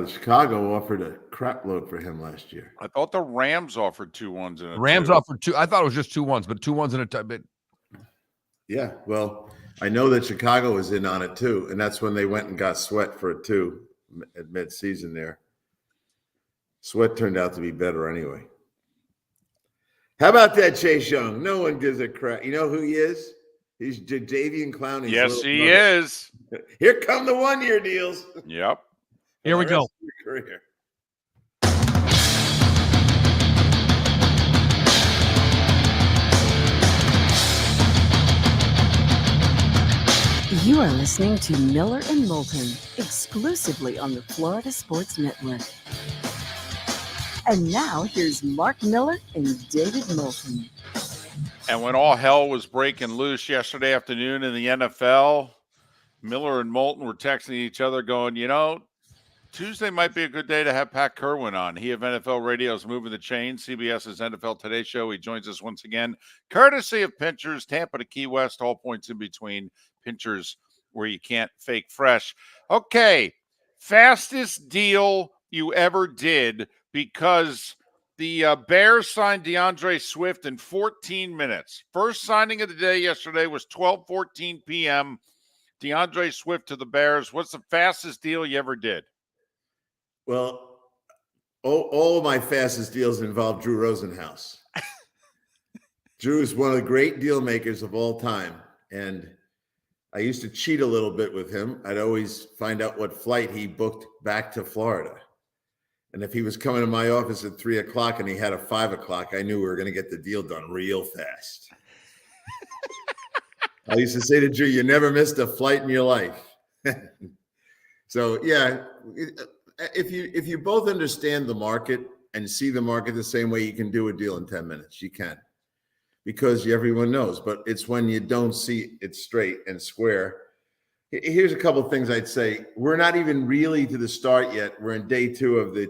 Chicago offered a crap load for him last year. I thought the Rams offered 2 1s and a 2. Rams offered 2. I thought it was just 2 1s, but 2 1s and a bit. Yeah, well, I know that Chicago was in on it too, and that's when they went and got Sweat for a 2 at midseason there. Sweat turned out to be better anyway. How about that Chase Young? No one gives a crap. You know who he is? He's Jadeveon Clowney's Yes, he is. Here come the 1-year deals. Yep. Here we go. Career. You are listening to Miller and Moulton, exclusively on the Florida Sports Network. And now here's Mark Miller and David Moulton. And when all hell was breaking loose yesterday afternoon in the NFL, Miller and Moulton were texting each other going, Tuesday might be a good day to have Pat Kirwan on. He of NFL Radio's Moving the Chain, CBS's NFL Today Show. He joins us once again, courtesy of Pinchers, Tampa to Key West, all points in between. Pinchers where you can't fake fresh. Okay, fastest deal you ever did, because the Bears signed DeAndre Swift in 14 minutes. First signing of the day yesterday was 12:14 p.m. DeAndre Swift to the Bears. What's the fastest deal you ever did? Well, all of my fastest deals involve Drew Rosenhaus. Drew is one of the great deal makers of all time, and I used to cheat a little bit with him. I'd always find out what flight he booked back to Florida. And if he was coming to my office at 3:00 and he had a 5:00, I knew we were going to get the deal done real fast. I used to say to Drew, you never missed a flight in your life. So, yeah, if you both understand the market and see the market the same way you can do a deal in 10 minutes. You can, because everyone knows, but it's when you don't see it straight and square. Here's a couple of things I'd say. We're not even really to the start yet. We're in day 2 of the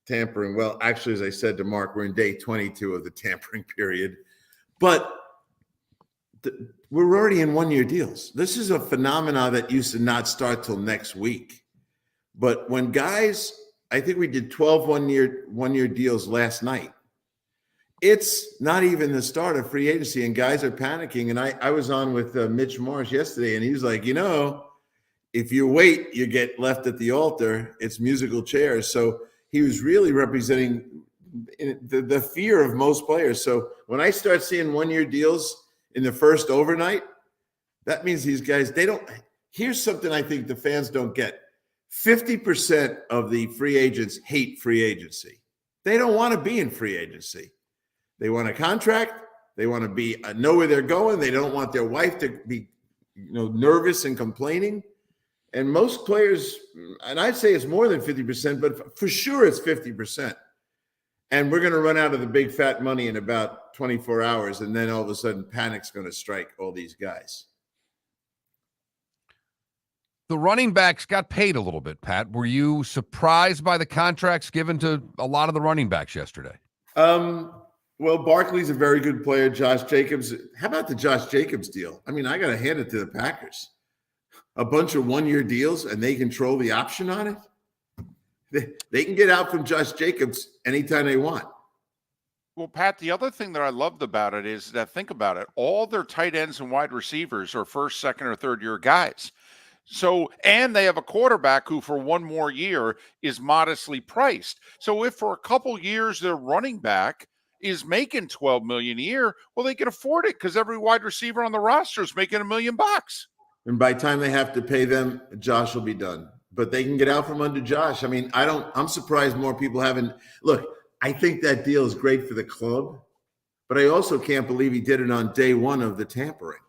tampering. Well, actually, as I said to Mark, we're in day 22 of the tampering period, but we're already in 1-year deals. This is a phenomena that used to not start till next week. But when guys, I think we did 12 one-year deals last night. It's not even the start of free agency, and guys are panicking. And I was on with Mitch Marsh yesterday, and he was like, if you wait, you get left at the altar. It's musical chairs. So he was really representing the fear of most players. So when I start seeing 1-year deals in the first overnight, that means these guys, here's something I think the fans don't get. 50% of the free agents hate free agency. They don't want to be in free agency. They want a contract. They want to know where they're going. They don't want their wife to be, nervous and complaining. And most players, and I'd say it's more than 50%, but for sure it's 50%. And we're going to run out of the big fat money in about 24 hours. And then all of a sudden panic's going to strike all these guys. The running backs got paid a little bit, Pat. Were you surprised by the contracts given to a lot of the running backs yesterday? Well, Barkley's a very good player. Josh Jacobs. How about the Josh Jacobs deal? I mean, I got to hand it to the Packers. A bunch of 1-year deals, and they control the option on it. They can get out from Josh Jacobs anytime they want. Well, Pat, the other thing that I loved about it is that, think about it, all their tight ends and wide receivers are first, second, or third-year guys. So, and they have a quarterback who for 1 more year is modestly priced. So if for a couple years their running back is making $12 million a year, well, they can afford it because every wide receiver on the roster is making $1 million. And by the time they have to pay them, Josh will be done. But they can get out from under Josh. I mean, I'm surprised more people haven't. Look, I think that deal is great for the club, but I also can't believe he did it on day 1 of the tampering.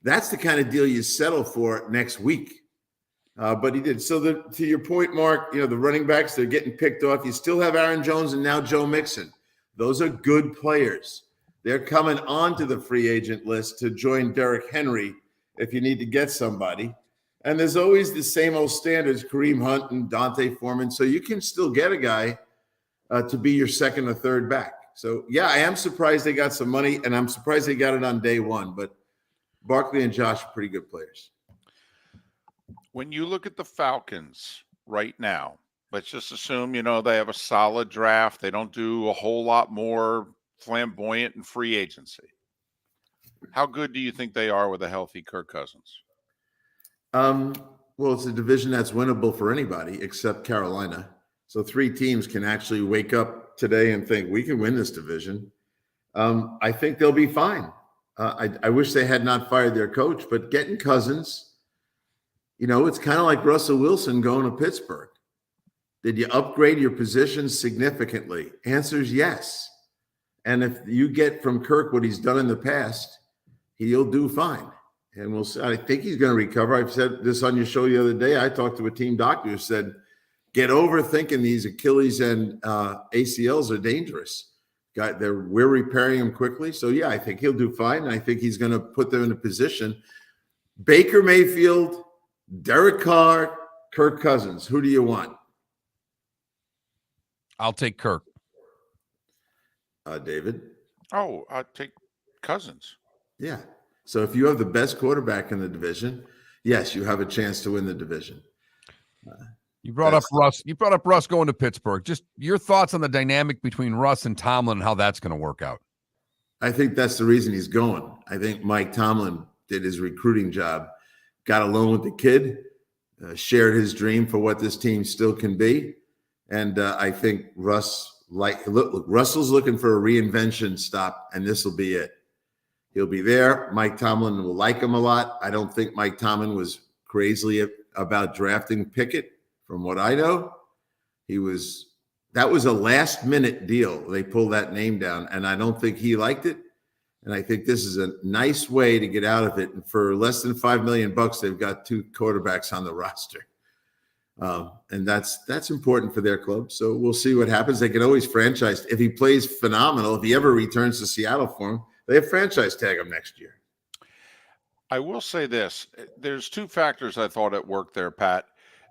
That's the kind of deal you settle for next week. But he did. So to your point, Mark, the running backs, they're getting picked off. You still have Aaron Jones and now Joe Mixon. Those are good players. They're coming onto the free agent list to join Derrick Henry if you need to get somebody. And there's always the same old standards, Kareem Hunt and Dante Foreman. So you can still get a guy to be your second or third back. So, yeah, I am surprised they got some money, and I'm surprised they got it on day 1. But Barkley and Josh are pretty good players. When you look at the Falcons right now, let's just assume, they have a solid draft. They don't do a whole lot more flamboyant in free agency. How good do you think they are with a healthy Kirk Cousins? Well, it's a division that's winnable for anybody except Carolina. So 3 teams can actually wake up today and think we can win this division. I think they'll be fine. I wish they had not fired their coach, but getting Cousins, it's kind of like Russell Wilson going to Pittsburgh. Did you upgrade your position significantly? Answer is yes. And if you get from Kirk what he's done in the past, he'll do fine. And we'll see. I think he's going to recover. I've said this on your show the other day. I talked to a team doctor who said, get over thinking these Achilles and ACLs are dangerous. We're repairing him quickly. So, yeah, I think he'll do fine. And I think he's going to put them in a position. Baker Mayfield, Derek Carr, Kirk Cousins. Who do you want? I'll take Kirk. David? Oh, I'll take Cousins. Yeah. So if you have the best quarterback in the division, yes, you have a chance to win the division. You brought up Russ. You brought up Russ going to Pittsburgh. Just your thoughts on the dynamic between Russ and Tomlin and how that's going to work out. I think that's the reason he's going. I think Mike Tomlin did his recruiting job, got along with the kid, shared his dream for what this team still can be. And I think Russell's looking for a reinvention stop, and this will be it. He'll be there. Mike Tomlin will like him a lot. I don't think Mike Tomlin was crazily about drafting Pickett, from what I know. That was a last-minute deal. They pulled that name down, and I don't think he liked it. And I think this is a nice way to get out of it. And for less than $5 million, they've got 2 quarterbacks on the roster. And that's important for their club. So we'll see what happens. They can always franchise. If he plays phenomenal, if he ever returns to Seattle for him, they have franchise tag him next year. I will say this. There's two factors I thought at work there, Pat.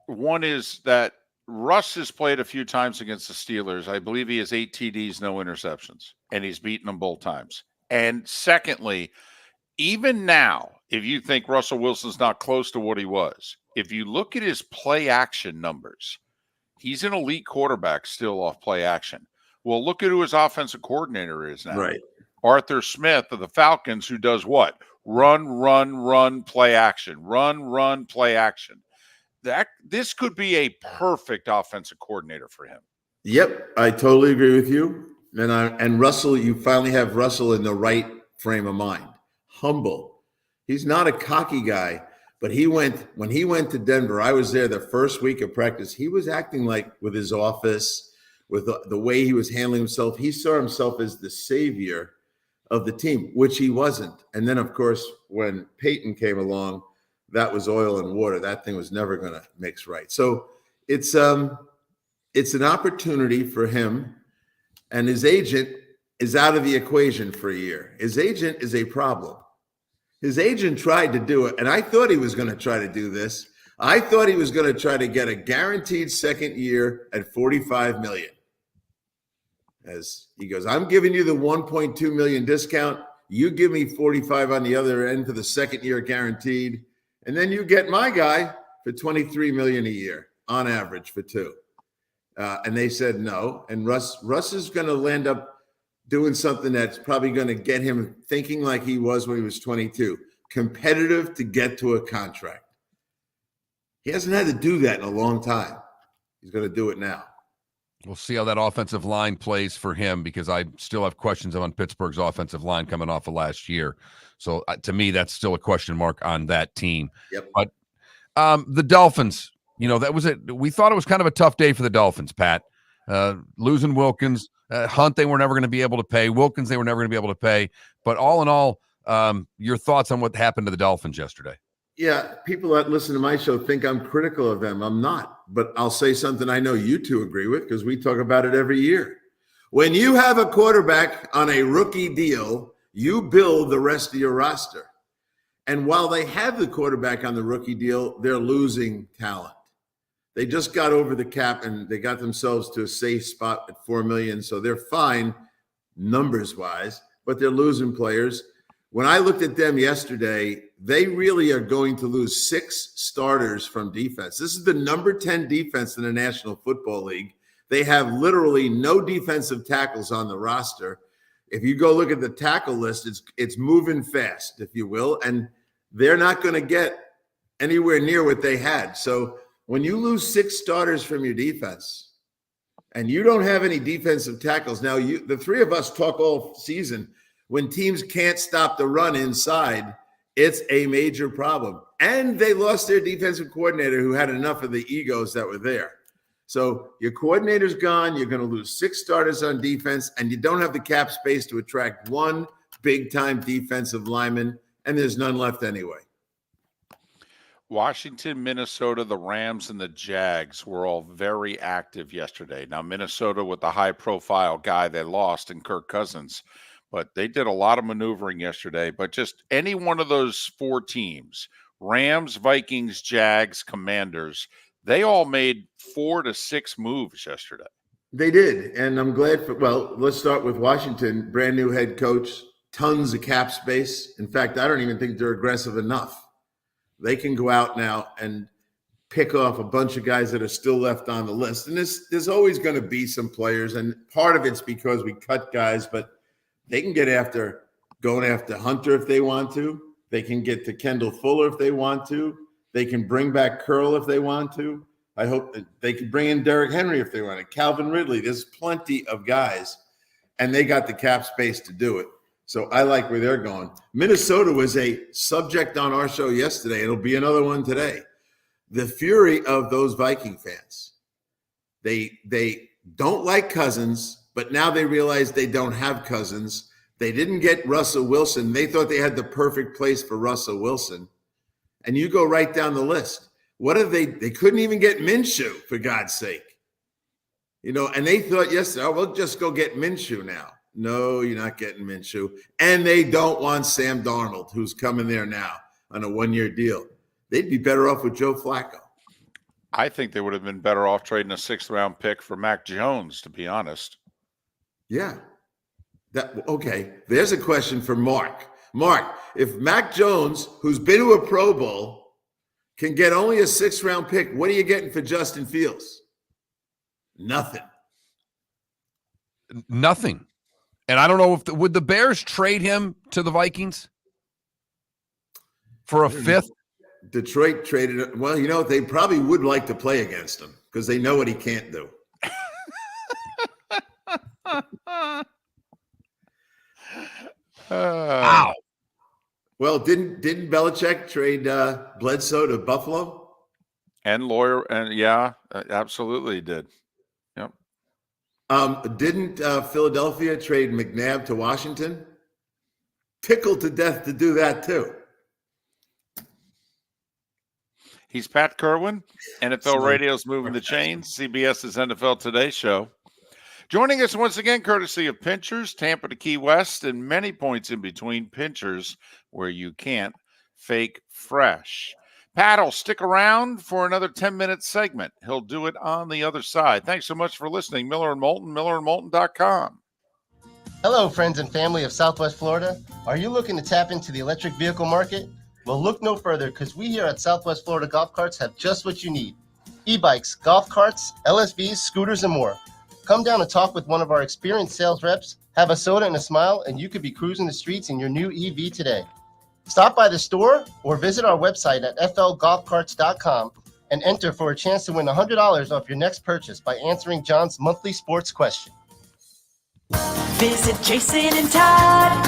One is that Russ has played a few times against the Steelers. I believe he has 8 TDs, no interceptions, and he's beaten them both times. And secondly, even now, if you think Russell Wilson's not close to what he was, if you look at his play action numbers, he's an elite quarterback still off play action. Well, look at who his offensive coordinator is now. Right. Arthur Smith of the Falcons, who does what? Run, play action. Run, play action. This could be a perfect offensive coordinator for him. Yep, I totally agree with you. And Russell, you finally have Russell in the right frame of mind. Humble. He's not a cocky guy, but when he went to Denver, I was there the first week of practice. He was acting like with his office, with the way he was handling himself. He saw himself as the savior of the team, which he wasn't. And then, of course, when Peyton came along, that was oil and water. That thing was never going to mix right. So it's an opportunity for him, and his agent is out of the equation for a year. His agent is a problem. His agent tried to do it, and I thought he was going to try to do this. I thought he was going to try to get a guaranteed second year at $45 million. As he goes, I'm giving you the $1.2 million discount. You give me 45 on the other end for the second year guaranteed. And then you get my guy for $23 million a year on average for 2. And they said no. And Russ is going to land up doing something that's probably going to get him thinking like he was when he was 22, competitive to get to a contract. He hasn't had to do that in a long time. He's going to do it now. We'll see how that offensive line plays for him, because I still have questions on Pittsburgh's offensive line coming off of last year. So to me, that's still a question mark on that team. Yep. But the Dolphins, that was it. We thought it was kind of a tough day for the Dolphins, Pat. Losing Wilkins, Hunt, they were never going to be able to pay. Wilkins, they were never going to be able to pay. But all in all, your thoughts on what happened to the Dolphins yesterday? Yeah, people that listen to my show think I'm critical of them. I'm not, but I'll say something I know you two agree with, because we talk about it every year. When you have a quarterback on a rookie deal, you build the rest of your roster. And while they have the quarterback on the rookie deal, they're losing talent. They just got over the cap and they got themselves to a safe spot at $4 million. So they're fine numbers wise, but they're losing players. When I looked at them yesterday, they really are going to lose 6 starters from defense. This is the number 10 defense in the National Football League. They have literally no defensive tackles on the roster. If you go look at the tackle list, it's moving fast, if you will, and they're not going to get anywhere near what they had. So when you lose 6 starters from your defense and you don't have any defensive tackles, now the three of us talk all season, when teams can't stop the run inside, it's a major problem. And they lost their defensive coordinator, who had enough of the egos that were there. So your coordinator's gone. You're going to lose 6 starters on defense, and you don't have the cap space to attract one big-time defensive lineman, and there's none left anyway. Washington, Minnesota, the Rams, and the Jags were all very active yesterday. Now, Minnesota with the high-profile guy they lost in Kirk Cousins, but they did a lot of maneuvering yesterday. But just any one of those 4 teams, Rams, Vikings, Jags, Commanders, they all made 4 to 6 moves yesterday. They did, and I'm glad let's start with Washington. Brand new head coach, tons of cap space. In fact, I don't even think they're aggressive enough. They can go out now and pick off a bunch of guys that are still left on the list. And there's always going to be some players, and part of it's because we cut guys, but they can get going after Hunter if they want to. They can get to Kendall Fuller if they want to. They can bring back Curl if they want to. I hope that they can bring in Derrick Henry if they want to. Calvin Ridley. There's plenty of guys, and they got the cap space to do it. So I like where they're going. Minnesota was a subject on our show yesterday. It'll be another one today. The fury of those Viking fans. They don't like Cousins, but now they realize they don't have Cousins. They didn't get Russell Wilson. They thought they had the perfect place for Russell Wilson. And you go right down the list. What are they? They couldn't even get Minshew, for God's sake. And they thought yesterday, we'll just go get Minshew now. No, you're not getting Minshew. And they don't want Sam Darnold, who's coming there now on a one-year deal. They'd be better off with Joe Flacco. I think they would have been better off trading a 6th-round pick for Mac Jones, to be honest. Yeah. Okay, there's a question for Mark. Mark, if Mac Jones, who's been to a Pro Bowl, can get only a 6th-round pick, what are you getting for Justin Fields? Nothing. And I don't know if would the Bears trade him to the Vikings for a 5th? Detroit traded it. Well, they probably would like to play against him because they know what he can't do. Wow. Well, didn't Belichick trade Bledsoe to Buffalo? And Lawyer, and yeah, absolutely did. Yep. Didn't Philadelphia trade McNabb to Washington? Tickled to death to do that too. He's Pat Kirwan, NFL Radio's Moving the Chains, CBS's NFL Today show. Joining us once again, courtesy of Pinchers, Tampa to Key West, and many points in between. Pinchers, where you can't fake fresh. Pat will stick around for another 10-minute segment. He'll do it on the other side. Thanks so much for listening. Miller and Moulton, millerandmoulton.com. Hello, friends and family of Southwest Florida. Are you looking to tap into the electric vehicle market? Well, look no further, because we here at Southwest Florida Golf Carts have just what you need. E-bikes, golf carts, LSVs, scooters, and more. Come down and talk with one of our experienced sales reps, have a soda and a smile, and you could be cruising the streets in your new EV today. Stop by the store or visit our website at flgolfcarts.com and enter for a chance to win $100 off your next purchase by answering John's monthly sports question. Visit Jason and Todd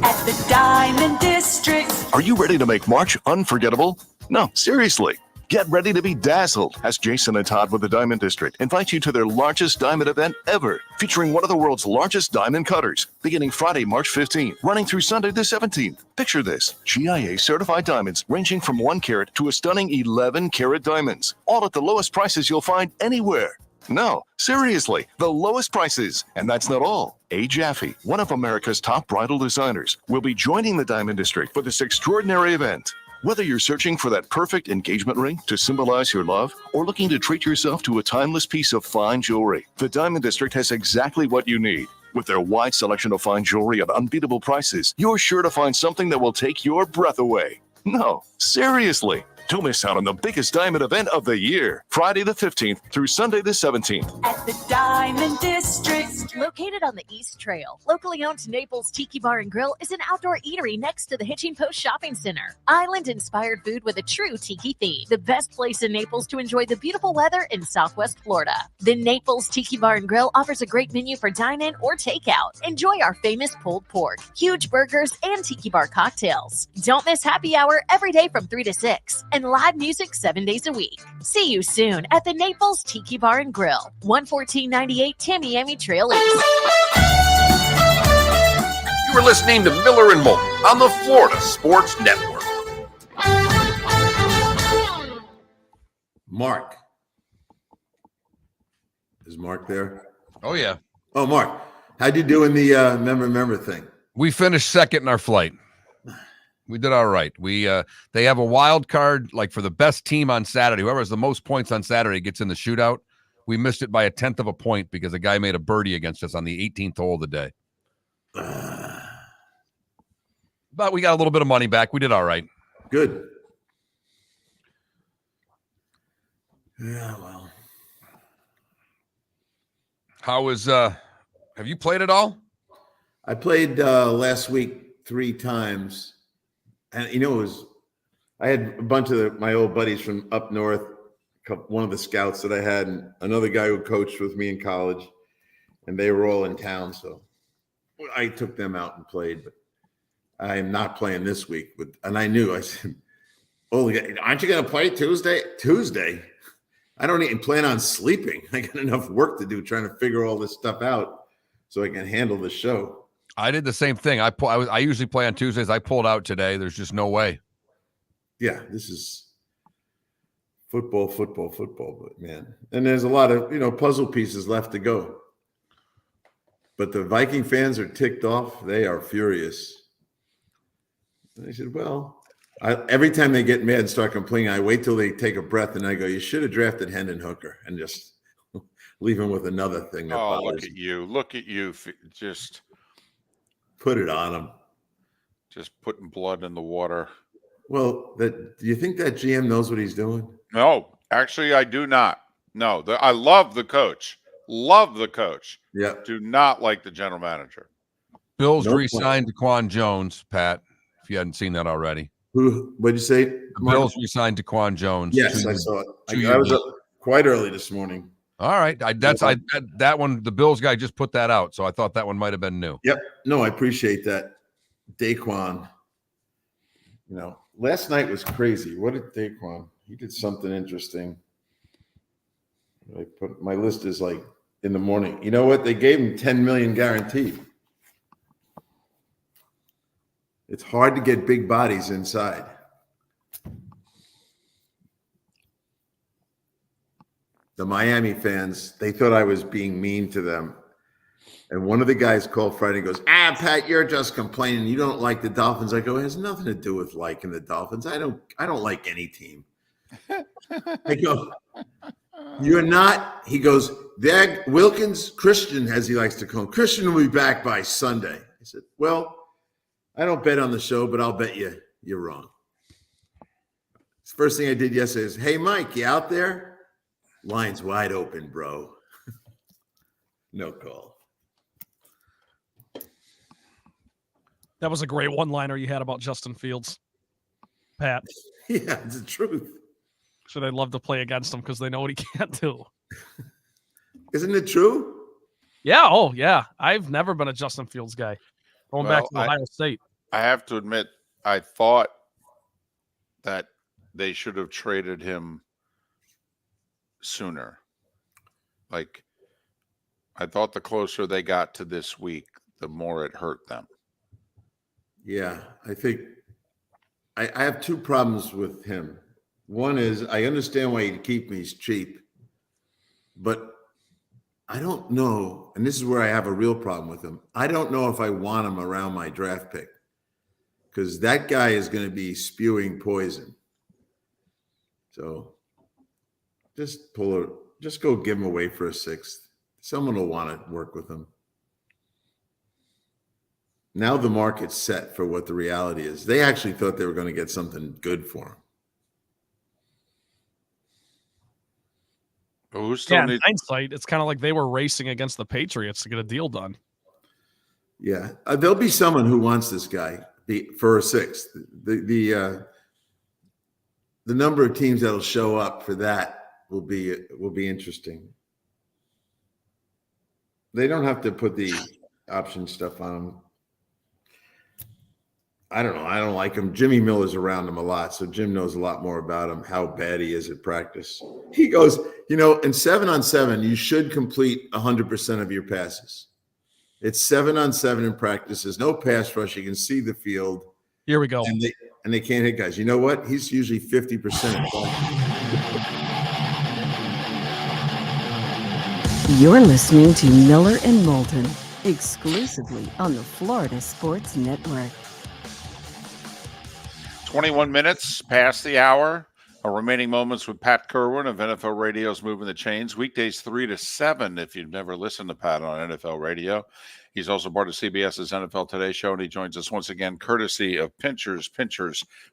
at the Diamond District. Are you ready to make March unforgettable? No, seriously. Get ready to be dazzled as Jason and Todd with the Diamond District invite you to their largest diamond event ever, featuring one of the world's largest diamond cutters, beginning Friday, March 15th, running through Sunday the 17th. Picture this: GIA certified diamonds ranging from 1 carat to a stunning 11 carat diamonds, all at the lowest prices you'll find anywhere. No, seriously, the lowest prices. And that's not all. A. Jaffe, one of America's top bridal designers, will be joining the Diamond District for this extraordinary event. Whether you're searching for that perfect engagement ring to symbolize your love or looking to treat yourself to a timeless piece of fine jewelry, the Diamond District has exactly what you need. With their wide selection of fine jewelry at unbeatable prices, you're sure to find something that will take your breath away. No, seriously. Don't miss out on the biggest diamond event of the year, Friday the 15th through Sunday the 17th. At the Diamond District. Located on the East Trail, locally owned Naples Tiki Bar and Grill is an outdoor eatery next to the Hitching Post Shopping Center. Island-inspired food with a true tiki theme. The best place in Naples to enjoy the beautiful weather in Southwest Florida. The Naples Tiki Bar and Grill offers a great menu for dine-in or takeout. Enjoy our famous pulled pork, huge burgers, and tiki bar cocktails. Don't miss happy hour every day from 3 to 6. And live music 7 days a week. See you soon at the Naples Tiki Bar and Grill, 11498 Tamiami Trail East. You were listening to Miller and Moulton on the Florida Sports Network. Mark. Is Mark there? Oh, yeah. Oh, Mark. How'd you do in the member thing? We finished second in our flight. We did all right. They have a wild card, like for the best team on Saturday. Whoever has the most points on Saturday gets in the shootout. We missed it by 1/10 of a point because a guy made a birdie against us on the 18th hole of the day. But we got a little bit of money back. We did all right. Good. Yeah, well. How is have you played at all? I played last week 3 times. And I had a bunch of my old buddies from up north, one of the scouts that I had, and another guy who coached with me in college, and they were all in town. So I took them out and played, but I am not playing this week. And I knew, I said, "Oh, aren't you going to play Tuesday? Tuesday? I don't even plan on sleeping. I got enough work to do trying to figure all this stuff out so I can handle the show." I did the same thing. I usually play on Tuesdays. I pulled out today. There's just no way. Yeah, this is Football, but man. And there's a lot of, puzzle pieces left to go. But the Viking fans are ticked off. They are furious. And I said, well, every time they get mad and start complaining, I wait till they take a breath and I go, you should have drafted Hendon Hooker and just leave him with another thing. That look at you. Look at you. Just put it on him. Just putting blood in the water. Well, do you think that GM knows what he's doing? No, actually, I do not. No, I love the coach. Love the coach. Yeah. Do not like the general manager. Bills re-signed Daquan Jones, Pat, if you hadn't seen that already. What'd you say? The Bills re-signed Daquan Jones. Yes, I saw it. I was up quite early this morning. All right. That one, the Bills guy just put that out, so I thought that one might have been new. Yep. No, I appreciate that. Daquan, last night was crazy. What did Daquan? He did something interesting. My list is like in the morning. You know what? They gave him $10 million guaranteed. It's hard to get big bodies inside. The Miami fans, they thought I was being mean to them. And one of the guys called Friday and goes, Pat, you're just complaining. You don't like the Dolphins. I go, it has nothing to do with liking the Dolphins. I don't like any team. I go, you're not. He goes, Wilkins, Christian, as he likes to call him. Christian will be back by Sunday. I said, well, I don't bet on the show, but I'll bet you're wrong. First thing I did yesterday is, hey, Mike, you out there? Line's wide open, bro. No call. That was a great one-liner you had about Justin Fields, Pat. Yeah, it's the truth. So they love to play against him because they know what he can't do. Isn't it true? Yeah. Oh, yeah. I've never been a Justin Fields guy. Going back to Ohio State. I have to admit, I thought that they should have traded him sooner. Like, I thought the closer they got to this week, the more it hurt them. Yeah, I think I have two problems with him. One is I understand why he'd keep me. He's cheap. But I don't know, and this is where I have a real problem with him. I don't know if I want him around my draft pick because that guy is going to be spewing poison. So just go give him away for a sixth. Someone will want to work with him. Now the market's set for what the reality is. They actually thought they were going to get something good for him. In hindsight, it's kind of like they were racing against the Patriots to get a deal done. Yeah, there'll be someone who wants this guy for a sixth. The number of teams that'll show up for that will be interesting. They don't have to put the option stuff on them. I don't know. I don't like him. Jimmy Miller's around him a lot, so Jim knows a lot more about him, how bad he is at practice. He goes, in 7-on-7, you should complete 100% of your passes. It's 7-on-7 in practice. There's no pass rush. You can see the field. Here we go. And they can't hit guys. You know what? He's usually 50%. You're listening to Miller and Moulton, exclusively on the Florida Sports Network. 21 minutes past the hour. Our remaining moments with Pat Kirwan of NFL Radio's Moving the Chains. Weekdays 3 to 7 if you've never listened to Pat on NFL Radio. He's also part of CBS's NFL Today show, and he joins us once again courtesy of Pinchers,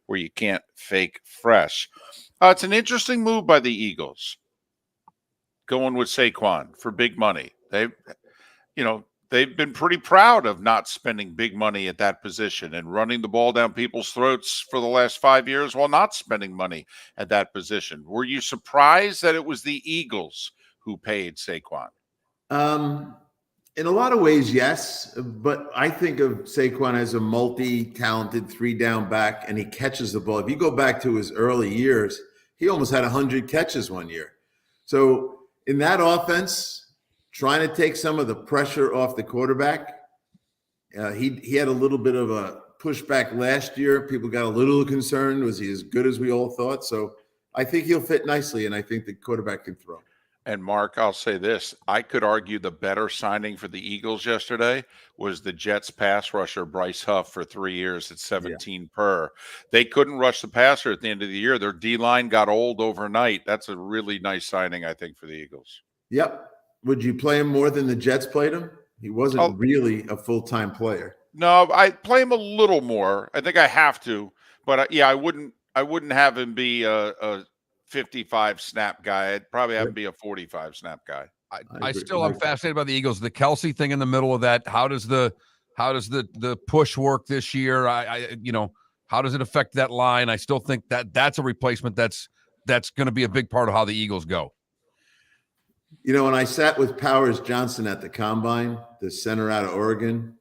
where you can't fake fresh. It's an interesting move by the Eagles, going with Saquon for big money. They've been pretty proud of not spending big money at that position and running the ball down people's throats for the last 5 years while not spending money at that position. Were you surprised that it was the Eagles who paid Saquon? In a lot of ways, yes. But I think of Saquon as a multi-talented 3-down back, and he catches the ball. If you go back to his early years, he almost had 100 catches one year. So in that offense, trying to take some of the pressure off the quarterback. He had a little bit of a pushback last year. People got a little concerned. Was he as good as we all thought? So I think he'll fit nicely, and I think the quarterback can throw. And Mark, I'll say this. I could argue the better signing for the Eagles yesterday was the Jets pass rusher, Bryce Huff, for 3 years at 17 per. They couldn't rush the passer at the end of the year. Their D-line got old overnight. That's a really nice signing, I think, for the Eagles. Yep. Would you play him more than the Jets played him? He wasn't really a full-time player. No, I play him a little more. I think I have to. But, I wouldn't have him be a 55 snap guy. I'd probably have him be a 45 snap guy. I'm fascinated by the Eagles. The Kelsey thing in the middle of that. How does the push work this year? How does it affect that line? I still think that's a replacement that's going to be a big part of how the Eagles go. When I sat with Powers Johnson at the Combine, the center out of Oregon,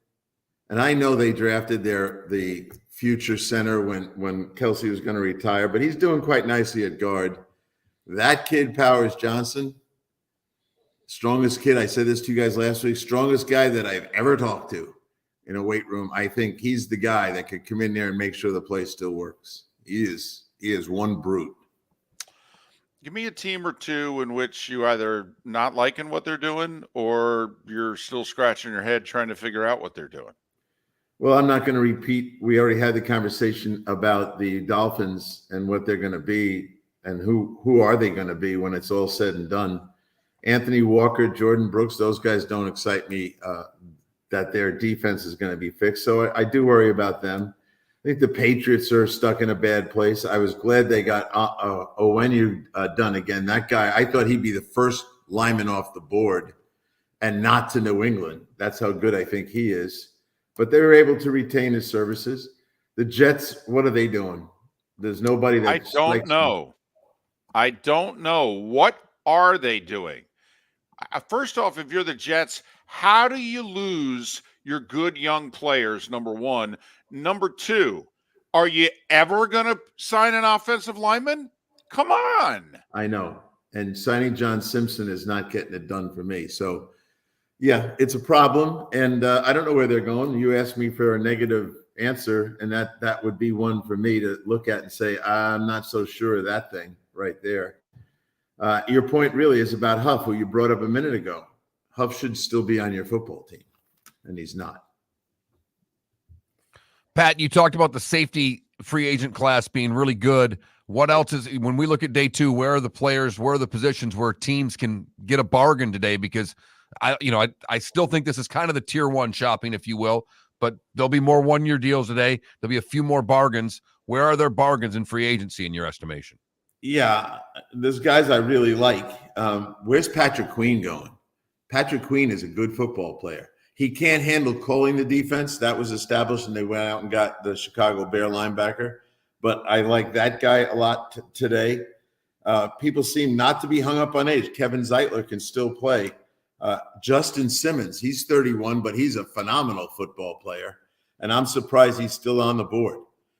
and I know they drafted the future center when Kelsey was going to retire, but he's doing quite nicely at guard. That kid, Powers Johnson, strongest kid. I said this to you guys last week, strongest guy that I've ever talked to in a weight room. I think he's the guy that could come in there and make sure the place still works. He is one brute. Give me a team or two in which you either not liking what they're doing or you're still scratching your head trying to figure out what they're doing. Well, I'm not going to repeat. We already had the conversation about the Dolphins and what they're going to be and who are they going to be when it's all said and done. Anthony Walker, Jordan Brooks, those guys don't excite me that their defense is going to be fixed. So I do worry about them. I think the Patriots are stuck in a bad place. I was glad they got Owenu done again. That guy, I thought he'd be the first lineman off the board and not to New England. That's how good I think he is. But they were able to retain his services. The Jets, what are they doing? There's nobody that I don't know. I don't know. What are they doing? First off, if you're the Jets, how do you lose your good young players, number one? Number two, are you ever going to sign an offensive lineman? Come on. I know. And signing John Simpson is not getting it done for me. So, yeah, it's a problem. And I don't know where they're going. You asked me for a negative answer, and that would be one for me to look at and say, I'm not so sure of that thing right there. Your point really is about Huff, who you brought up a minute ago. Huff should still be on your football team, and he's not. Pat, you talked about the safety free agent class being really good. What else is, when we look at day two, where are the players, where are the positions where teams can get a bargain today? Because I still think this is kind of the tier one shopping, if you will, but there'll be more 1-year deals today. There'll be a few more bargains. Where are there bargains in free agency in your estimation? Yeah, there's guys I really like. Where's Patrick Queen going? Patrick Queen is a good football player. He can't handle calling the defense. That was established, and they went out and got the Chicago Bear linebacker. But I like that guy a lot today. People seem not to be hung up on age. Kevin Zeitler can still play. Justin Simmons, he's 31, but he's a phenomenal football player. And I'm surprised he's still on the board.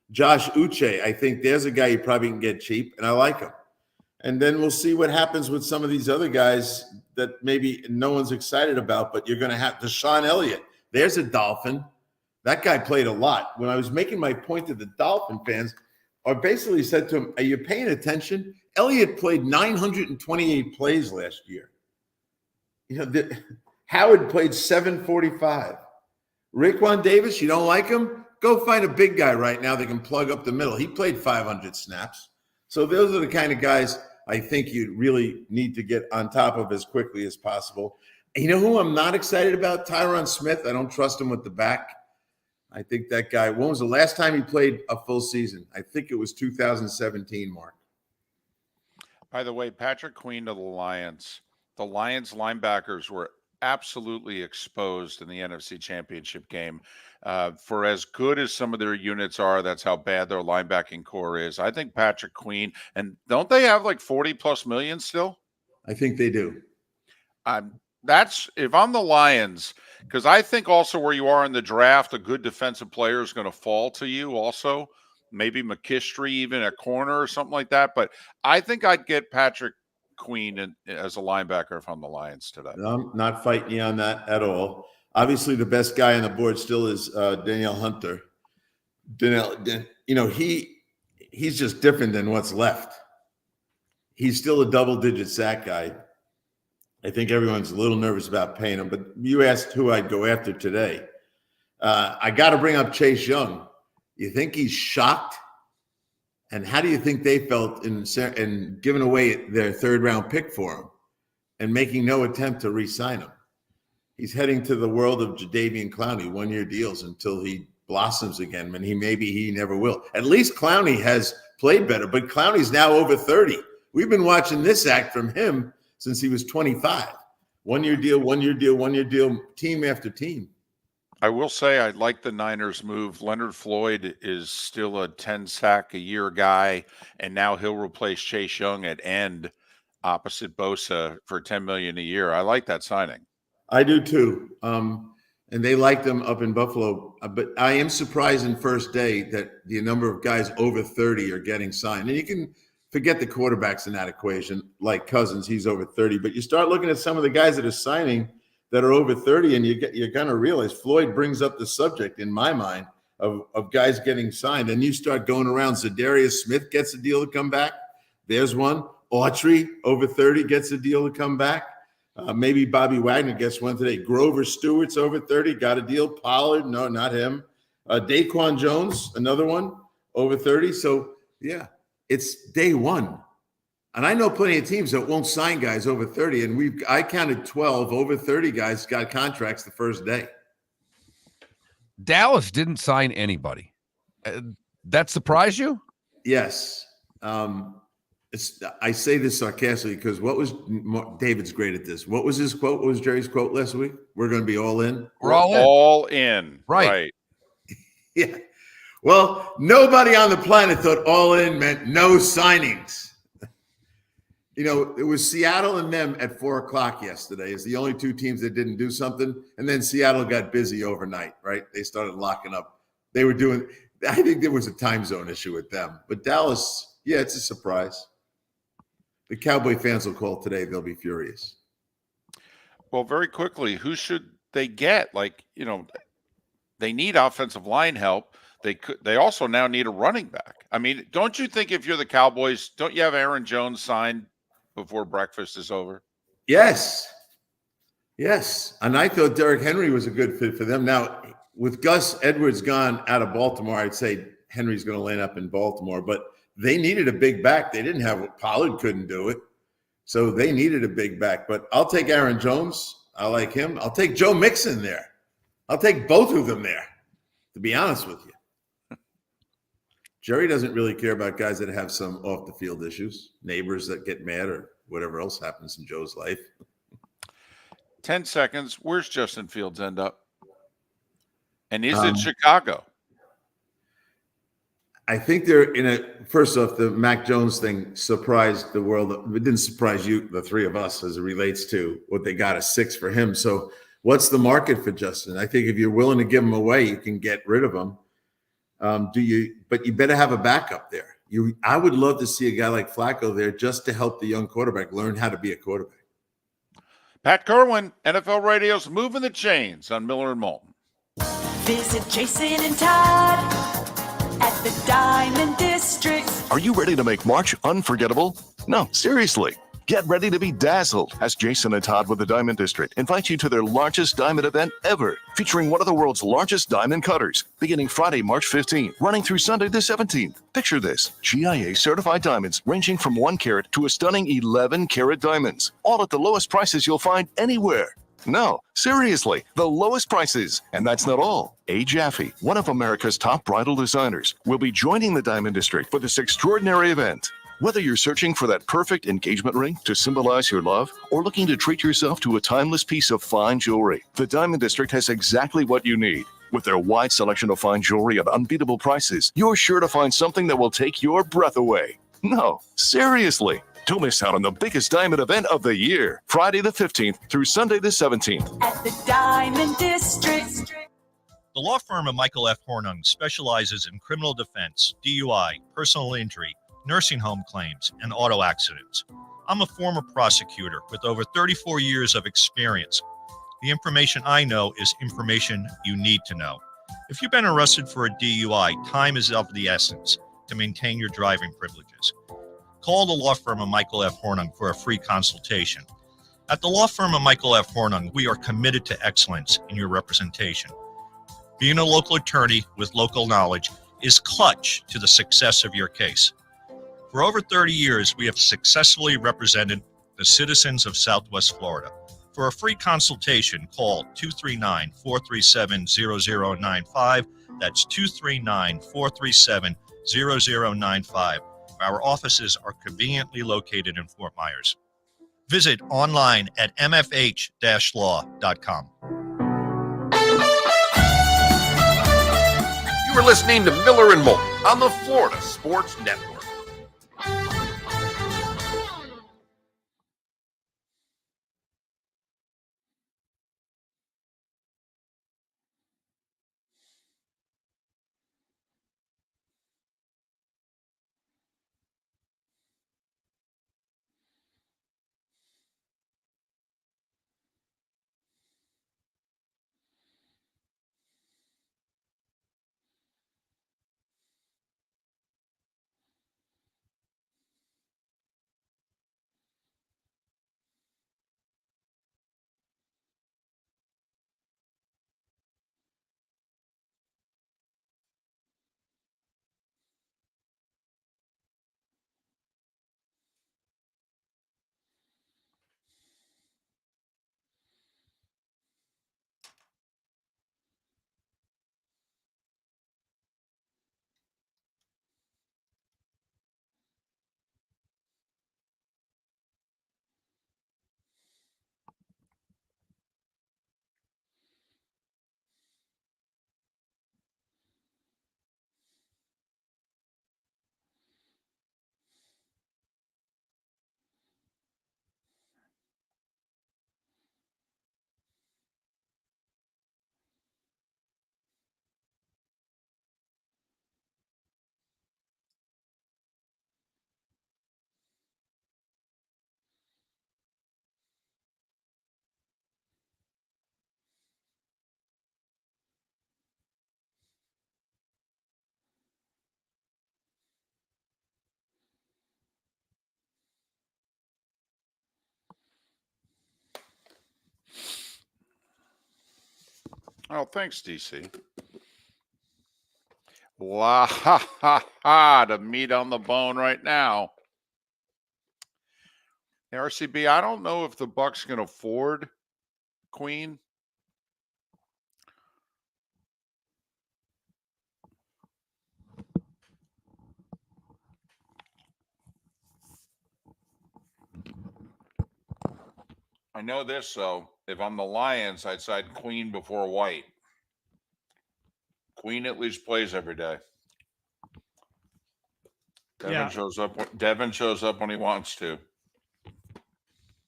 Josh Uche, I think there's a guy you probably can get cheap, and I like him. And then we'll see what happens with some of these other guys that maybe no one's excited about, but you're going to have Deshaun Elliott. There's a Dolphin. That guy played a lot. When I was making my point to the Dolphin fans, I basically said to him, are you paying attention? Elliott played 928 plays last year. Howard played 745. Raekwon Davis, you don't like him? Go find a big guy right now that can plug up the middle. He played 500 snaps. So those are the kind of guys I think you really need to get on top of as quickly as possible. And you know who I'm not excited about? Tyron Smith. I don't trust him with the back. I think that guy, when was the last time he played a full season? I think it was 2017, Mark. By the way, Patrick Queen to the Lions. The Lions linebackers were absolutely exposed in the NFC Championship game. For as good as some of their units are, that's how bad their linebacking core is. I think Patrick Queen, and don't they have like 40+ million still? I think they do. That's if I'm the Lions, because I think also where you are in the draft, a good defensive player is going to fall to you also. Maybe McKistry even at corner or something like that. But I think I'd get Patrick Queen as a linebacker if I'm the Lions today. I'm not fighting you on that at all. Obviously, the best guy on the board still is Danielle Hunter. He's just different than what's left. he's still a double-digit sack guy. I think everyone's a little nervous about paying him, but you asked who I'd go after today. I got to bring up Chase Young. You think he's shocked? And how do you think they felt in giving away their third-round pick for him and making no attempt to re-sign him? He's heading to the world of Jadeveon Clowney, one-year deals until he blossoms again, and he never will. At least Clowney has played better, but Clowney's now over 30. We've been watching this act from him since he was 25. One-year deal, team after team. I will say I like the Niners move. Leonard Floyd is still a 10-sack-a-year guy, and now he'll replace Chase Young at end opposite Bosa for $10 million a year. I like that signing. I do too. And they liked him up in Buffalo. But I am surprised in first day that the number of guys over 30 are getting signed. And you can forget the quarterbacks in that equation, like Cousins, he's over 30. But you start looking at some of the guys that are signing that are over 30, and you're going to realize Floyd brings up the subject, in my mind, of guys getting signed. And you start going around. Zadarius Smith gets a deal to come back. There's one. Autry, over 30, gets a deal to come back. Maybe Bobby Wagner gets one today. Grover Stewart's over 30, got a deal. Pollard, no, not him. Daquan Jones, another one, over 30. So, yeah, it's day one. And I know plenty of teams that won't sign guys over 30. And I counted 12 over 30 guys got contracts the first day. Dallas didn't sign anybody. That surprised you? Yes. I say this sarcastically because David's great at this. What was his quote? What was Jerry's quote last week? We're going to be all in. We're all in. All in. Right. Yeah. Well, nobody on the planet thought all in meant no signings. It was Seattle and them at 4:00 yesterday is the only two teams that didn't do something. And then Seattle got busy overnight, right? They started locking up. I think there was a time zone issue with them. But Dallas, yeah, it's a surprise. The Cowboy fans will call today. They'll be furious. Well, very quickly, who should they get? They need offensive line help. They also now need a running back. I mean, don't you think if you're the Cowboys, don't you have Aaron Jones signed before breakfast is over? Yes. And I thought Derrick Henry was a good fit for them. Now, with Gus Edwards gone out of Baltimore, I'd say Henry's going to land up in Baltimore, but they needed a big back. They didn't have Pollard couldn't do it. So they needed a big back. But I'll take Aaron Jones. I like him. I'll take Joe Mixon there. I'll take both of them there, to be honest with you. Jerry doesn't really care about guys that have some off-the-field issues, neighbors that get mad or whatever else happens in Joe's life. 10 seconds. Where's Justin Fields end up? And is it Chicago? I think they're first off, the Mac Jones thing surprised the world. It didn't surprise you, the three of us, as it relates to what they got a 6 for him. So what's the market for Justin? I think if you're willing to give him away, you can get rid of him. But you better have a backup there. I would love to see a guy like Flacco there just to help the young quarterback learn how to be a quarterback. Pat Kirwan, NFL Radio's Moving the Chains on Miller and Moulton. Visit Jason and Todd at the Diamond District. Are you ready to make March unforgettable? No, seriously. Get ready to be dazzled as Jason and Todd with the Diamond District invite you to their largest diamond event ever, featuring one of the world's largest diamond cutters, beginning Friday, March 15th, running through Sunday the 17th. Picture this: GIA certified diamonds ranging from 1 carat to a stunning 11 carat diamonds, all at the lowest prices you'll find anywhere. No, seriously, the lowest prices. And that's not all. A. Jaffe, one of America's top bridal designers, will be joining the Diamond District for this extraordinary event. Whether you're searching for that perfect engagement ring to symbolize your love or looking to treat yourself to a timeless piece of fine jewelry, the Diamond District has exactly what you need. With their wide selection of fine jewelry at unbeatable prices, you're sure to find something that will take your breath away. No, seriously. Don't miss out on the biggest diamond event of the year, Friday the 15th through Sunday the 17th. At the Diamond District. The law firm of Michael F. Hornung specializes in criminal defense, DUI, personal injury, nursing home claims, and auto accidents. I'm a former prosecutor with over 34 years of experience. The information I know is information you need to know. If you've been arrested for a DUI, time is of the essence to maintain your driving privileges. Call the law firm of Michael F. Hornung for a free consultation. At the law firm of Michael F. Hornung, we are committed to excellence in your representation. Being a local attorney with local knowledge is clutch to the success of your case. For over 30 years, we have successfully represented the citizens of Southwest Florida. For a free consultation, call 239-437-0095. That's 239-437-0095. Our offices are conveniently located in Fort Myers. Visit online at mfh-law.com. You are listening to Miller and Moulton on the Florida Sports Network. Oh, thanks, DC. La ha ha ha, the meat on the bone right now. Hey, RCB, I don't know if the Bucks can afford Queen. I know this, though. If I'm the Lions, I'd side Queen before White. Queen at least plays every day. Devin shows up when he wants to.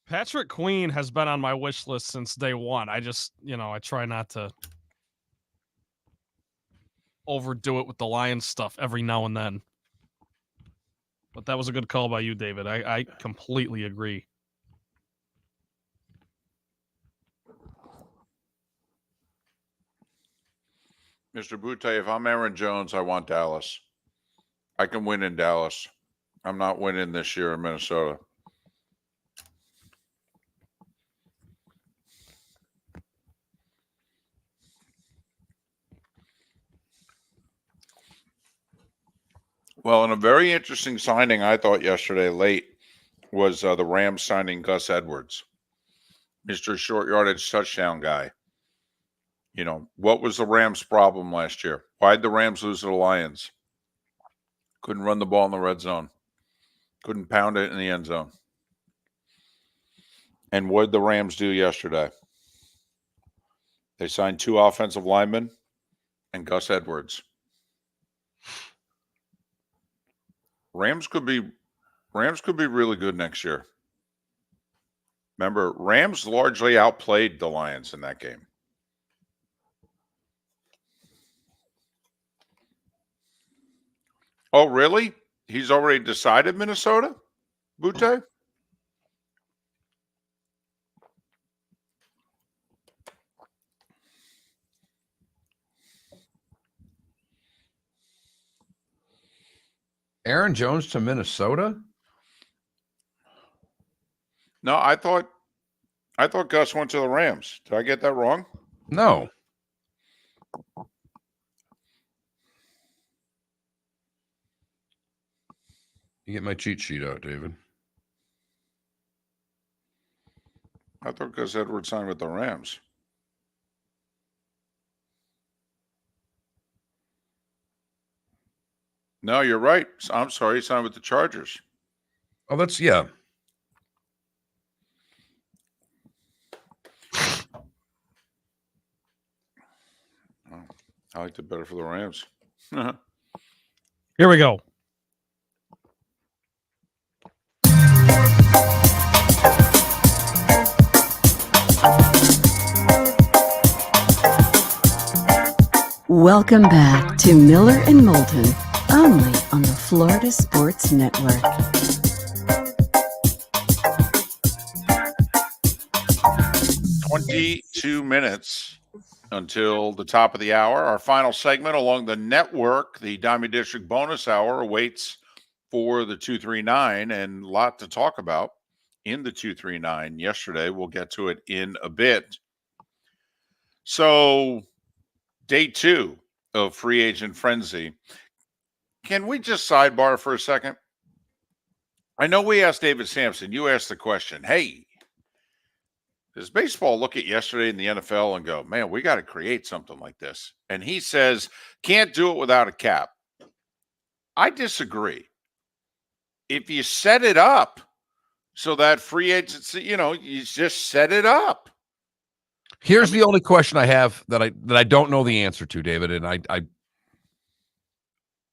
Patrick Queen has been on my wish list since day one. I just, I try not to overdo it with the Lions stuff every now and then. But that was a good call by you, David. I completely agree. Mr. Butte, if I'm Aaron Jones, I want Dallas. I can win in Dallas. I'm not winning this year in Minnesota. Well, and a very interesting signing I thought yesterday late was the Rams signing Gus Edwards, Mr. Short Yardage touchdown guy. What was the Rams' problem last year? Why did the Rams lose to the Lions? Couldn't run the ball in the red zone. Couldn't pound it in the end zone. And what did the Rams do yesterday? They signed 2 offensive linemen and Gus Edwards. Rams could be really good next year. Remember, Rams largely outplayed the Lions in that game. Oh, really? He's already decided Minnesota? Butte? Aaron Jones to Minnesota? No, I thought Gus went to the Rams. Did I get that wrong? No. You get my cheat sheet out, David. I thought Gus Edwards signed with the Rams. No, you're right. I'm sorry. He signed with the Chargers. Oh, that's, yeah. Oh, I liked it better for the Rams. Here we go. Welcome back to Miller and Moulton, only on the Florida Sports Network. "22 minutes until the top of the hour. Our final segment along the network, the Diamond District bonus hour, awaits for the 239, and a lot to talk about in the 239 yesterday. We'll get to it in a bit. So, day 2 of free agent frenzy. Can we just sidebar for a second? I know we asked David Samson. You asked the question, hey, does baseball look at yesterday in the NFL and go, man, we got to create something like this? And he says, can't do it without a cap. I disagree. If you set it up so that free agency, you just set it up. Here's the only question I have that I don't know the answer to, David, and I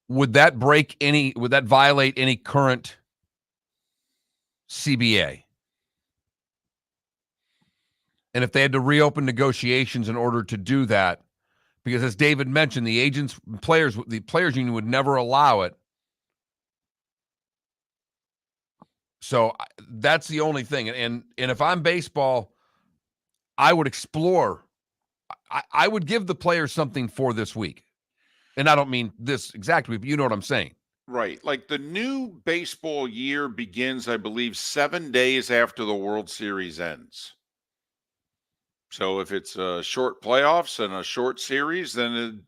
would that violate any current CBA? And if they had to reopen negotiations in order to do that, because as David mentioned, the players union would never allow it. So that's the only thing. And if I'm baseball, I would explore. I would give the players something for this week. And I don't mean this exactly, but you know what I'm saying. Right. Like the new baseball year begins, I believe, 7 days after the World Series ends. So if it's a short playoffs and a short series, then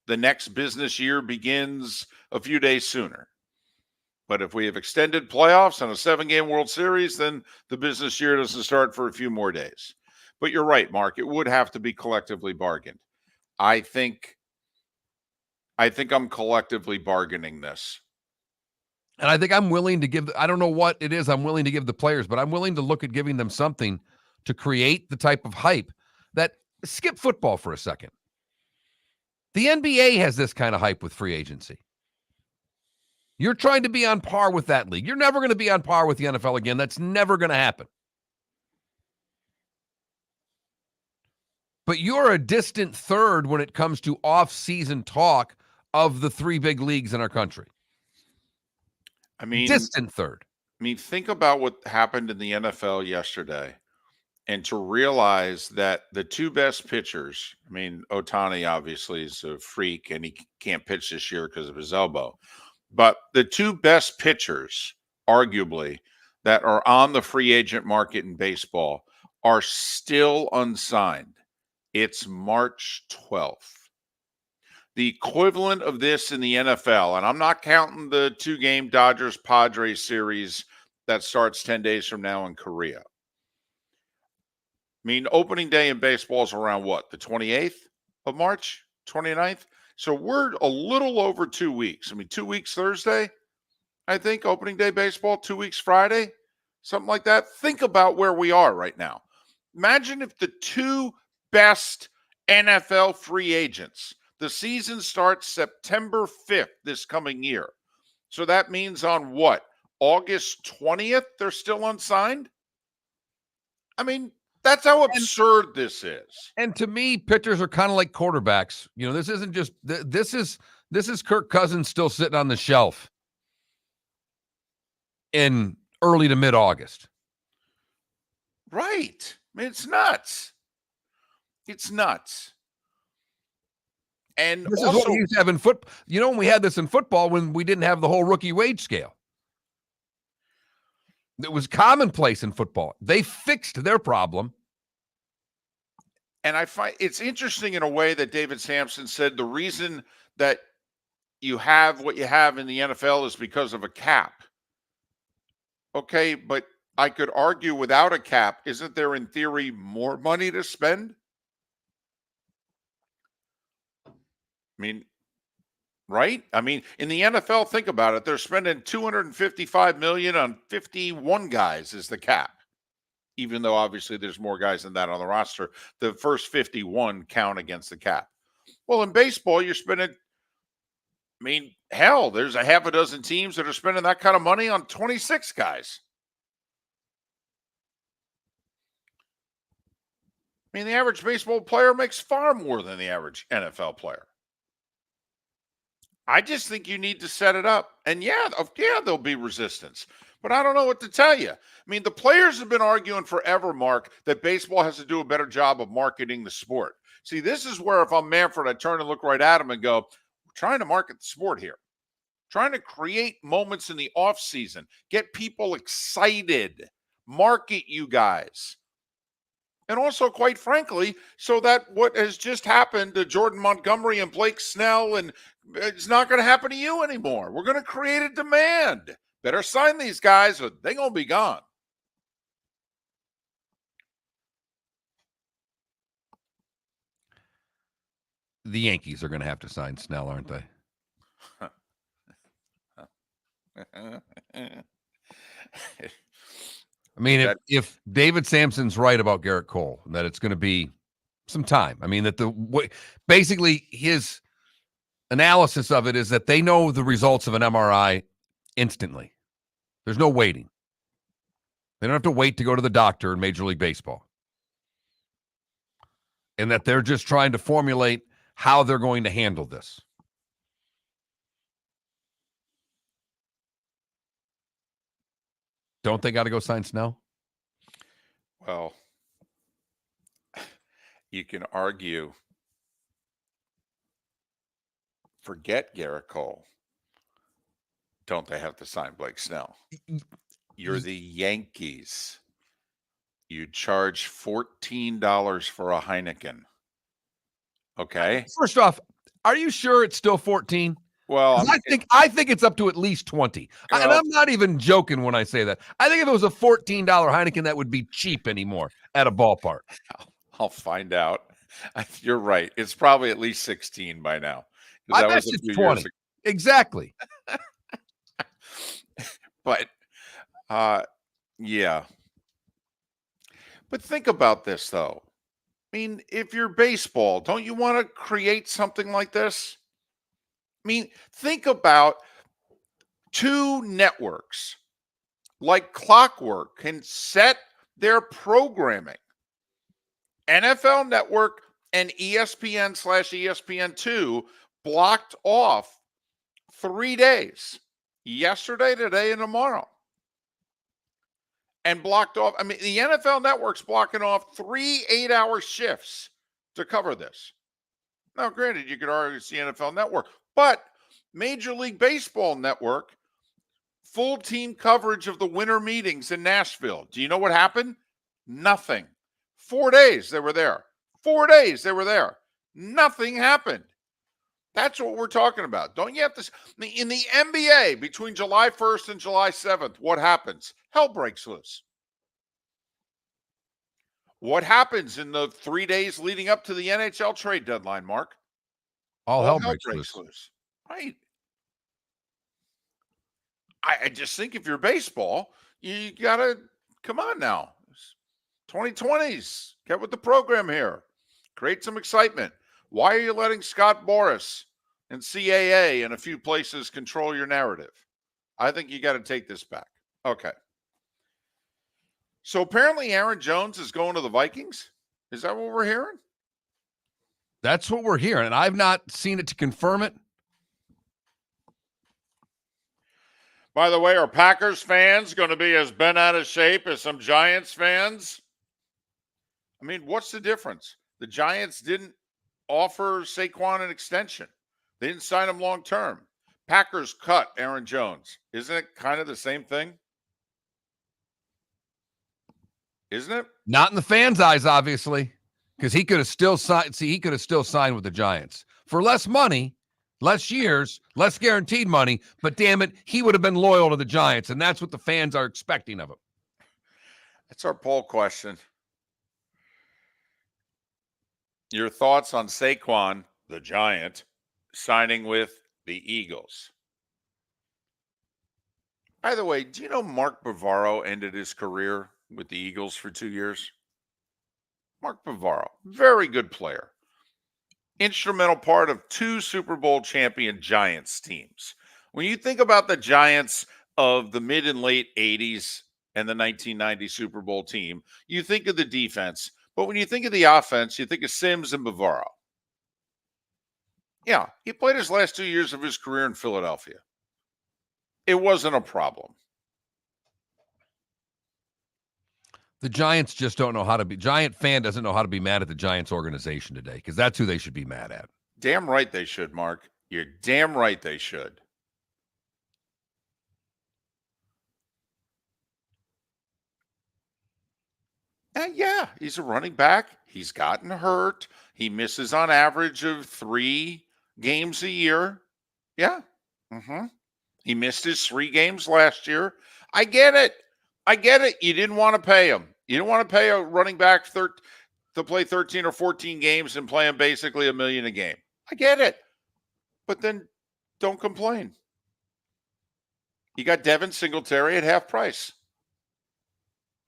the next business year begins a few days sooner. But if we have extended playoffs and a 7-game World Series, then the business year doesn't start for a few more days. But you're right, Mark. It would have to be collectively bargained. I think I'm collectively bargaining this. And I think I'm willing to give, I don't know what it is I'm willing to give the players, but I'm willing to look at giving them something to create the type of hype that, skip football for a second. The NBA has this kind of hype with free agency. You're trying to be on par with that league. You're never going to be on par with the NFL again. That's never going to happen. But you're a distant third when it comes to off-season talk of the 3 big leagues in our country. I mean, distant third. I mean, think about what happened in the NFL yesterday, and to realize that the 2 best pitchers, I mean, Ohtani obviously is a freak and he can't pitch this year because of his elbow. But the 2 best pitchers, arguably, that are on the free agent market in baseball are still unsigned. It's March 12th. The equivalent of this in the NFL, and I'm not counting the 2-game Dodgers-Padres series that starts 10 days from now in Korea. I mean, opening day in baseball is around what? The 28th of March? 29th? So we're a little over 2 weeks. I mean, 2 weeks Thursday, I think, opening day baseball, 2 weeks Friday, something like that. Think about where we are right now. Imagine if the 2 best NFL free agents, the season starts September 5th this coming year. So that means on what? August 20th, they're still unsigned? I mean, that's how absurd this is. And to me, pitchers are kind of like quarterbacks. You know, this isn't just this is Kirk Cousins still sitting on the shelf in early to mid-August. Right. I mean, it's nuts. It's nuts. And this also, is what we used to have in football. You know, when we had this in football, when we didn't have the whole rookie wage scale. It was commonplace in football. They fixed their problem. And I find it's interesting in a way that David Samson said the reason that you have what you have in the NFL is because of a cap. Okay, but I could argue without a cap, isn't there in theory more money to spend? I mean, right? I mean, in the NFL, think about it. They're spending $255 million on 51 guys is the cap. Even though obviously there's more guys than that on the roster, the first 51 count against the cap. Well, in baseball, you're spending, I mean, hell, there's a half a dozen teams that are spending that kind of money on 26 guys. I mean, the average baseball player makes far more than the average NFL player. I just think you need to set it up. And yeah, there'll be resistance. But I don't know what to tell you. I mean, the players have been arguing forever, Mark, that baseball has to do a better job of marketing the sport. See, this is where if I'm Manfred, I turn and look right at him and go, we're trying to market the sport here. Trying to create moments in the offseason, get people excited, market you guys. And also, quite frankly, so that what has just happened to Jordan Montgomery and Blake Snell, and it's not going to happen to you anymore. We're going to create a demand. Better sign these guys or they're going to be gone. The Yankees are going to have to sign Snell, aren't they? I mean, if David Samson's right about Garrett Cole, that it's going to be some time. I mean, that basically his analysis of it is that they know the results of an MRI instantly. There's no waiting. They don't have to wait to go to the doctor in Major League Baseball. And that they're just trying to formulate how they're going to handle this. Don't they got to go sign Snell? Well, you can argue, forget Garrett Cole. Don't they have to sign Blake Snell? You're the Yankees. You charge $14 for a Heineken. Okay. First off, are you sure it's still 14? Well, I think it's up to at least 20. And I'm not even joking when I say that. I think if it was a $14 Heineken, that would be cheap anymore at a ballpark. I'll find out. You're right. It's probably at least 16 by now. I bet it's 20. Exactly. But, yeah. But think about this, though. I mean, if you're baseball, don't you want to create something like this? I mean, think about two networks like clockwork can set their programming. NFL Network and ESPN/ESPN2 blocked off 3 days, yesterday, today, and tomorrow. And blocked off, I mean, the NFL Network's blocking off 3 8-hour shifts to cover this. Now, granted, you could argue it's the NFL Network, but Major League Baseball Network, full team coverage of the winter meetings in Nashville. Do you know what happened? Nothing. 4 days they were there. 4 days they were there. Nothing happened. That's what we're talking about. Don't you have to? In the NBA, between July 1st and July 7th, what happens? Hell breaks loose. What happens in the 3 days leading up to the NHL trade deadline, Mark? All hell breaks loose. Right. I just think if you're baseball, you got to, come on now. 2020s, get with the program here. Create some excitement. Why are you letting Scott Boras and CAA in a few places control your narrative? I think you got to take this back. Okay. So apparently Aaron Jones is going to the Vikings? Is that what we're hearing? That's what we're hearing, and I've not seen it to confirm it. By the way, are Packers fans going to be as bent out of shape as some Giants fans? I mean, what's the difference? The Giants didn't offer Saquon an extension. They didn't sign him long term. Packers cut Aaron Jones. Isn't it kind of the same thing? isn't it? Not in the fans' eyes, obviously, because he could have still signed. See, he could have still signed with the Giants for less money, less years, less guaranteed money. But damn it, he would have been loyal to the Giants, and that's what the fans are expecting of him. That's our poll question. Your thoughts on Saquon, the Giant, signing with the Eagles? By the way, do you know Mark Bavaro ended his career with the Eagles for 2 years? Mark Bavaro, very good player. Instrumental part of 2 Super Bowl champion Giants teams. When you think about the Giants of the mid and late 80s and the 1990 Super Bowl team, you think of the defense. But when you think of the offense, you think of Sims and Bavaro. Yeah, he played his last 2 years of his career in Philadelphia. It wasn't a problem. The Giants just don't know how to be. Giant fan doesn't know how to be mad at the Giants organization today, because that's who they should be mad at. Damn right they should, Mark. You're damn right they should. And yeah, he's a running back. He's gotten hurt. He misses on average of 3 games a year. Yeah. He missed his 3 games last year. I get it. You didn't want to pay him. You didn't want to pay a running back to play 13 or 14 games and play him basically $1 million a game. I get it. But then don't complain. You got Devin Singletary at half price,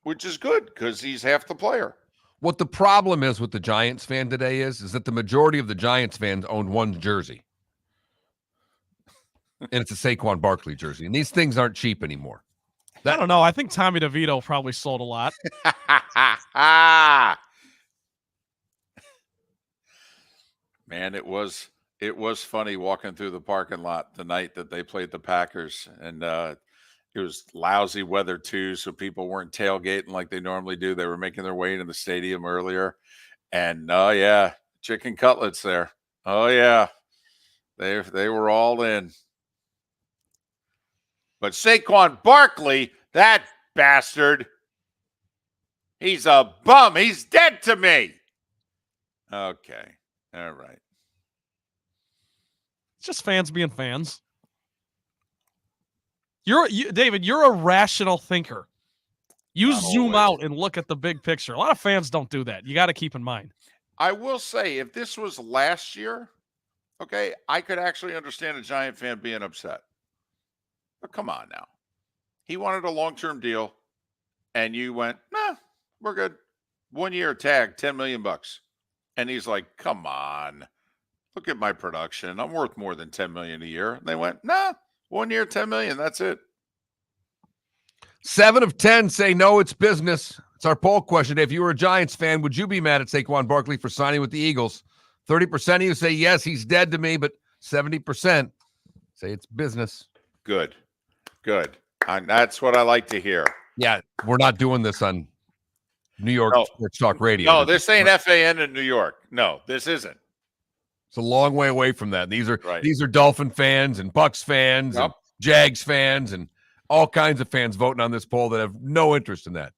which is good because he's half the player. What the problem is with the Giants fan today is that the majority of the Giants fans own one jersey. And it's a Saquon Barkley jersey. And these things aren't cheap anymore. I don't know. I think Tommy DeVito probably sold a lot. Man, it was funny walking through the parking lot the night that they played the Packers. And it was lousy weather too, so people weren't tailgating like they normally do. They were making their way into the stadium earlier. And oh yeah, chicken cutlets there. Oh yeah. They were all in. But Saquon Barkley, that bastard, he's a bum. He's dead to me. Okay. All right. It's just fans being fans. David, you're a rational thinker. You Not zoom always. out and look at the big picture. A lot of fans don't do that. You got to keep in mind. I will say, if this was last year, okay, I could actually understand a Giant fan being upset. But come on now. He wanted a long-term deal, and you went, nah, we're good. 1 year tag, $10 million. And he's like, come on. Look at my production. I'm worth more than $10 million a year. And they went, nah, 1 year, $10 million. That's it. 7 of 10 say no, it's business. It's our poll question. If you were a Giants fan, would you be mad at Saquon Barkley for signing with the Eagles? 30% of you say yes, he's dead to me, but 70% say it's business. Good. That's what I like to hear. Yeah, we're not doing this on New York Sports Talk Radio. No, this ain't FAN in New York. No, this isn't. It's a long way away from that. These are Dolphin fans and Bucks fans and Jags fans and all kinds of fans voting on this poll that have no interest in that.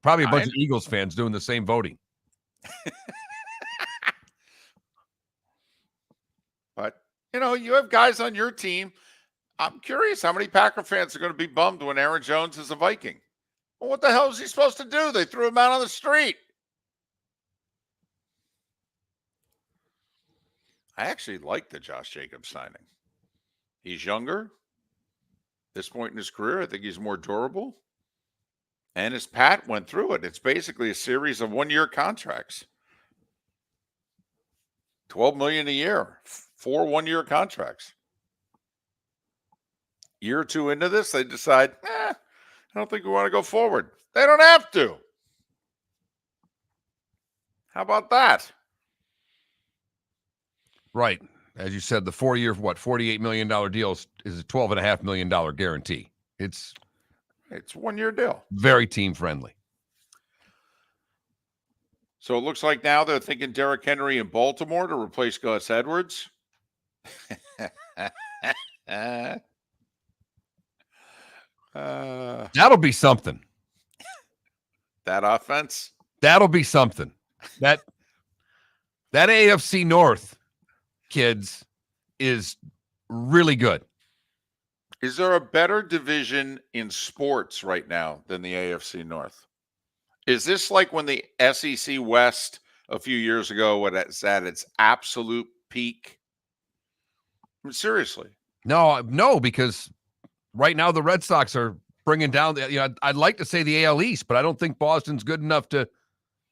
Probably a bunch of Eagles fans doing the same voting. But, you have guys on your team. I'm curious how many Packer fans are going to be bummed when Aaron Jones is a Viking. Well, what the hell is he supposed to do? They threw him out on the street. I actually like the Josh Jacobs signing. He's younger. At this point in his career, I think he's more durable. And as Pat went through it, it's basically a series of 1 year contracts. $12 million a year, 4 1 year contracts. Year or 2 into this, they decide, I don't think we want to go forward. They don't have to. How about that? Right. As you said, the 4 year, $48 million deal is a $12.5 million guarantee. It's 1 year deal. Very team friendly. So it looks like now they're thinking Derrick Henry in Baltimore to replace Gus Edwards. That'll be something. That offense? That'll be something. That AFC North, kids, is really good. Is there a better division in sports right now than the AFC North? Is this like when the SEC West a few years ago was at its absolute peak? I mean, seriously. No, because right now the Red Sox are bringing down. I'd like to say the AL East, but I don't think Boston's good enough to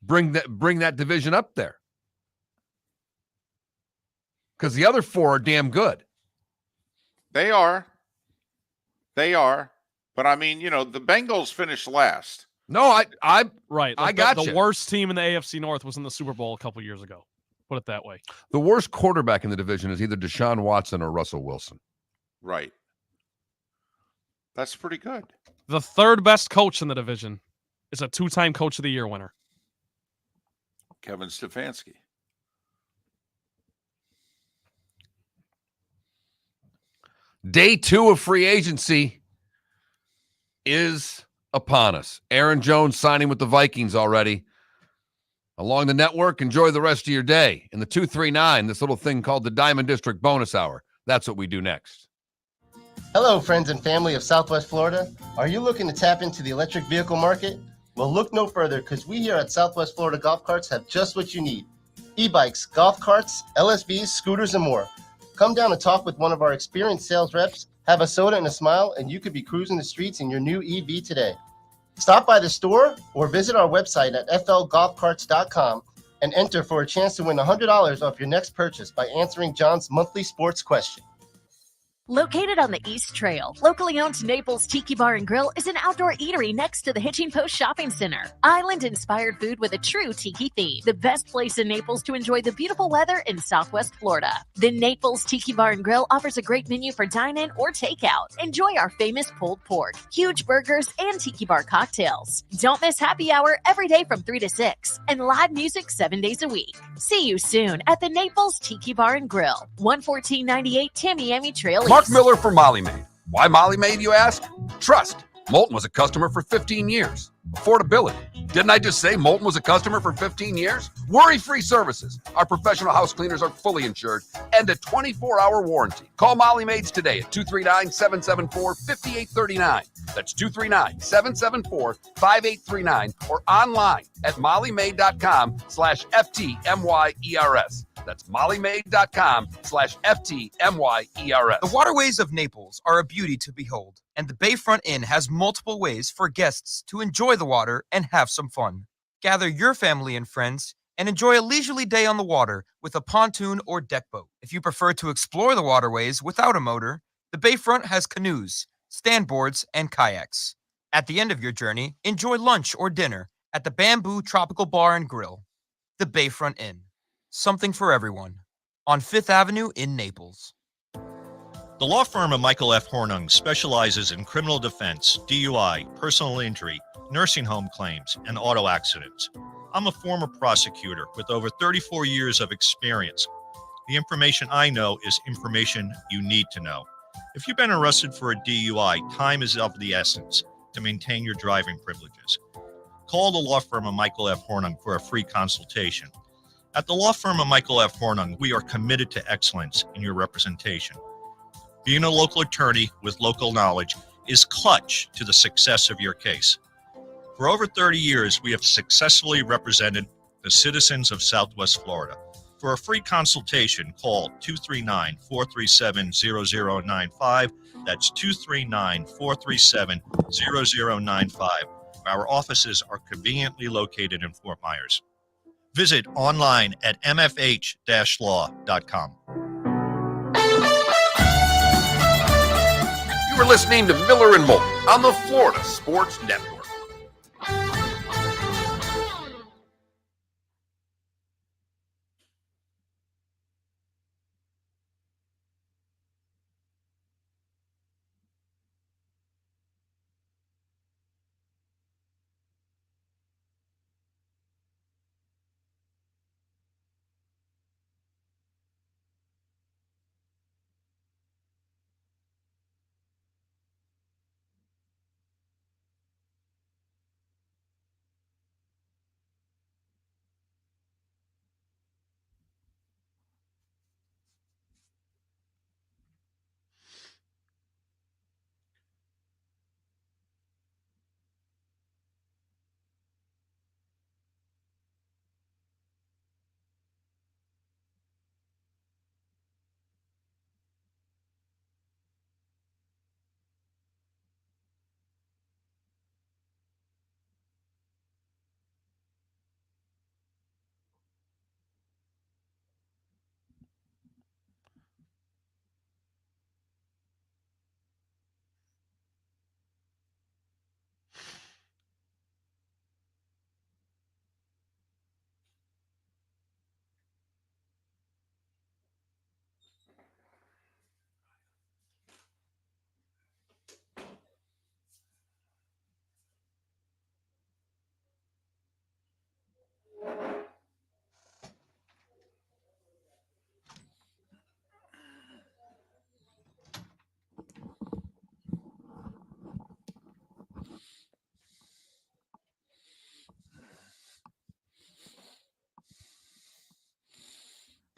bring that division up there. Because the other four are damn good. They are. But I mean, the Bengals finished last. No, right. I got the worst team in the AFC North was in the Super Bowl a couple years ago. Put it that way. The worst quarterback in the division is either Deshaun Watson or Russell Wilson. Right. That's pretty good. The third best coach in the division is a 2-time Coach of the Year winner. Kevin Stefanski. Day 2 of free agency is upon us. Aaron Jones signing with the Vikings already. Along the network, enjoy the rest of your day. In the 239, this little thing called the Diamond District Bonus Hour. That's what we do next. Hello, friends and family of Southwest Florida. Are you looking to tap into the electric vehicle market? Well, look no further, because we here at Southwest Florida Golf Carts have just what you need. E-bikes, golf carts, LSVs, scooters, and more. Come down and talk with one of our experienced sales reps, have a soda and a smile, and you could be cruising the streets in your new EV today. Stop by the store or visit our website at flgolfcarts.com and enter for a chance to win $100 off your next purchase by answering John's monthly sports question. Located on the East Trail, locally owned Naples Tiki Bar and Grill is an outdoor eatery next to the Hitching Post Shopping Center. Island-inspired food with a true tiki theme. The best place in Naples to enjoy the beautiful weather in Southwest Florida. The Naples Tiki Bar and Grill offers a great menu for dine-in or takeout. Enjoy our famous pulled pork, huge burgers, and tiki bar cocktails. Don't miss happy hour every day from 3 to 6 and live music 7 days a week. See you soon at the Naples Tiki Bar and Grill, 11498 Tamiami Trail East. Mark Miller for Molly Maid. Why Molly Maid, you ask? Trust. Moulton was a customer for 15 years. Affordability. Didn't I just say Moulton was a customer for 15 years? Worry-free services. Our professional house cleaners are fully insured and a 24-hour warranty. Call Molly Maids today at 239-774-5839. That's 239-774-5839 or online at mollymaid.com/FTMYERS. That's mollymaid.com/FTMYERS. The waterways of Naples are a beauty to behold, and the Bayfront Inn has multiple ways for guests to enjoy the water and have some fun. Gather your family and friends and enjoy a leisurely day on the water with a pontoon or deck boat. If you prefer to explore the waterways without a motor, the Bayfront has canoes, standboards, and kayaks. At the end of your journey, enjoy lunch or dinner at the Bamboo Tropical Bar and Grill. The Bayfront Inn. Something for everyone. On 5th Avenue in Naples. The law firm of Michael F. Hornung specializes in criminal defense, DUI, personal injury, nursing home claims, and auto accidents. I'm a former prosecutor with over 34 years of experience. The information I know is information you need to know. If you've been arrested for a DUI, time is of the essence to maintain your driving privileges. Call the law firm of Michael F. Hornung for a free consultation. At the law firm of Michael F. Hornung, we are committed to excellence in your representation. Being a local attorney with local knowledge is clutch to the success of your case. For over 30 years, we have successfully represented the citizens of Southwest Florida. For a free consultation, call 239-437-0095. That's 239-437-0095. Our offices are conveniently located in Fort Myers. Visit online at mfh-law.com. You are listening to Miller and Moulton on the Florida Sports Network.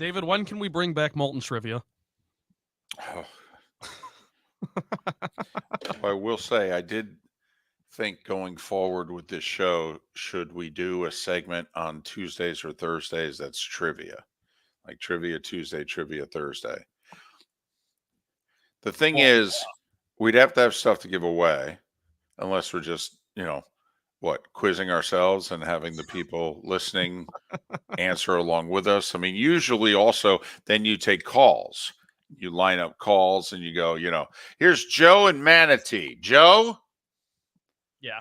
David, when can we bring back Moulton trivia? Oh. I will say I did think going forward with this show, should we do a segment on Tuesdays or Thursdays that's trivia? Like Trivia Tuesday, Trivia Thursday. The thing is, we'd have to have stuff to give away unless we're just, quizzing ourselves and having the people listening answer along with us. I mean, usually also then you take calls. You line up calls and you go, here's Joe and Manatee. Joe? Yeah.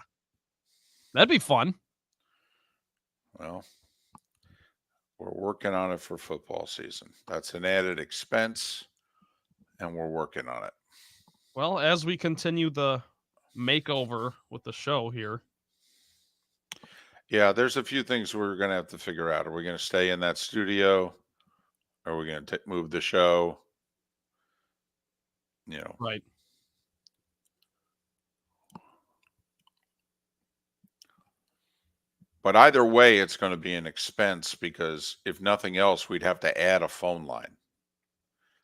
That'd be fun. Well, we're working on it for football season. That's an added expense, and we're working on it. Well, as we continue the makeover with the show here. Yeah, there's a few things we're going to have to figure out. Are we going to stay in that studio? Are we going to move the show? Right. But either way, it's going to be an expense because if nothing else, we'd have to add a phone line.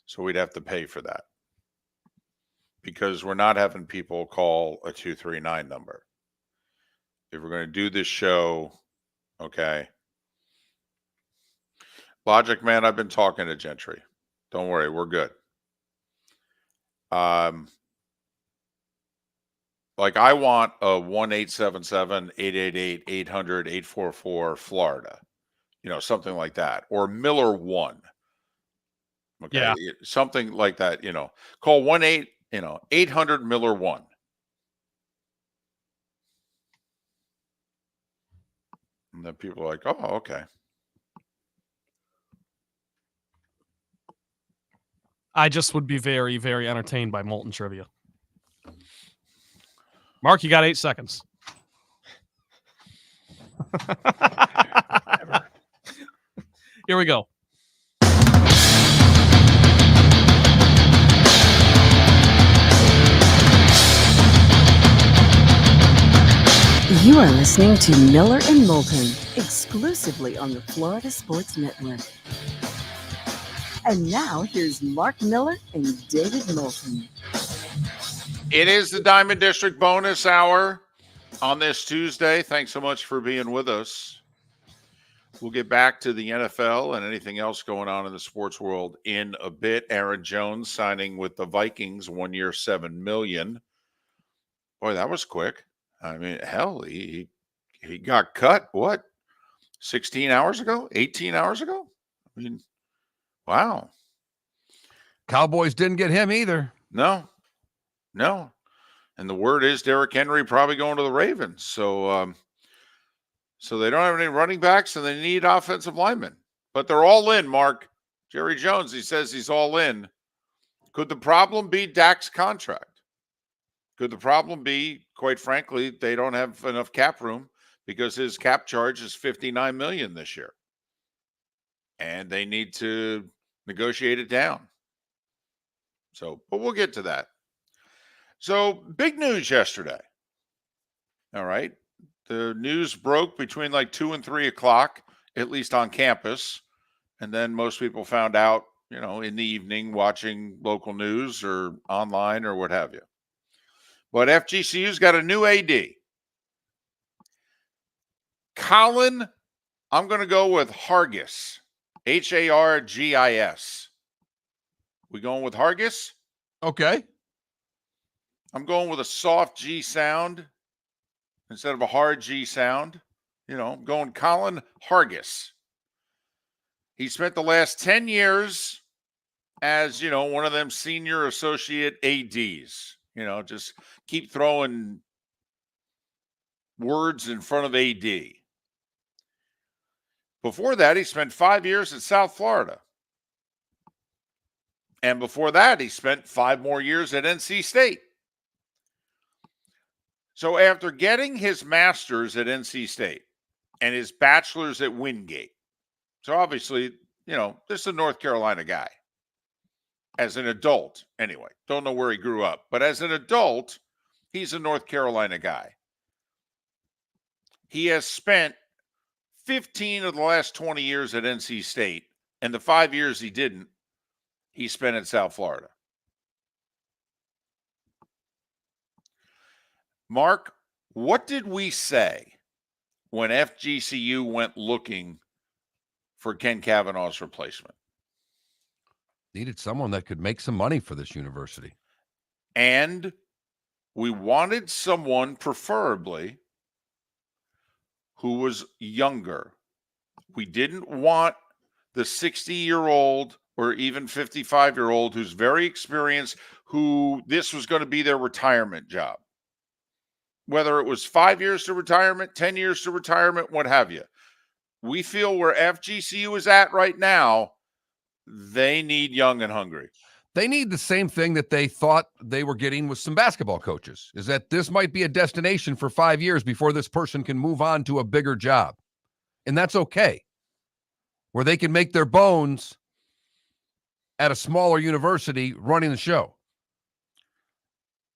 So we'd have to pay for that because we're not having people call a 239 number. If we're going to do this show, okay. Logic Man, I've been talking to Gentry. Don't worry, we're good. Like I want a 1-877-888-800-844 Florida, something like that, or Miller 1. Okay, yeah. Something like that. Call 1-800 Miller 1. And then people are like, oh, okay. I just would be very, very entertained by Moulton trivia. Mark, you got 8 seconds. Here we go. You are listening to Miller and Moulton, exclusively on the Florida Sports Network. And now here's Mark Miller and David Moulton. It is the Diamond District bonus hour on this Tuesday. Thanks so much for being with us. We'll get back to the NFL and anything else going on in the sports world in a bit. Aaron Jones signing with the Vikings, 1 year, $7 million. Boy, that was quick. I mean, hell, he got cut, 16 hours ago? 18 hours ago? I mean, wow. Cowboys didn't get him either. No. And the word is Derrick Henry probably going to the Ravens. So they don't have any running backs and they need offensive linemen. But they're all in, Mark. Jerry Jones, he says he's all in. Could the problem be Dak's contract? Could the problem be, quite frankly, they don't have enough cap room because his cap charge is $59 million this year. And they need to negotiate it down. But we'll get to that. So, big news yesterday. All right. The news broke between like 2 and 3 o'clock, at least on campus. And then most people found out, in the evening watching local news or online or what have you. But FGCU's got a new AD. Colin, I'm going to go with Hargis. Hargis. We going with Hargis? Okay. I'm going with a soft G sound instead of a hard G sound. I'm going Colin Hargis. He spent the last 10 years as, one of them senior associate ADs. Just keep throwing words in front of AD. Before that, he spent 5 years at South Florida. And before that, he spent 5 more years at NC State. So after getting his master's at NC State and his bachelor's at Wingate, so obviously, this is a North Carolina guy. As an adult, anyway. Don't know where he grew up. But as an adult, he's a North Carolina guy. He has spent 15 of the last 20 years at NC State And the 5 years he didn't, he spent in South Florida. Mark, what did we say when FGCU went looking for Ken Cavanaugh's replacement? Needed someone that could make some money for this university. And we wanted someone, preferably, who was younger. We didn't want the 60-year-old or even 55-year-old who's very experienced, who this was going to be their retirement job. Whether it was 5 years to retirement, 10 years to retirement, what have you. We feel where FGCU is at right now, they need young and hungry. They need the same thing that they thought they were getting with some basketball coaches, is that this might be a destination for 5 years before this person can move on to a bigger job. And that's okay. Where they can make their bones at a smaller university running the show.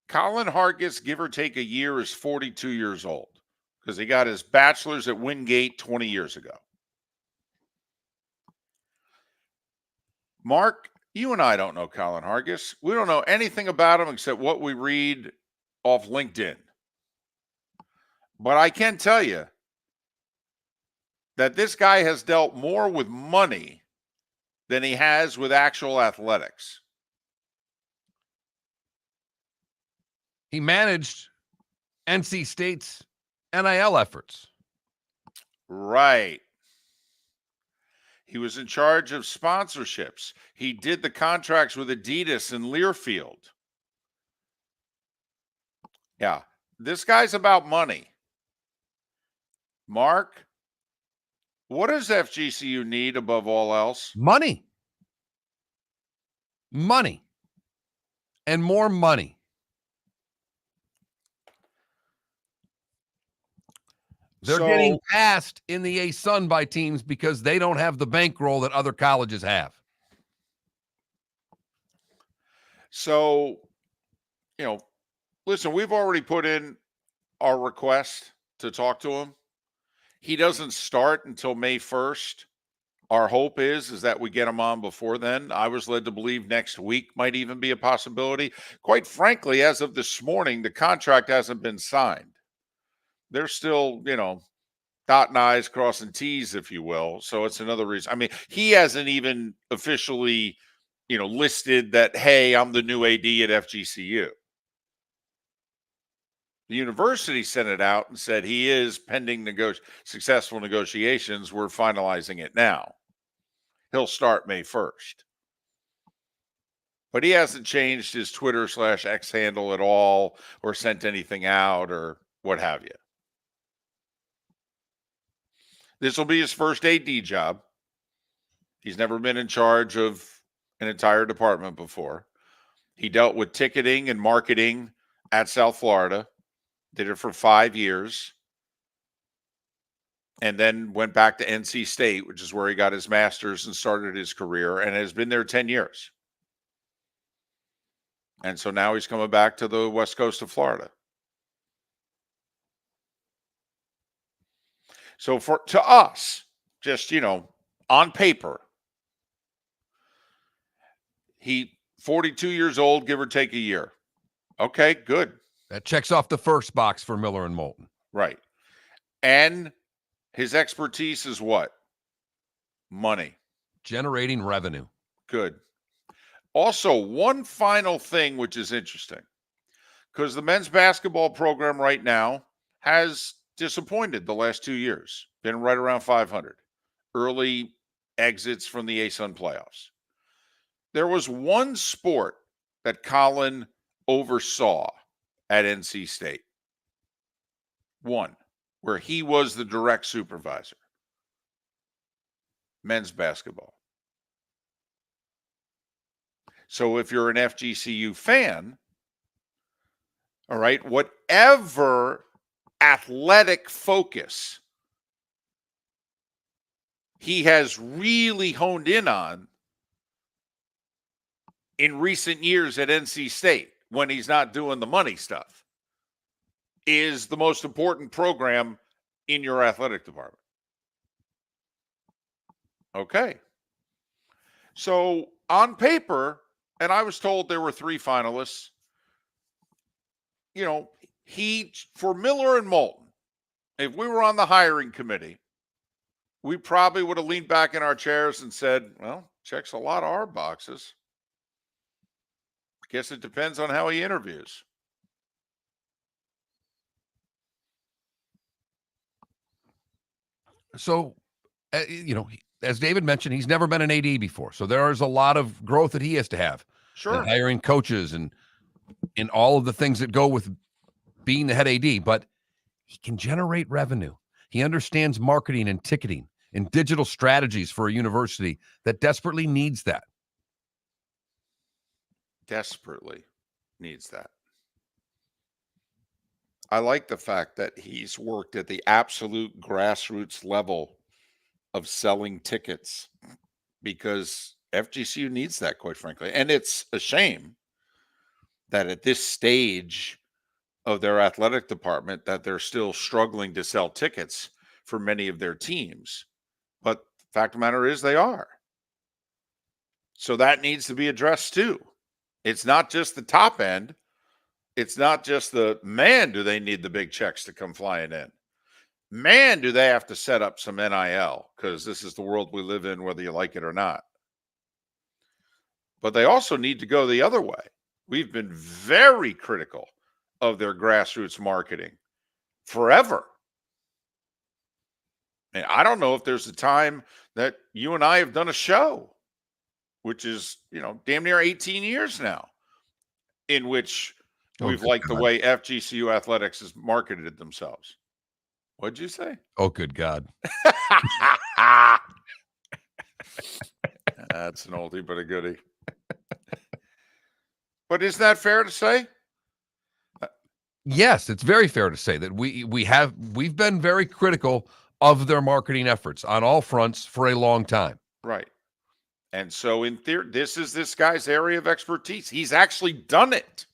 Colin Hargis, give or take a year, is 42 years old because he got his bachelor's at Wingate 20 years ago. Mark, you and I don't know Colin Hargis. We don't know anything about him except what we read off LinkedIn. But I can tell you that this guy has dealt more with money than he has with actual athletics. He managed NC State's NIL efforts. Right. He was in charge of sponsorships. He did the contracts with Adidas and Learfield. Yeah, this guy's about money. Mark, what does FGCU need above all else? Money. Money. And more money. They're getting passed in the A-Sun by teams because they don't have the bankroll that other colleges have. So, listen, we've already put in our request to talk to him. He doesn't start until May 1st. Our hope is that we get him on before then. I was led to believe next week might even be a possibility. Quite frankly, as of this morning, the contract hasn't been signed. They're still, dotting I's, crossing T's, if you will. So it's another reason. I mean, he hasn't even officially, listed that, hey, I'm the new AD at FGCU. The university sent it out and said he is pending successful negotiations. We're finalizing it now. He'll start May 1st. But he hasn't changed his Twitter/X handle at all or sent anything out or what have you. This will be his first AD job. He's never been in charge of an entire department before. He dealt with ticketing and marketing at South Florida, did it for 5 years, and then went back to NC State, which is where he got his master's and started his career, and has been there 10 years. And so now he's coming back to the west coast of Florida. So to us, just, on paper, he 42 years old, give or take a year. Okay, good. That checks off the first box for Miller and Moulton. Right. And his expertise is what? Money. Generating revenue. Good. Also, one final thing which is interesting, because the men's basketball program right now has disappointed the last 2 years, been right around 500. Early exits from the A-Sun playoffs. There was one sport that Colin oversaw at NC State. One, where he was the direct supervisor. Men's basketball. So if you're an FGCU fan, all right, whatever athletic focus he has really honed in on in recent years at NC State, when he's not doing the money stuff, is the most important program in your athletic department. Okay. So on paper, and I was told there were 3 finalists, for Miller and Moulton, if we were on the hiring committee, we probably would have leaned back in our chairs and said, well, checks a lot of our boxes. Guess it depends on how he interviews. So, as David mentioned, he's never been an AD before. So there is a lot of growth that he has to have. Sure. Hiring coaches and all of the things that go with being the head AD, but he can generate revenue. He understands marketing and ticketing and digital strategies for a university that desperately needs that. Desperately needs that. I like the fact that he's worked at the absolute grassroots level of selling tickets, because FGCU needs that, quite frankly. And it's a shame that at this stage of their athletic department that they're still struggling to sell tickets for many of their teams. But the fact of the matter is they are. So that needs to be addressed too. It's not just the top end. It's not just do they need the big checks to come flying in. Man, do they have to set up some NIL, because this is the world we live in, whether you like it or not. But they also need to go the other way. We've been very critical of their grassroots marketing forever. And I don't know if there's a time that you and I have done a show, which is, damn near 18 years now, in which we've liked the way FGCU athletics has marketed themselves. What'd you say? Oh, good God. That's an oldie but a goodie. But isn't that fair to say? Yes, it's very fair to say that we've been very critical of their marketing efforts on all fronts for a long time. Right. And so in theory, this is this guy's area of expertise. He's actually done it.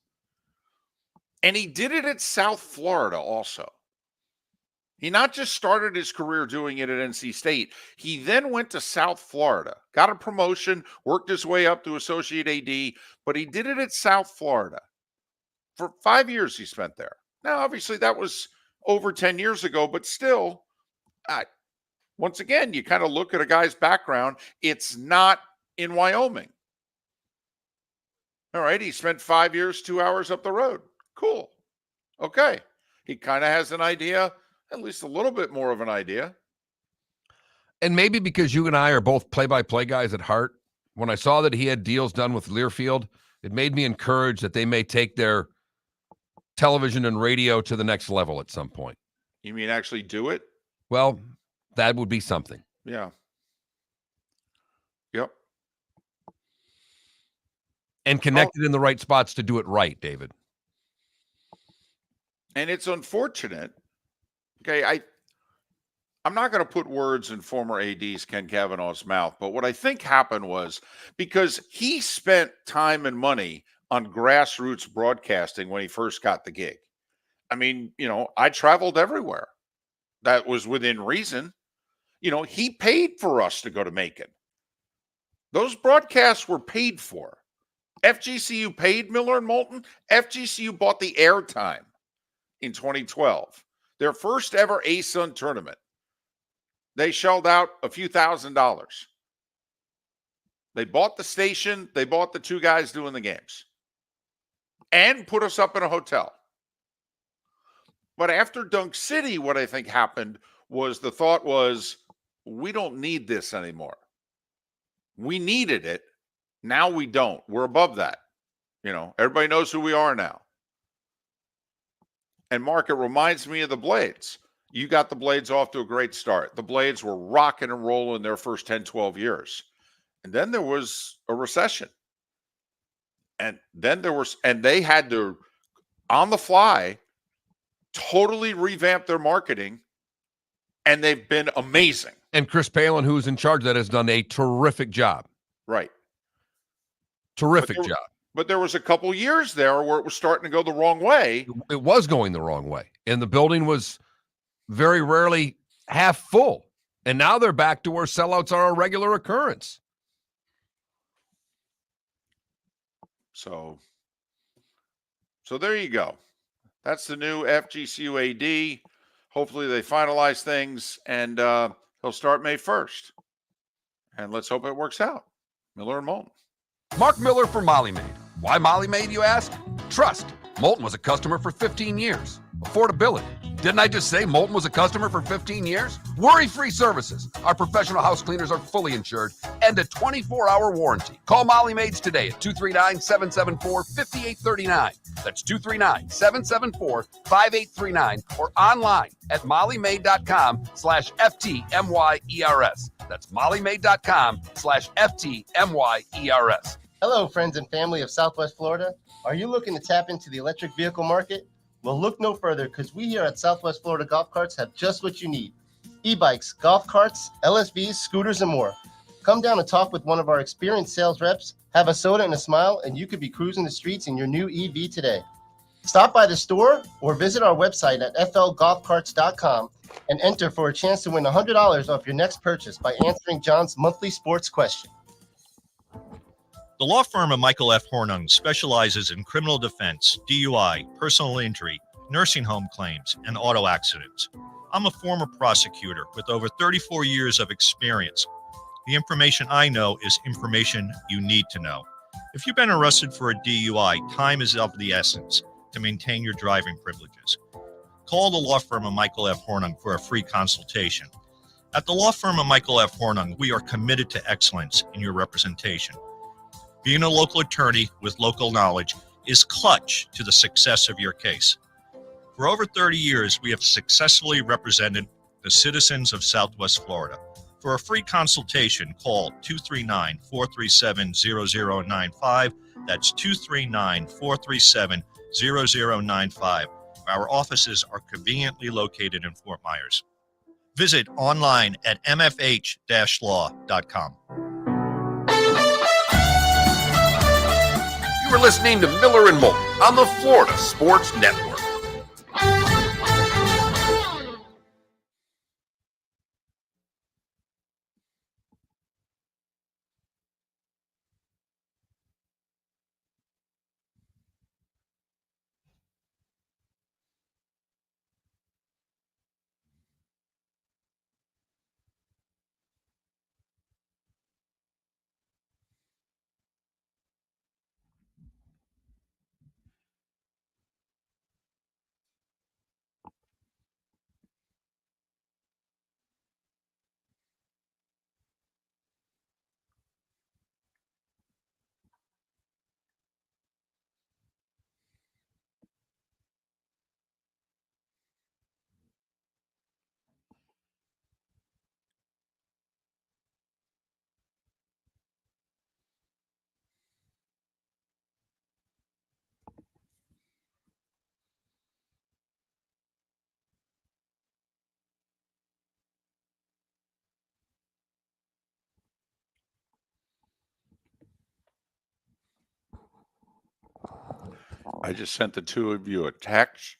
And he did it at South Florida also. He not just started his career doing it at NC State. He then went to South Florida, got a promotion, worked his way up to associate AD, but he did it at South Florida. For 5 years he spent there. Now, obviously, that was over 10 years ago, but still, once again, you kind of look at a guy's background. It's not in Wyoming. All right, he spent 5 years, 2 hours up the road. Cool. Okay. He kind of has an idea, at least a little bit more of an idea. And maybe because you and I are both play-by-play guys at heart, when I saw that he had deals done with Learfield, it made me encouraged that they may take their television and radio to the next level at some point. You mean actually do it? Well, that would be something. Yeah. Yep. And connected in the right spots to do it right, David. And it's unfortunate. Okay, I'm not going to put words in former AD's Ken Cavanaugh's mouth, but what I think happened was because he spent time and money on grassroots broadcasting when he first got the gig. I mean, I traveled everywhere. That was within reason. He paid for us to go to Macon. Those broadcasts were paid for. FGCU paid Miller and Moulton. FGCU bought the airtime in 2012. Their first ever ASUN tournament. They shelled out a few $1,000s. They bought the station. They bought the 2 guys doing the games. And put us up in a hotel. But after Dunk City, what I think happened was the thought was, we don't need this anymore. We needed it. Now we don't. We're above that. Everybody knows who we are now. And Mark, it reminds me of the Blades. You got the Blades off to a great start. The Blades were rocking and rolling their first 10, 12 years. And then there was a recession. And then they had to, on the fly, totally revamp their marketing. And they've been amazing. And Chris Palin, who's in charge of that, has done a terrific job. Right. Terrific job. But there was a couple years there where it was starting to go the wrong way. It was going the wrong way. And the building was very rarely half full. And now they're back to where sellouts are a regular occurrence. So there you go. That's the new FGCU AD. Hopefully they finalize things, and he'll start May 1st. And let's hope it works out. Miller and Moulton. Mark Miller for Molly Maid. Why Molly Maid, you ask? Trust. Moulton was a customer for 15 years. Affordability. Didn't I just say Moulton was a customer for 15 years? Worry-free services. Our professional house cleaners are fully insured and a 24-hour warranty. Call Molly Maids today at 239-774-5839. That's 239-774-5839 or online at mollymaid.com/FTMYERS. That's mollymaid.com/FTMYERS. Hello, friends and family of Southwest Florida. Are you looking to tap into the electric vehicle market? Well, look no further, because we here at Southwest Florida Golf Carts have just what you need. E-bikes, golf carts, LSVs, scooters, and more. Come down and talk with one of our experienced sales reps, have a soda and a smile, and you could be cruising the streets in your new EV today. Stop by the store or visit our website at flgolfcarts.com and enter for a chance to win $100 off your next purchase by answering John's monthly sports question. The law firm of Michael F. Hornung specializes in criminal defense, DUI, personal injury, nursing home claims, and auto accidents. I'm a former prosecutor with over 34 years of experience. The information I know is information you need to know. If you've been arrested for a DUI, time is of the essence to maintain your driving privileges. Call the law firm of Michael F. Hornung for a free consultation. At the law firm of Michael F. Hornung, we are committed to excellence in your representation. Being a local attorney with local knowledge is clutch to the success of your case. For over 30 years, we have successfully represented the citizens of Southwest Florida. For a free consultation, call 239-437-0095. That's 239-437-0095. Our offices are conveniently located in Fort Myers. Visit online at mfh-law.com. You were listening to Miller and Moulton on the Florida Sports Network. I just sent the two of you a text.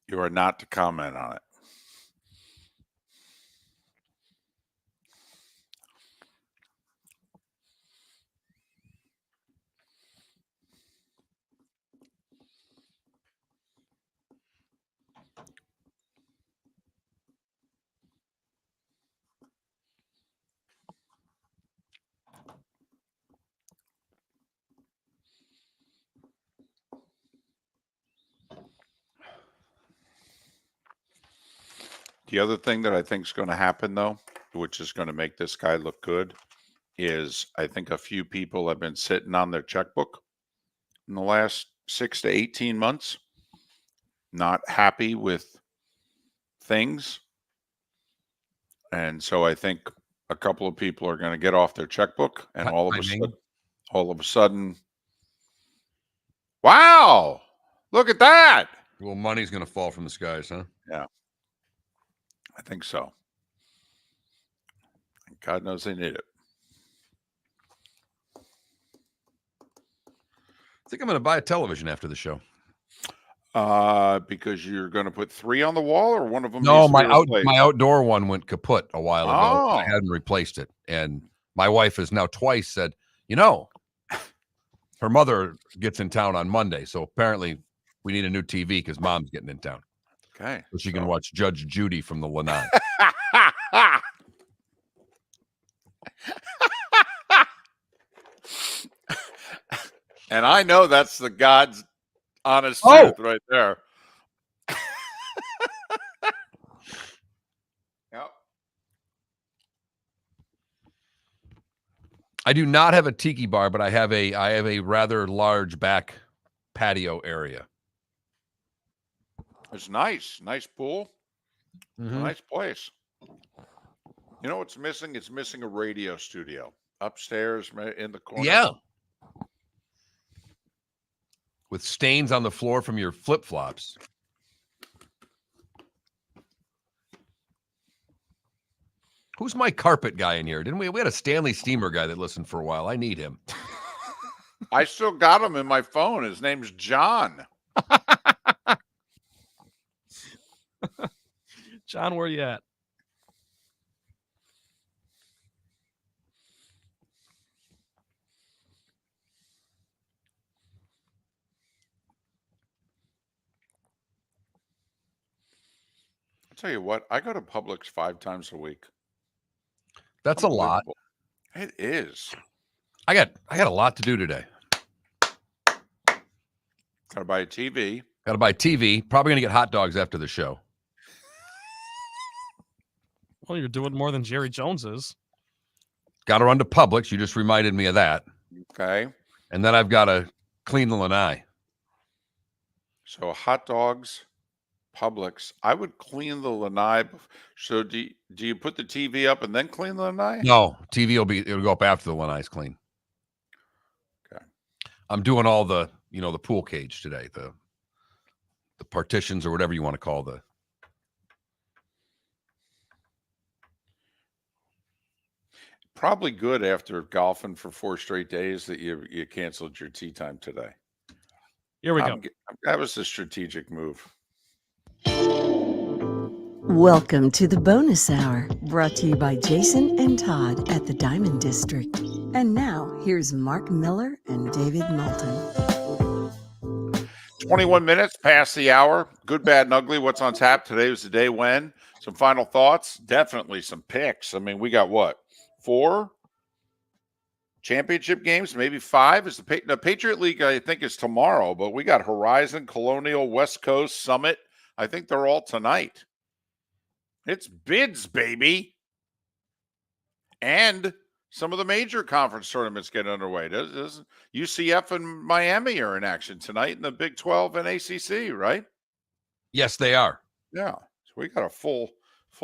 You are not to comment on it. The other thing that I think is going to happen, though, which is going to make this guy look good, is I think a few people have been sitting on their checkbook in the last 6 to 18 months, not happy with things. And so I think a couple of people are going to get off their checkbook, and all of a sudden, wow, look at that. Well, money's going to fall from the skies, huh? Yeah. I think so. God knows they need it. I think I'm going to buy a television after the show. Because you're going to put 3 on the wall, or one of them? No, my outdoor one went kaput a while ago. Oh. I hadn't replaced it, and my wife has now twice said, "You know, Her mother gets in town on Monday, so apparently we need a new TV because Mom's getting in town. Okay. So she can watch Judge Judy from the Lanai. And I know that's the God's honest truth right there. Yep. I do not have a tiki bar, but I have a rather large back patio area. It's nice. Nice pool. Mhm. Nice place. You know what's missing? It's missing a radio studio upstairs in the corner. Yeah. With stains on the floor from your flip-flops. Who's my carpet guy in here? Didn't we? We had a Stanley Steamer guy that listened for a while. I need him. I still got him in my phone. His name's John. John, where you at? I'll tell you what, I go to Publix 5 times a week. That's a lot. It is. I got a lot to do today. Gotta buy a TV. Got to buy TV. Probably going to get hot dogs after the show. Well, you're doing more than Jerry Jones is. Got to run to Publix. You just reminded me of that. Okay. And then I've got to clean the lanai. So hot dogs, Publix. I would clean the lanai. So do you put the TV up and then clean the lanai? No, TV it'll go up after the lanai's clean. Okay. I'm doing all the pool cage today, the partitions or whatever you want to call the. Probably good after golfing for 4 straight days that you canceled your tea time today. Here we go. That was a strategic move. Welcome to the bonus hour, brought to you by Jason and Todd at the Diamond District. And now, here's Mark Miller and David Moulton. 21 minutes past the hour. Good, bad, and ugly. What's on tap? Today was the day when. Some final thoughts. Definitely some picks. I mean, we got what? 4 championship games, maybe 5. Is the Patriot League, I think, is tomorrow, but we got Horizon, Colonial, West Coast, Summit. I think they're all tonight. It's bids, baby. And some of the major conference tournaments get underway. Does UCF and Miami are in action tonight in the Big 12 and ACC, right? Yes, they are. Yeah. So we got a full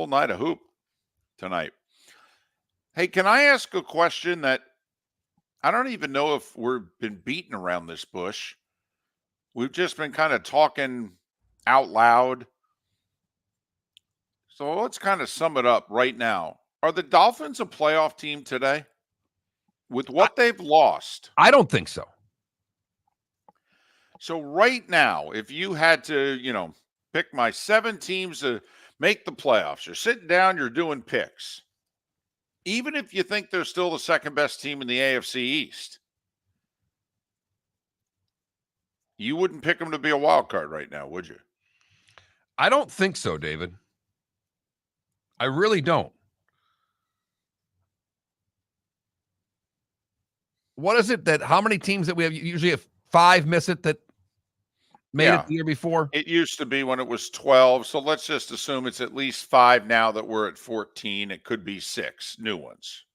night of hoop tonight. Hey, can I ask a question that I don't even know if we've been beating around this bush? We've just been kind of talking out loud. So let's kind of sum it up right now. Are the Dolphins a playoff team today? With what they've lost? I don't think so. So right now, if you had to, pick my 7 teams to make the playoffs, you're sitting down, you're doing picks. Even if you think they're still the second best team in the AFC East, you wouldn't pick them to be a wild card right now, would you? I don't think so, David. I really don't. What is it how many teams that we have? Usually have 5 miss it that made it the year before? It used to be when it was 12. So let's just assume it's at least 5 now that we're at 14. It could be 6 new ones.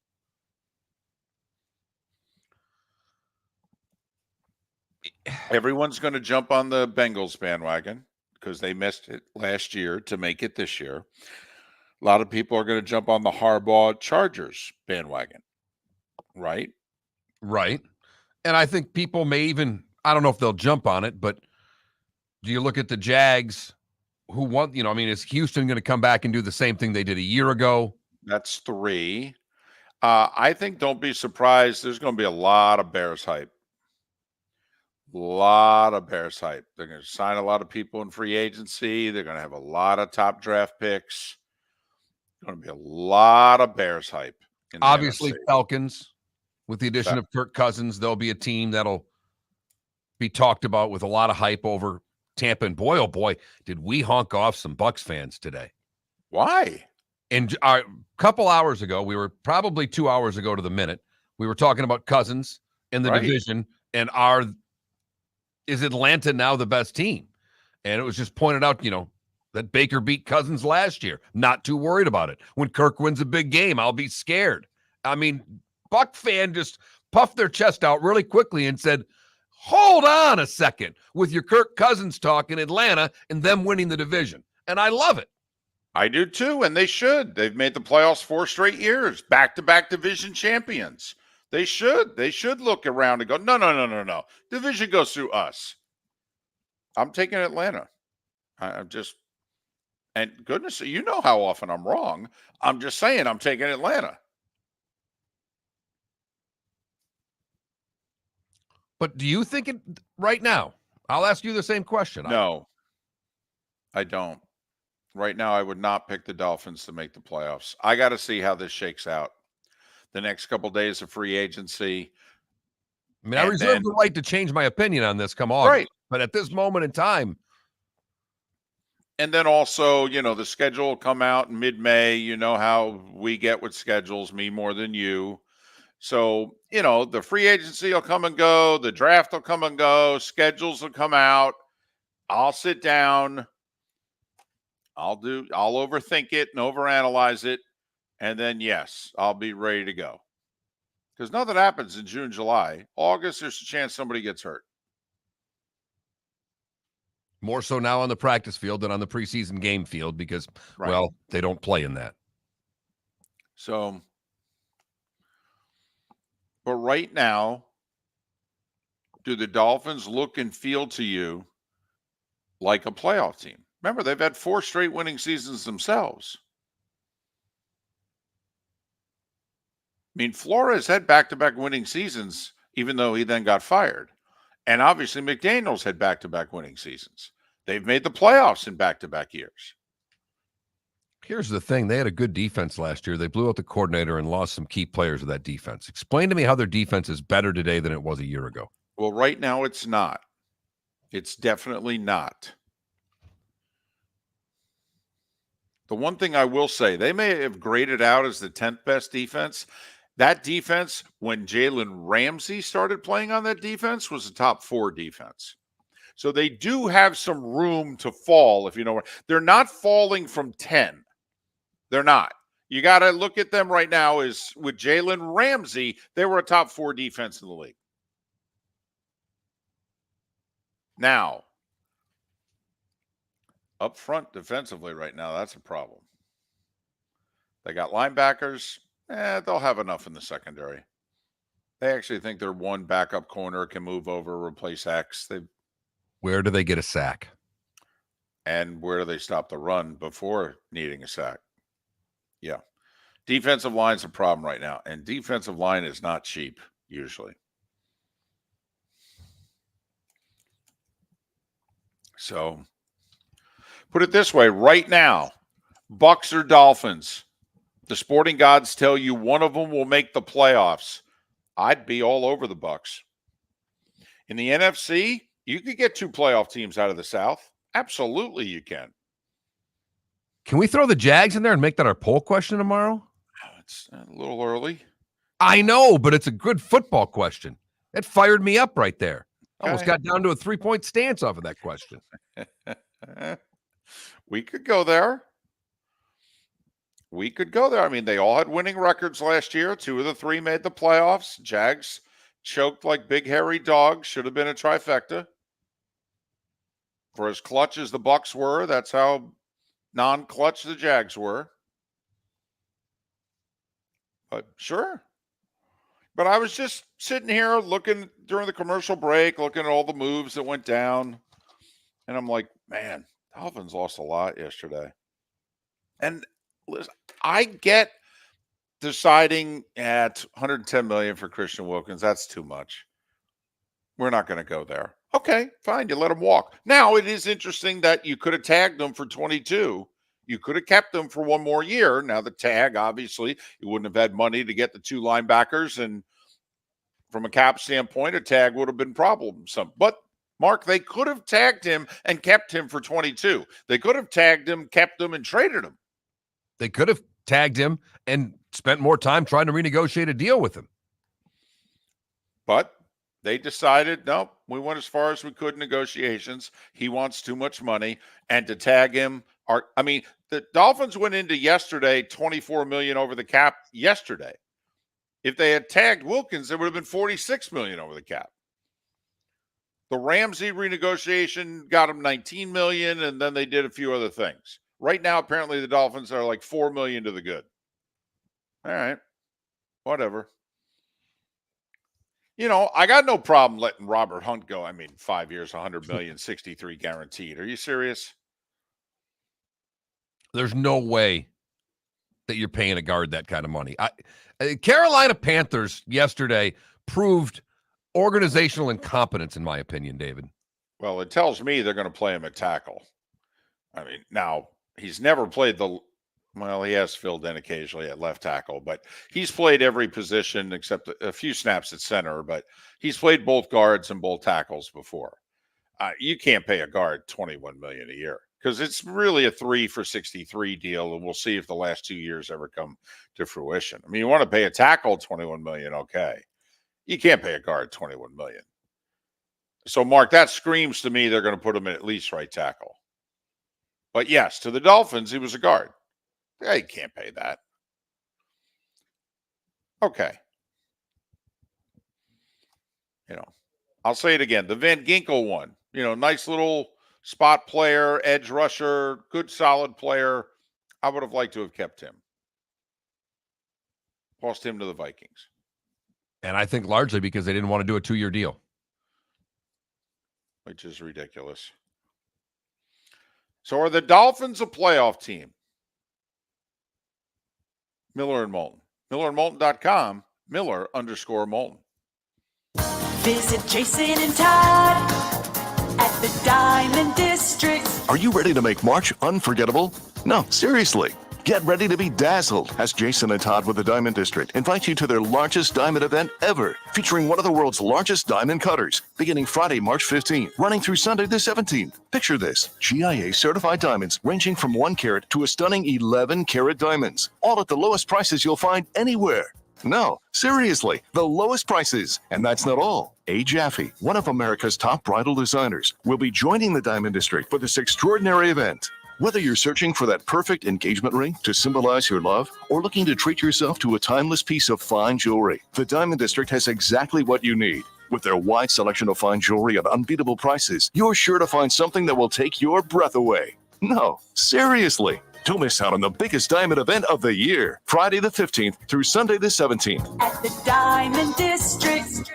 Everyone's going to jump on the Bengals bandwagon because they missed it last year to make it this year. A lot of people are going to jump on the Harbaugh Chargers bandwagon, right? Right. And I think people may even, I don't know if they'll jump on it, but do you look at the Jags who won, is Houston going to come back and do the same thing they did a year ago? That's 3. I think don't be surprised. There's going to be a lot of Bears hype. They're going to sign a lot of people in free agency. They're going to have a lot of top draft picks. Going to be a lot of Bears hype. Obviously, NFC. Falcons, with the addition of Kirk Cousins, they'll be a team that'll be talked about with a lot of hype over Tampa. And boy, oh boy, did we honk off some Bucs fans today. Why? And a couple hours ago, we were probably 2 hours ago to the minute, we were talking about Cousins in the division and is Atlanta now the best team? And it was just pointed out, that Baker beat Cousins last year. Not too worried about it. When Kirk wins a big game, I'll be scared. I mean, Buck fan just puffed their chest out really quickly and said, hold on a second with your Kirk Cousins talk in Atlanta and them winning the division. And I love it. I do too, and they should. They've made the playoffs 4 straight years, back-to-back division champions. They should. They should look around and go, no. Division goes through us. I'm taking Atlanta. I'm just, and goodness, you know how often I'm wrong. I'm just saying I'm taking Atlanta. But do you think it right now? I'll ask you the same question. No, I don't. Right now, I would not pick the Dolphins to make the playoffs. I got to see how this shakes out. The next couple of days of free agency. I mean, I reserve the right to change my opinion on this come August. Right. But at this moment in time. And then also, the schedule will come out in mid-May. You know how we get with schedules, me more than you. So, the free agency will come and go. The draft will come and go. Schedules will come out. I'll sit down. I'll overthink it and overanalyze it. And then, yes, I'll be ready to go. Because nothing happens in June, July. August, there's a chance somebody gets hurt. More so now on the practice field than on the preseason game field because, well, they don't play in that. So, but right now, do the Dolphins look and feel to you like a playoff team? Remember, they've had 4 straight winning seasons themselves. I mean, Flores had back-to-back winning seasons, even though he then got fired. And obviously, McDaniels had back-to-back winning seasons. They've made the playoffs in back-to-back years. Here's the thing. They had a good defense last year. They blew out the coordinator and lost some key players of that defense. Explain to me how their defense is better today than it was a year ago. Well, right now, it's not. It's definitely not. The one thing I will say, they may have graded out as the 10th best defense. That defense, when Jalen Ramsey started playing on that defense, was a top 4 defense. So they do have some room to fall, if you know what. They're not falling from 10. They're not. You got to look at them right now is with Jalen Ramsey, they were a top 4 defense in the league. Now, up front defensively right now, that's a problem. They got linebackers. They'll have enough in the secondary. They actually think their one backup corner can move over, replace X. Where do they get a sack? And where do they stop the run before needing a sack? Yeah. Defensive line's a problem right now. And defensive line is not cheap, usually. So, put it this way. Right now, Bucs or Dolphins, the sporting gods tell you one of them will make the playoffs. I'd be all over the Bucs. In the NFC, you could get 2 playoff teams out of the South. Absolutely, you can. Can we throw the Jags in there and make that our poll question tomorrow? It's a little early. I know, but it's a good football question. It fired me up right there. Almost got down to a 3-point stance off of that question. We could go there. I mean, they all had winning records last year. 2 of the 3 made the playoffs. Jags choked like big hairy dogs. Should have been a trifecta. For as clutch as the Bucs were, that's how non-clutch the Jags were. But sure. But I was just sitting here looking during the commercial break, looking at all the moves that went down. And I'm like, man, Dolphins lost a lot yesterday. And listen, I get deciding at $110 million for Christian Wilkins. That's too much. We're not going to go there. Okay, fine. You let him walk. Now, it is interesting that you could have tagged him for 22. You could have kept him for 1 more year. Now, the tag, obviously, you wouldn't have had money to get the 2 linebackers. And from a cap standpoint, a tag would have been problemsome. But Mark, they could have tagged him and kept him for 22. They could have tagged him, kept him, and traded him. They could have tagged him and spent more time trying to renegotiate a deal with him. But they decided, no, we went as far as we could in negotiations. He wants too much money. And to tag him, the Dolphins went into yesterday $24 million over the cap yesterday. If they had tagged Wilkins, it would have been $46 million over the cap. The Ramsey renegotiation got him $19 million, and then they did a few other things. Right now, apparently, the Dolphins are like $4 million to the good. All right, whatever. I got no problem letting Robert Hunt go. 5 years, $100 million, 63 guaranteed. Are you serious? There's no way that you're paying a guard that kind of money. Carolina Panthers yesterday proved organizational incompetence, in my opinion, David. Well, it tells me they're going to play him at tackle. Now, he's never played he has filled in occasionally at left tackle, but he's played every position except a few snaps at center, but he's played both guards and both tackles before. You can't pay a guard $21 million a year because it's really a 3 for $63 deal, and we'll see if the last 2 years ever come to fruition. You want to pay a tackle $21 million, okay. You can't pay a guard $21 million. So, Mark, that screams to me they're going to put him in at least right tackle. But yes, to the Dolphins, he was a guard. Yeah, you can't pay that. Okay. I'll say it again. The Van Ginkel one, nice little spot player, edge rusher, good solid player. I would have liked to have kept him. Lost him to the Vikings. And I think largely because they didn't want to do a 2-year deal. Which is ridiculous. So are the Dolphins a playoff team? Miller and Moulton. MillerandMoulton.com. Miller_Moulton. Visit Jason and Todd at the Diamond District. Are you ready to make March unforgettable? No, seriously. Get ready to be dazzled as Jason and Todd with the Diamond District invite you to their largest diamond event ever, featuring one of the world's largest diamond cutters, beginning Friday, March 15th, running through Sunday the 17th. Picture this, GIA certified diamonds ranging from 1 carat to a stunning 11 carat diamonds, all at the lowest prices you'll find anywhere. No, seriously, the lowest prices. And that's not all. A. Jaffe, one of America's top bridal designers, will be joining the Diamond District for this extraordinary event. Whether you're searching for that perfect engagement ring to symbolize your love or looking to treat yourself to a timeless piece of fine jewelry, the Diamond District has exactly what you need. With their wide selection of fine jewelry at unbeatable prices, you're sure to find something that will take your breath away. No, seriously. Don't miss out on the biggest diamond event of the year, Friday the 15th through Sunday the 17th. At the Diamond District.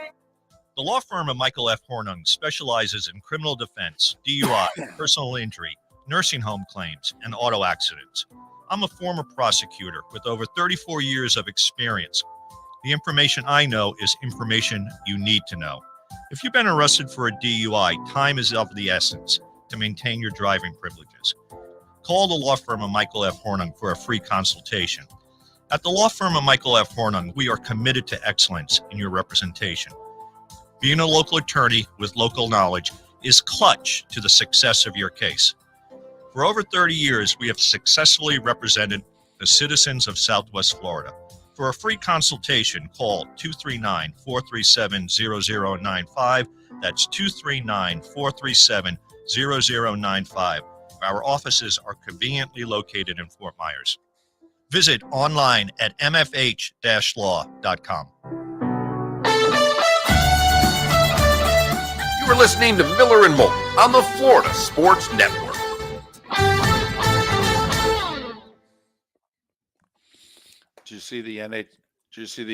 The law firm of Michael F. Hornung specializes in criminal defense, DUI, personal injury, nursing home claims, and auto accidents. I'm a former prosecutor with over 34 years of experience. The information I know is information you need to know. If you've been arrested for a DUI, time is of the essence to maintain your driving privileges. Call the law firm of Michael F. Hornung for a free consultation. At the law firm of Michael F. Hornung, we are committed to excellence in your representation. Being a local attorney with local knowledge is clutch to the success of your case. For over 30 years, we have successfully represented the citizens of Southwest Florida. For a free consultation, call 239-437-0095. That's 239-437-0095. Our offices are conveniently located in Fort Myers. Visit online at mfh-law.com. You are listening to Miller and Moulton on the Florida Sports Network. Did you see the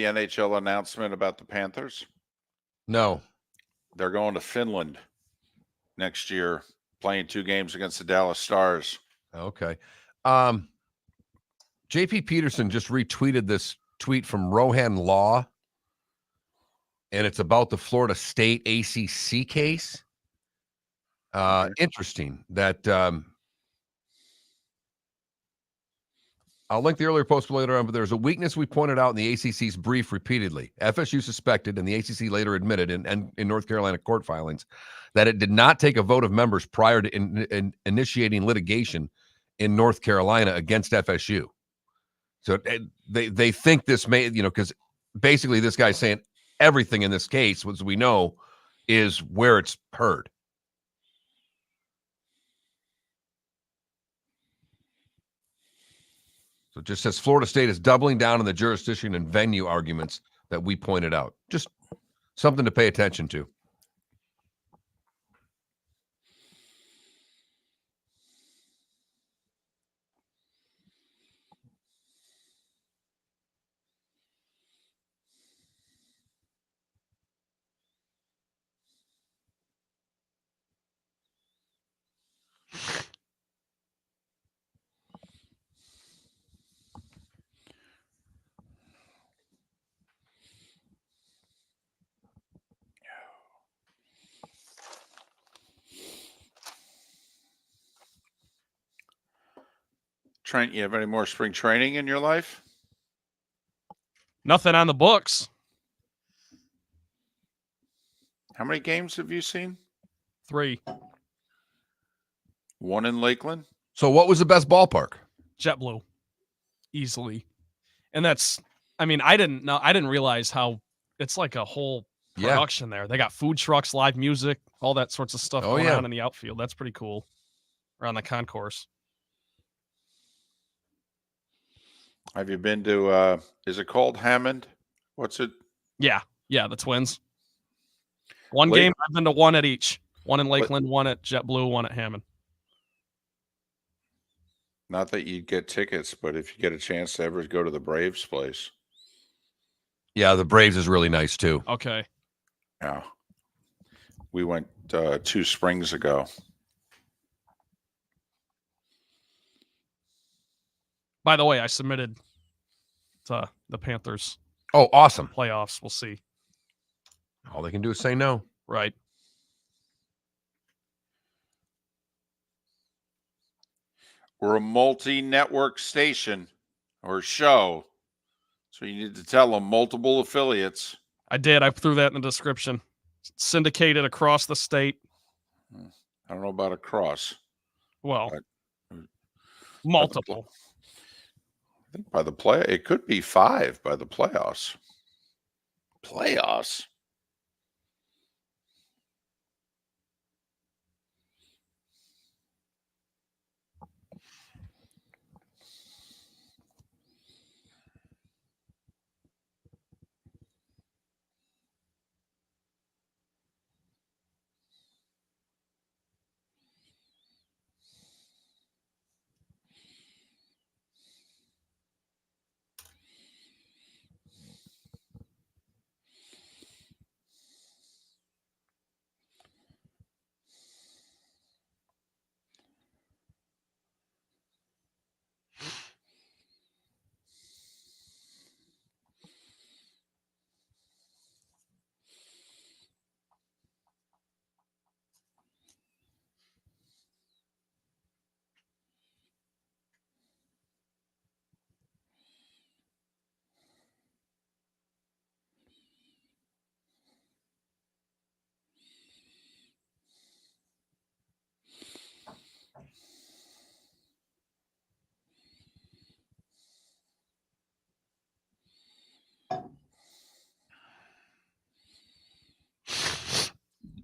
NHL announcement about the Panthers? No. They're going to Finland next year, playing 2 games against the Dallas Stars. Okay. JP Peterson just retweeted this tweet from Rohan Law, and it's about the Florida State ACC case. Interesting that I'll link the earlier post later on, but there's a weakness we pointed out in the ACC's brief repeatedly. FSU suspected, and the ACC later admitted in North Carolina court filings, that it did not take a vote of members prior to initiating litigation in North Carolina against FSU. So they think this may, because basically this guy's saying everything in this case, as we know, is where it's heard. So it just says Florida State is doubling down on the jurisdiction and venue arguments that we pointed out. Just something to pay attention to. Trent, you have any more spring training in your life? Nothing on the books. How many games have you seen? 3. 1 in Lakeland. So what was the best ballpark? JetBlue. Easily. And that's, I didn't realize how it's like a whole production there. They got food trucks, live music, all that sorts of stuff going on in the outfield. That's pretty cool. Around the concourse. Have you been to, is it called Hammond? What's it? Yeah, the Twins. One game, I've been to 1 at each. 1 in Lakeland, 1 at JetBlue, 1 at Hammond. Not that you get tickets, but if you get a chance to ever go to the Braves place. Yeah, the Braves is really nice too. Okay. Yeah. We went 2 springs ago. By the way, I submitted to the Panthers. Oh, awesome. Playoffs. We'll see. All they can do is say no. Right. We're a multi-network station or show. So you need to tell them multiple affiliates. I did. I threw that in the description. Syndicated across the state. I don't know about across. Well, multiple. I think by the play, it could be 5 by the playoffs. Playoffs?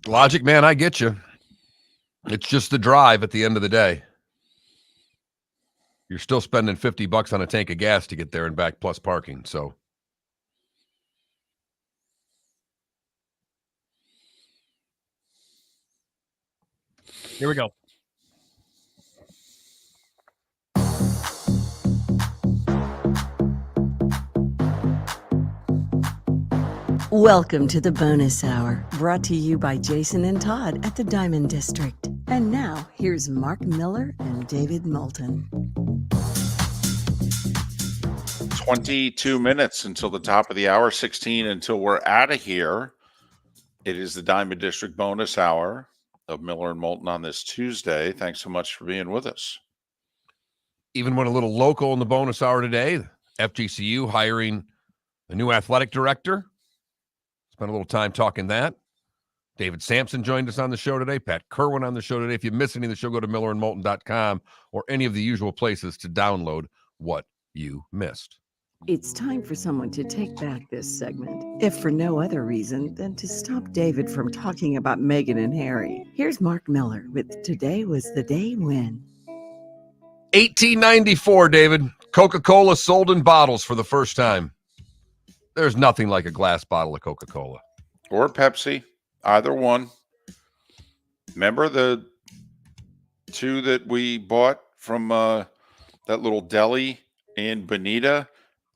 Logic, man, I get you. It's just the drive at the end of the day. You're still spending $50 on a tank of gas to get there and back plus parking. So here we go. Welcome to the bonus hour, brought to you by Jason and Todd at the Diamond District. And now, here's Mark Miller and David Moulton. 22 minutes until the top of the hour, 16 until we're out of here. It is the Diamond District bonus hour of Miller and Moulton on this Tuesday. Thanks so much for being with us. Even went a little local in the bonus hour today. FGCU hiring a new athletic director. Spent a little time talking that. David Samson joined us on the show today. Pat Kirwan on the show today. If you miss any of the show, go to millerandmoulton.com or any of the usual places to download what you missed. It's time for someone to take back this segment, if for no other reason than to stop David from talking about Meghan and Harry. Here's Mark Miller with Today Was the Day When. 1894, David. Coca-Cola sold in bottles for the first time. There's nothing like a glass bottle of Coca-Cola. Or Pepsi, either one. Remember the two that we bought from that little deli in Bonita?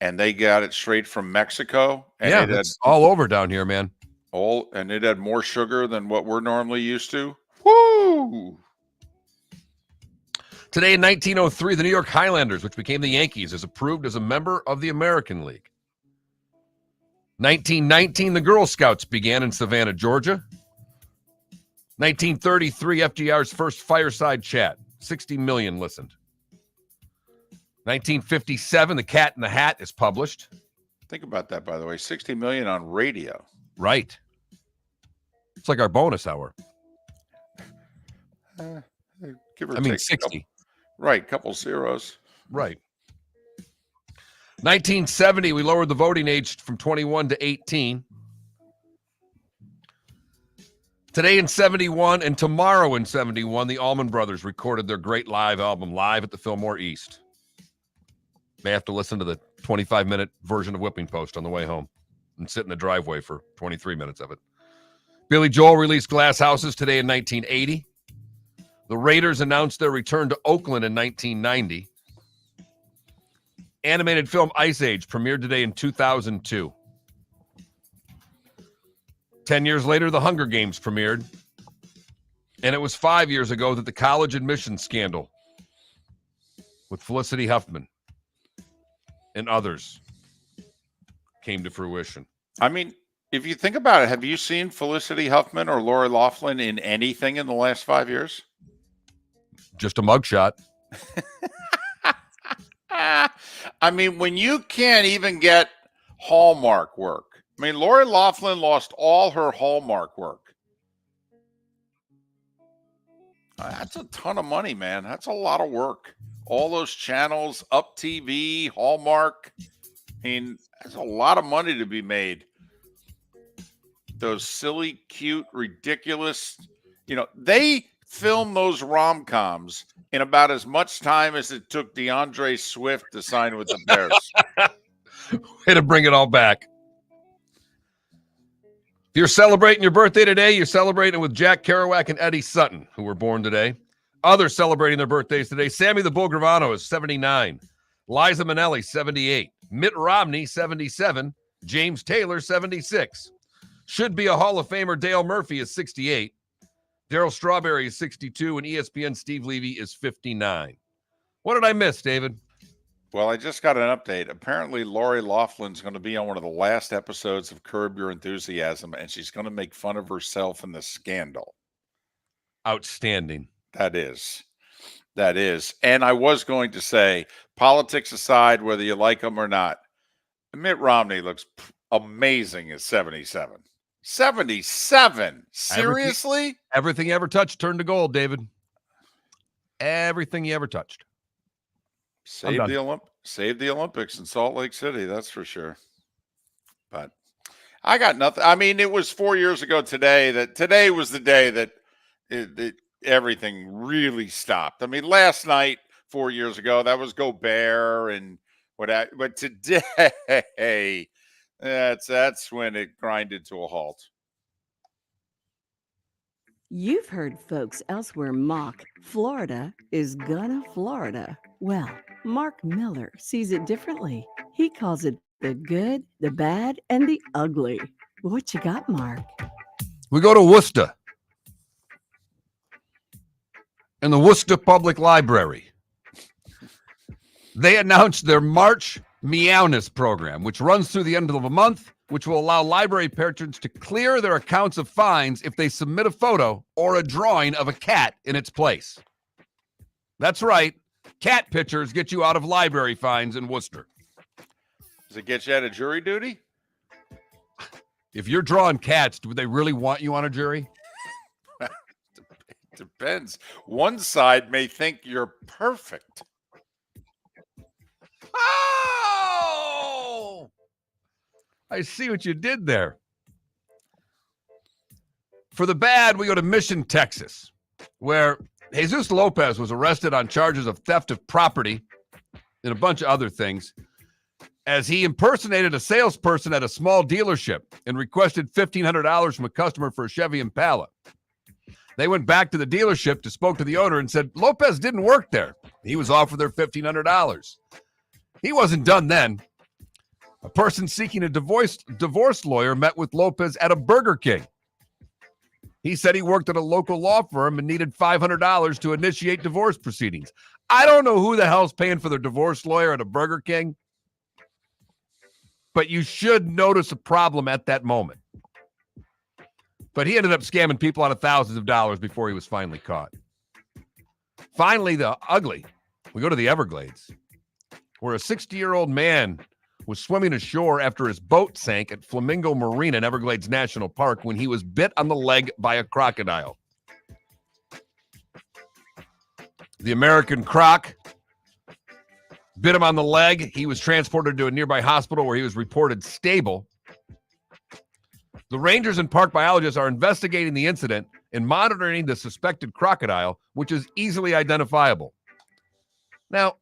And they got it straight from Mexico. And yeah, it's all over down here, man. And it had more sugar than what we're normally used to. Woo! Today in 1903, the New York Highlanders, which became the Yankees, is approved as a member of the American League. 1919, the Girl Scouts began in Savannah, Georgia. 1933, FDR's first fireside chat. 60 million listened. 1957, The Cat in the Hat is published. Think about that, by the way. 60 million on radio. Right. It's like our bonus hour. Give or I mean, take 60. Right, couple zeros. Right. 1970, we lowered the voting age from 21 to 18. Today in 71 and tomorrow in 71, the Allman Brothers recorded their great live album live at the Fillmore East. May have to listen to the 25-minute version of Whipping Post on the way home and sit in the driveway for 23 minutes of it. Billy Joel released Glass Houses today in 1980. The Raiders announced their return to Oakland in 1990. Animated film Ice Age premiered today in 2002. 10 years later, The Hunger Games premiered. And it was 5 years ago that the college admissions scandal with Felicity Huffman and others came to fruition. I mean, if you think about it, have you seen Felicity Huffman or Lori Loughlin in anything in the last 5 years? Just a mugshot. I mean, when you can't even get Hallmark work. I mean, Lori Loughlin lost all her Hallmark work. That's a ton of money, man. That's a lot of work. All those channels, Up TV, Hallmark. I mean, that's a lot of money to be made. Those silly, cute, ridiculous, they film those rom-coms in about as much time as it took DeAndre Swift to sign with the Bears. Way to bring it all back. If you're celebrating your birthday today, you're celebrating with Jack Kerouac and Eddie Sutton, who were born today. Others celebrating their birthdays today. Sammy the Bull Gravano is 79. Liza Minnelli, 78. Mitt Romney, 77. James Taylor, 76. Should be a Hall of Famer, Dale Murphy is 68. Darryl Strawberry is 62. And ESPN Steve Levy is 59. What did I miss, David? Well, I just got an update. Apparently, Lori Loughlin's going to be on one of the last episodes of Curb Your Enthusiasm, and she's going to make fun of herself in the scandal. Outstanding. That is. And I was going to say, politics aside, whether you like him or not, Mitt Romney looks amazing at 77. 77? Seriously? Everything you ever touched turned to gold, David. Everything you ever touched. Save the Olympics in Salt Lake City, that's for sure. But I got nothing. I mean, it was 4 years ago today was the day that everything really stopped. I mean, last night, 4 years ago, that was Gobert and but today, that's when it grinded to a halt. You've heard folks elsewhere mock Florida is gonna Florida. Well, Mark Miller sees it differently. He calls it the good, the bad, and the ugly. What you got, Mark? We go to Worcester. In the Worcester Public Library, they announced their March Meowness program, which runs through the end of the month, which will allow library patrons to clear their accounts of fines if they submit a photo or a drawing of a cat in its place. That's right. Cat pictures get you out of library fines in Worcester. Does it get you out of jury duty? If you're drawing cats, do they really want you on a jury? Depends. One side may think you're perfect. Oh! I see what you did there. For the bad, we go to Mission, Texas, where Jesus Lopez was arrested on charges of theft of property and a bunch of other things as he impersonated a salesperson at a small dealership and requested $1,500 from a customer for a Chevy Impala. They went back to the dealership to spoke to the owner and said Lopez didn't work there. He was offered their $1,500. He wasn't done then. A person seeking a divorce lawyer met with Lopez at a Burger King. He said he worked at a local law firm and needed $500 to initiate divorce proceedings. I don't know who the hell's paying for their divorce lawyer at a Burger King, but you should notice a problem at that moment. But he ended up scamming people out of thousands of dollars before he was finally caught. Finally, the ugly. We go to the Everglades, where a 60-year-old man was swimming ashore after his boat sank at Flamingo Marina in Everglades National Park when he was bit on the leg by a crocodile. The American croc bit him on the leg. He was transported to a nearby hospital where he was reported stable. The rangers and park biologists are investigating the incident and monitoring the suspected crocodile, which is easily identifiable. Now,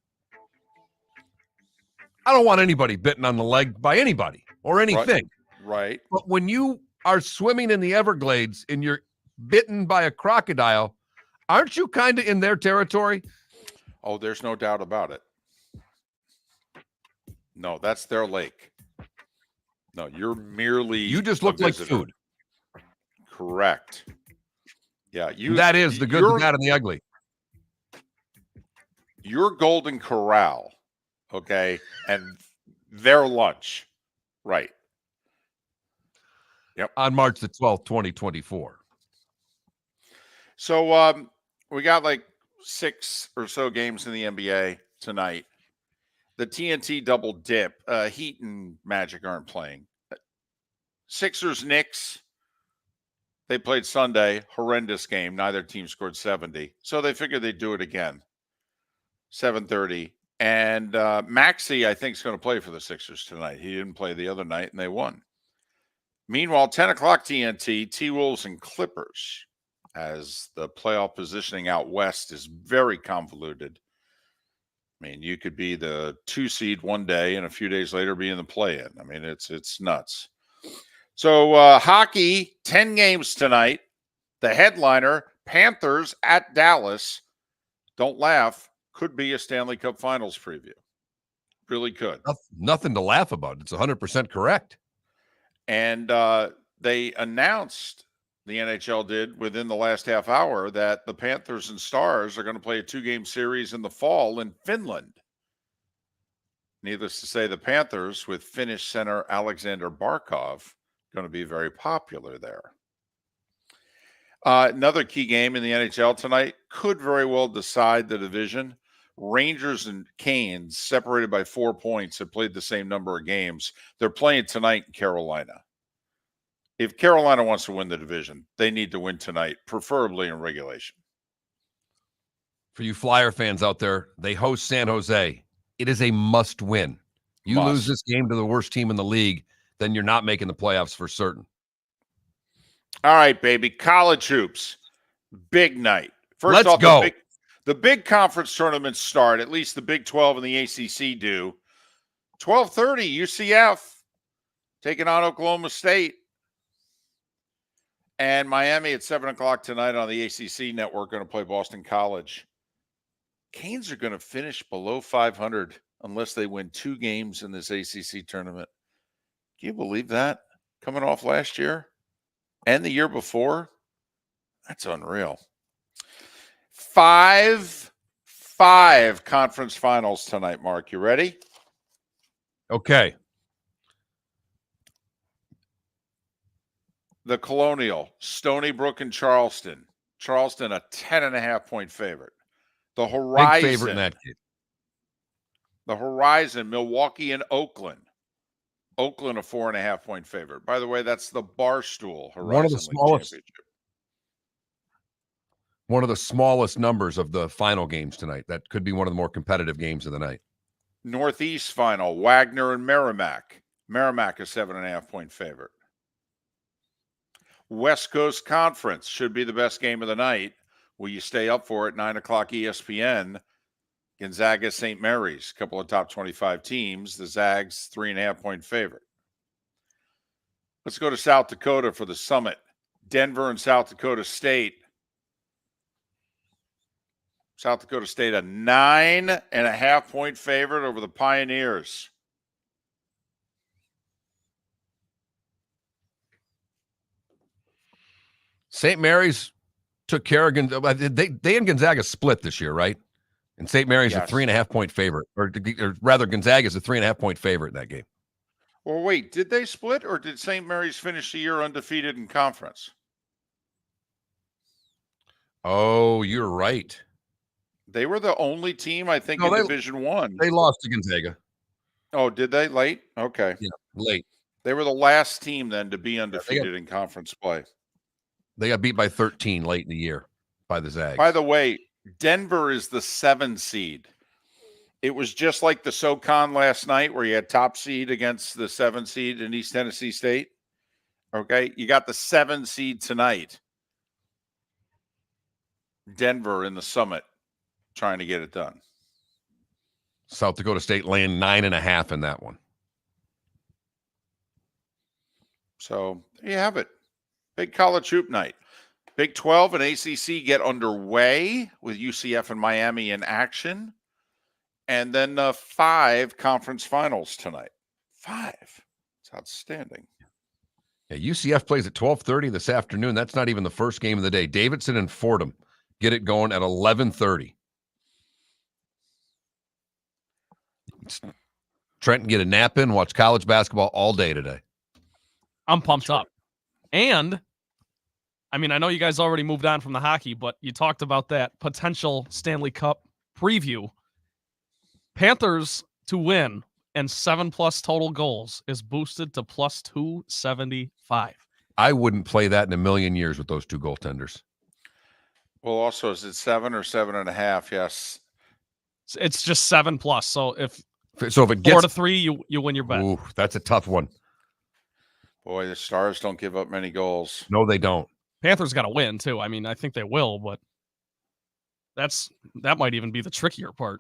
I don't want anybody bitten on the leg by anybody or anything. Right. But when you are swimming in the Everglades and you're bitten by a crocodile, aren't you kind of in their territory? Oh, there's no doubt about it. No, that's their lake. No, you're merely You just look like food. Correct. Yeah, that is the good, the bad, and the ugly. Your Golden Corral, okay, and their lunch, right? Yep. On March the 12th, 2024. So we got like 6 or so games in the NBA tonight. The TNT double dip. Heat and Magic aren't playing. Sixers, Knicks. They played Sunday. Horrendous game. Neither team scored 70. So they figured they'd do it again. 7:30. And Maxey, I think, is going to play for the Sixers tonight. He didn't play the other night, and they won. Meanwhile, 10 o'clock TNT, T-Wolves and Clippers, as the playoff positioning out west is very convoluted. I mean, you could be the 2 seed one day and a few days later be in the play-in. I mean, it's nuts. So hockey, 10 games tonight. The headliner, Panthers at Dallas. Don't laugh. Could be a Stanley Cup Finals preview. Really could. Nothing to laugh about. It's 100% correct. And they announced, the NHL did within the last half hour, that the Panthers and Stars are going to play a 2-game series in the fall in Finland. Needless to say, the Panthers, with Finnish center Alexander Barkov, going to be very popular there. Another key game in the NHL tonight could very well decide the division. Rangers and Canes, separated by 4 points, have played the same number of games. They're playing tonight in Carolina. If Carolina wants to win the division, they need to win tonight, preferably in regulation. For you Flyer fans out there, they host San Jose. It is a must win. You lose this game to the worst team in the league, then you're not making the playoffs for certain. All right, baby. College hoops. Big night. Let's go. The big conference tournaments start, at least the Big 12 and the ACC do. 12:30, UCF taking on Oklahoma State. And Miami at 7 o'clock tonight on the ACC network going to play Boston College. Canes are going to finish below 500 unless they win 2 games in this ACC tournament. Can you believe that? Coming off last year and the year before? That's unreal. 5 conference finals tonight, Mark. You ready? Okay. The Colonial, Stony Brook and Charleston. Charleston, a 10.5-point favorite. The Horizon. Big favorite in that game. The Horizon, Milwaukee and Oakland. Oakland, a 4.5-point favorite. By the way, that's the Barstool Horizon One of the League smallest. Championship. One of the smallest numbers of the final games tonight. That could be one of the more competitive games of the night. Northeast final, Wagner and Merrimack. Merrimack, a 7.5-point favorite. West Coast Conference should be the best game of the night. Will you stay up for it? 9 o'clock ESPN. Gonzaga, St. Mary's, a couple of top 25 teams. The Zags, 3.5-point favorite. Let's go to South Dakota for the Summit. Denver and South Dakota State. South Dakota State, a 9.5-point favorite over the Pioneers. St. Mary's took care of Gonzaga. They and Gonzaga split this year, right? And St. Mary's Yes. a 3.5-point favorite, or rather, Gonzaga is a 3.5-point favorite in that game. Well, wait, did they split, or did St. Mary's finish the year undefeated in conference? Oh, you're right. They were the only team, I think, No, in Division One. They lost to Gonzaga. Oh, did they? Late? Okay. Yeah, late. They were the last team then to be undefeated in conference play. They got beat by 13 late in the year by the Zags. By the way, Denver is the 7 seed. It was just like the SoCon last night where you had top seed against the 7 seed in East Tennessee State. Okay, you got the 7 seed tonight. Denver in the Summit trying to get it done. South Dakota State laying 9.5 in that one. So there you have it. Big college hoop night. Big 12 and ACC get underway with UCF and Miami in action. And then 5 conference finals tonight. 5. It's outstanding. Yeah, UCF plays at 12:30 this afternoon. That's not even the first game of the day. Davidson and Fordham get it going at 11:30. Trent can get a nap in, watch college basketball all day today. I'm pumped up. And, I mean, I know you guys already moved on from the hockey, but you talked about that potential Stanley Cup preview. Panthers to win and 7+ total goals is boosted to plus 275. I wouldn't play that in a million years with those two goaltenders. Well, also, is it 7 or 7.5? Yes. It's just 7+. So if it 4 gets to 3, you win your bet. Ooh, that's a tough one. Boy, the Stars don't give up many goals. No, they don't. Panthers got to win too. I mean, I think they will, but that might even be the trickier part.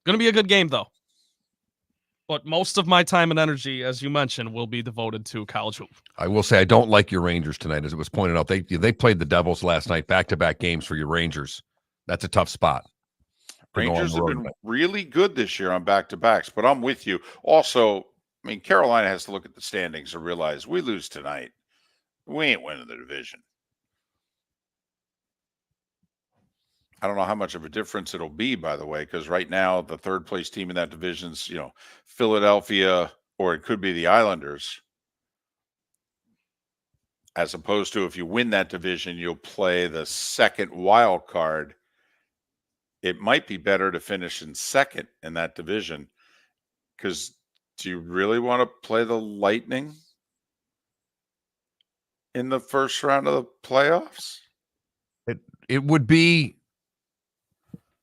Going to be a good game though. But most of my time and energy, as you mentioned, will be devoted to college hoop. I will say I don't like your Rangers tonight, as it was pointed out. They played the Devils last night, back-to-back games for your Rangers. That's a tough spot. Rangers have been really good this year on back-to-backs, but I'm with you. Also, I mean, Carolina has to look at the standings and realize we lose tonight, we ain't winning the division. I don't know how much of a difference it'll be, by the way, because right now the third place team in that division's, Philadelphia, or it could be the Islanders. As opposed to if you win that division, you'll play the second wild card. It might be better to finish in second in that division, because do you really want to play the Lightning in the first round of the playoffs? It would be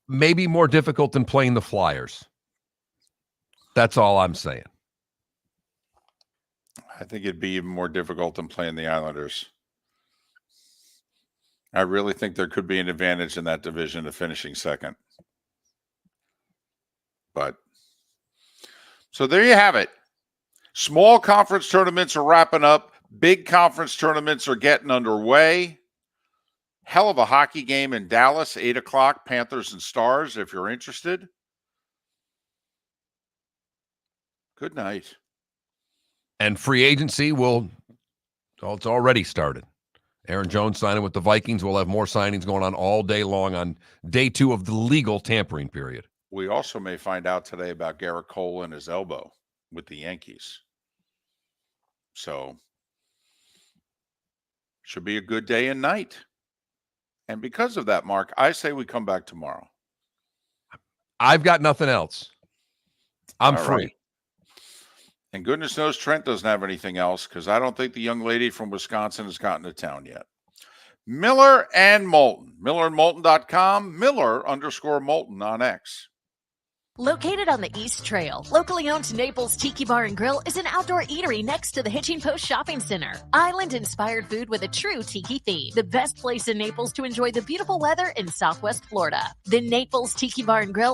maybe more difficult than playing the Flyers. That's all I'm saying. I think it'd be even more difficult than playing the Islanders. I really think there could be an advantage in that division of finishing second. But so there you have it. Small conference tournaments are wrapping up. Big conference tournaments are getting underway. Hell of a hockey game in Dallas, 8 o'clock, Panthers and Stars, if you're interested. Good night. And free agency it's already started. Aaron Jones signing with the Vikings. We'll have more signings going on all day long on day 2 of the legal tampering period. We also may find out today about Garrett Cole and his elbow with the Yankees. So, should be a good day and night. And because of that, Mark, I say we come back tomorrow. I've got nothing else. I'm All free. right. And goodness knows Trent doesn't have anything else because I don't think the young lady from Wisconsin has gotten to town yet. Miller and Moulton. MillerandMoulton.com. Miller_Moulton on X. Located on the East Trail, locally owned Naples Tiki Bar and Grill is an outdoor eatery next to the Hitching Post Shopping Center. Island-inspired food with a true tiki theme. The best place in Naples to enjoy the beautiful weather in Southwest Florida. The Naples Tiki Bar and Grill